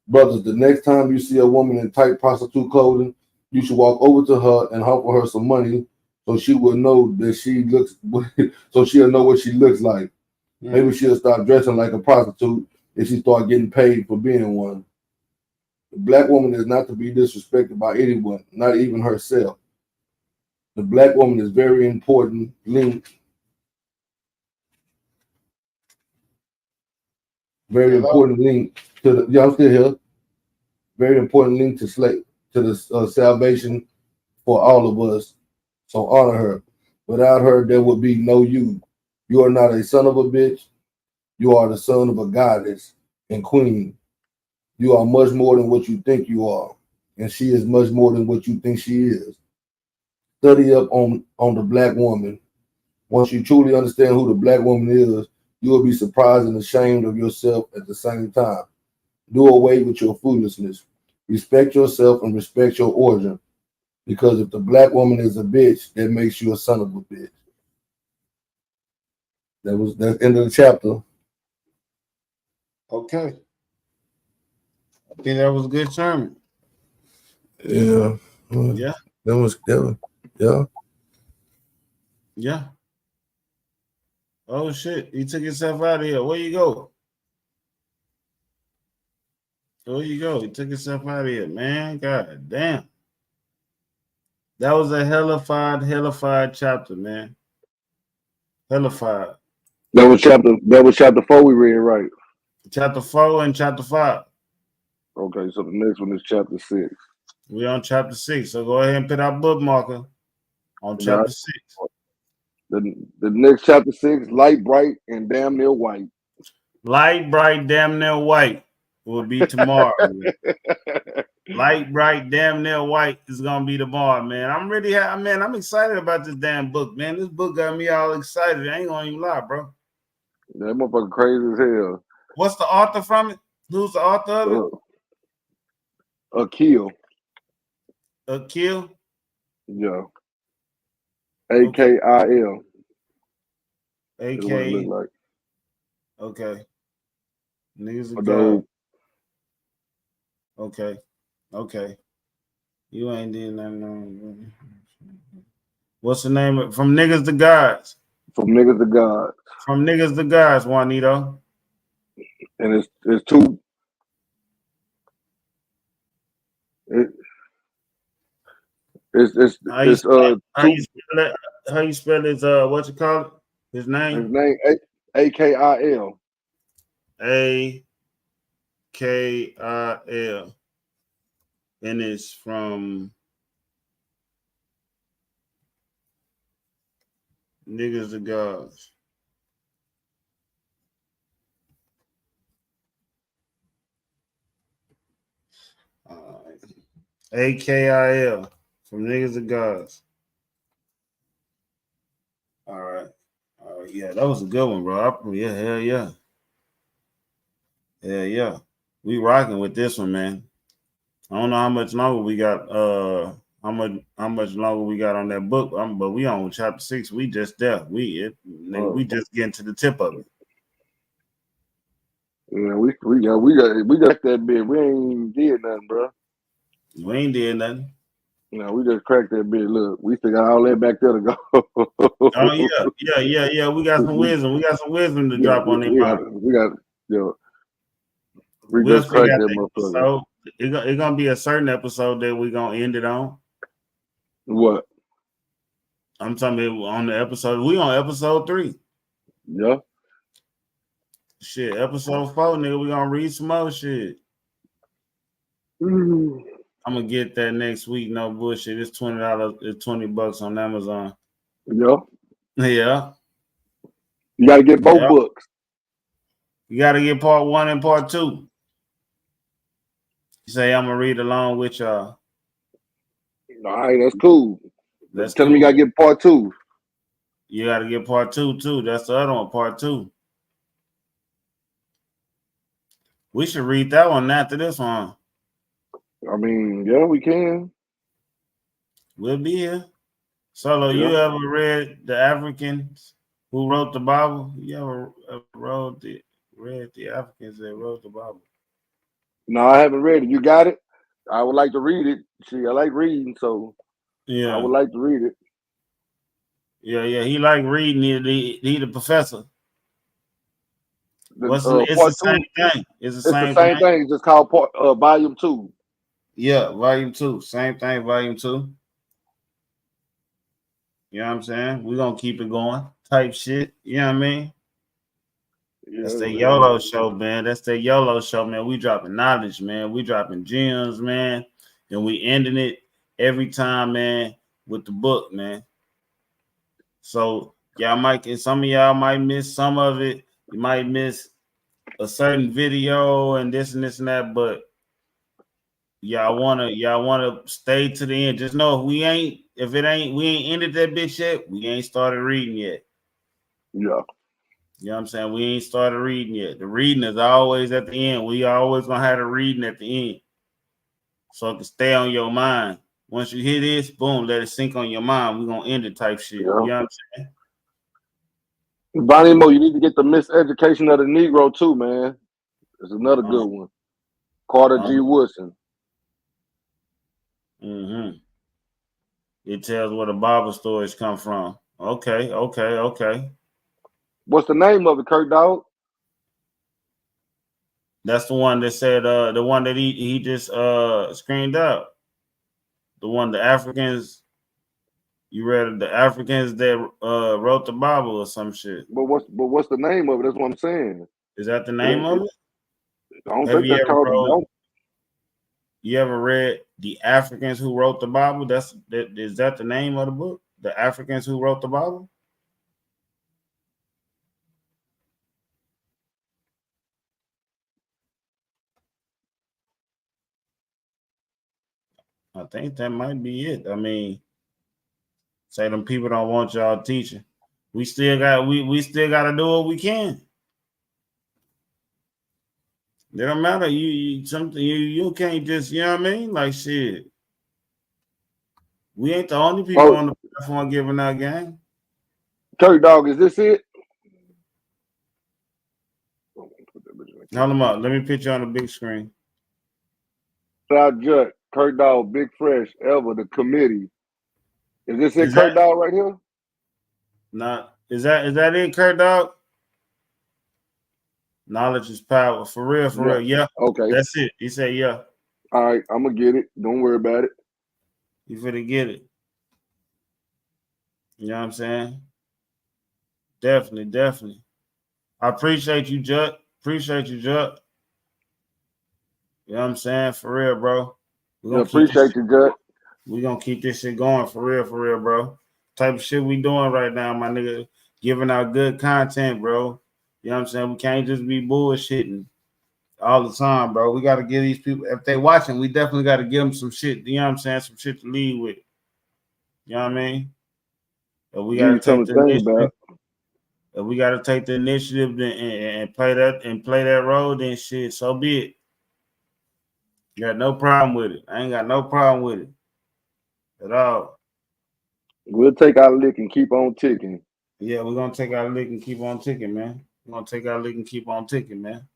Brothers, the next time you see a woman in tight prostitute clothing, you should walk over to her and offer her some money so she will know that she looks, so she'll know what she looks like. Maybe she'll start dressing like a prostitute if she start getting paid for being one. The black woman is not to be disrespected by anyone, not even herself. The black woman is very important link. Very important link to the. Yeah, I'm still here. Very important link to the salvation for all of us. So honor her. Without her, there would be no you. You are not a son of a bitch. You are the son of a goddess and queen. You are much more than what you think you are, and she is much more than what you think she is. Study up on the black woman. Once you truly understand who the black woman is, you will be surprised and ashamed of yourself at the same time. Do away with your foolishness. Respect yourself and respect your origin. Because if the black woman is a bitch, that makes you a son of a bitch. That's the end of the chapter. Okay. I think that was a good sermon. Yeah. Yeah. That was yeah. Yeah. Oh shit. He took himself out of here. Where you go? Where you go? He took himself out of here, man. God damn. That was a hellified chapter, man. Hellified. That was chapter 4 we read, right? Chapter 4 and chapter 5. Okay, so the next one is chapter 6. We're on chapter 6. So go ahead and put our bookmarker on chapter 6. The next chapter 6, light, bright, and damn near white. Light, bright, damn near white will be tomorrow. Light, bright, damn near white is gonna be tomorrow, man. I'm really man. I'm excited about this damn book, man. This book got me all excited. I ain't gonna even lie, bro. That motherfucker crazy as hell. What's the author from it? Who's the author of it? Akil. Akil? Yeah. AKIL. AK. What it look like. Okay. Niggas are God. Okay. Okay. You ain't did nothing. What's the name of From Niggas to Gods? From Niggas to Gods. From Niggas to Gods, Juanito. And it's two. How you spell his what you call it? His name? His name AKIL. KIL. And it's from Niggas to Gods. AKIL from Niggas to Gods. All right. Yeah, that was a good one, bro. Yeah, hell yeah. Hell yeah. We rocking with this one, man. I don't know how much longer we got. How much longer we got on that book? But we on chapter 6. We just there. We just getting to the tip of it. Yeah, we got that bit. We ain't did nothing, bro. We ain't did nothing. No, we just cracked that bit. Look, we still got all that back there to go. Oh yeah. We got some wisdom. We got some wisdom to drop on them. We got we We'll just cracked figure out that the motherfucker. episode. It's gonna be a certain episode that we're gonna end it on. What? I'm talking about on the episode. We on episode 3. Yeah. Shit, episode 4, nigga. We gonna read some more shit. Mm. I'm gonna get that next week. No bullshit. It's $20. It's $20 on Amazon. Yeah. Yeah. You gotta get both books. You gotta get part 1 and part 2. You say I'm gonna read along with y'all. All right, that's cool. That's Tell cool. me you gotta get part 2. You gotta get part 2 too. That's the other one, part 2. We should read that one after this one. I mean, yeah, we can. We'll be here. Solo, Yeah. you ever read the Africans who wrote the Bible? You ever read the Africans that wrote the Bible? No, I haven't read it. You got it? I would like to read it. See, I like reading, so Yeah. I would like to read it. Yeah. He like reading. He the professor. It's the same thing. It's the same thing. It's just called volume 2. Yeah, volume 2. Same thing, volume 2. You know what I'm saying? We're gonna keep it going. Type shit. You know what I mean? Yeah, that's the YOLO show, man. That's the YOLO show, man. We dropping knowledge, man. We dropping gems, man. And we ending it every time, man, with the book, man. So some of y'all might miss some of it. You might miss a certain video and this and that, but y'all wanna stay to the end. Just know we ain't ended that bitch yet, we ain't started reading yet. Yeah. You know what I'm saying? We ain't started reading yet. The reading is always at the end. We always gonna have the reading at the end. So it can stay on your mind. Once you hear this, boom, let it sink on your mind. We're gonna end it type shit. Yeah. You know what I'm saying? Bonnie Mo, you need to get the Miseducation of the Negro too, man. It's another good one. Carter G. Woodson. Mm-hmm. It tells where the Bible stories come from. Okay. What's the name of it, Kurt Dog? That's the one that said the one that he just screened out. The one the Africans. You read the Africans that wrote the Bible or some shit. But what's the name of it? That's what I'm saying. Is that the name of it? I don't think that's called. You ever read The Africans Who Wrote the Bible? Is that the name of the book? The Africans Who Wrote the Bible? I think that might be it. I mean, say them people don't want y'all teaching. We still got to do what we can. It don't matter. You can't just, you know what I mean? Like shit. We ain't the only people on the platform giving out game. Kurt Dog, is this it? Hold them up. Let me put you on the big screen. South Judge, Kurt Dog, Big Fresh, Ever, the committee. Is this it, Kurt Dog, right here? Not is that it, Kurt Dog? Knowledge is power. For real. Yeah. Okay. That's it. He said, yeah. All right, I'm gonna get it. Don't worry about it. You finna get it. You know what I'm saying? Definitely. I appreciate you, Jut. You know what I'm saying? For real, bro. Yeah, appreciate you, Judge. We gonna keep this shit going for real, bro. Type of shit we doing right now, my nigga. Giving out good content, bro. You know what I'm saying? We can't just be bullshitting all the time, bro. We gotta give these people, if they watching, we definitely gotta give them some shit. You know what I'm saying? Some shit to lead with. You know what I mean? But we Give gotta you take something the to think initiative. about. We gotta take the initiative and play that role. Then shit, so be it. Got no problem with it. I ain't got no problem with it at all. We'll take our lick and keep on ticking. Yeah, we're gonna take our lick and keep on ticking, man. We're gonna take our lick and keep on ticking, man.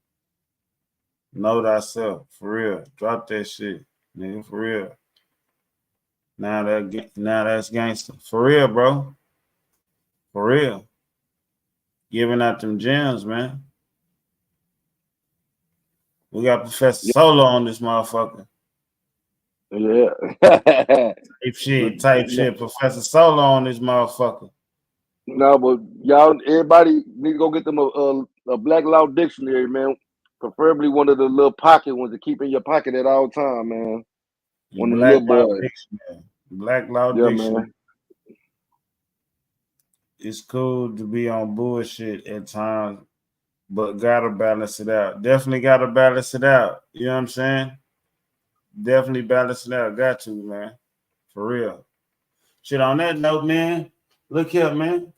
Know thyself, for real. Drop that shit, nigga, for real. Now that's gangster, for real, bro. For real. Giving out them gems, man. We got Professor Solo on this motherfucker. Yeah. Type shit. Professor Solo on this motherfucker. No, but y'all, everybody need to go get them a Black Law dictionary, man. Preferably one of the little pocket ones to keep in your pocket at all time, man. One of the little boys. Dictionary. Black Law Yeah, Dictionary. man. It's cool to be on bullshit at times, but gotta balance it out. Definitely gotta balance it out. You know what I'm saying? Definitely balance it out. Got to, man. For real. Shit, on that note, man, look here, man.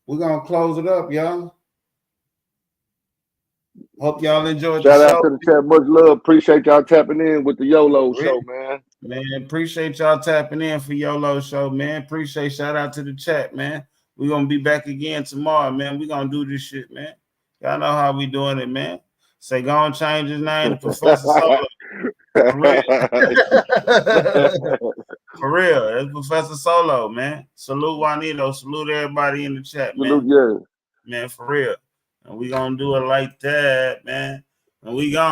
We're gonna close it up, y'all. Hope y'all enjoyed the Shout show. out to the chat. Much love. Appreciate y'all tapping in with the YOLO show, man. Man, appreciate y'all tapping in for YOLO show, man. Shout out to the chat, man. We're gonna be back again tomorrow, man. We're gonna do this shit, man. Y'all know how we doing it, man. Say go and change his name to Professor Solo. For real. For real. It's Professor Solo, man. Salute Juanito. Salute everybody in the chat, man. Salute, yeah. Man, for real. And we gonna do it like that, man. And we gone.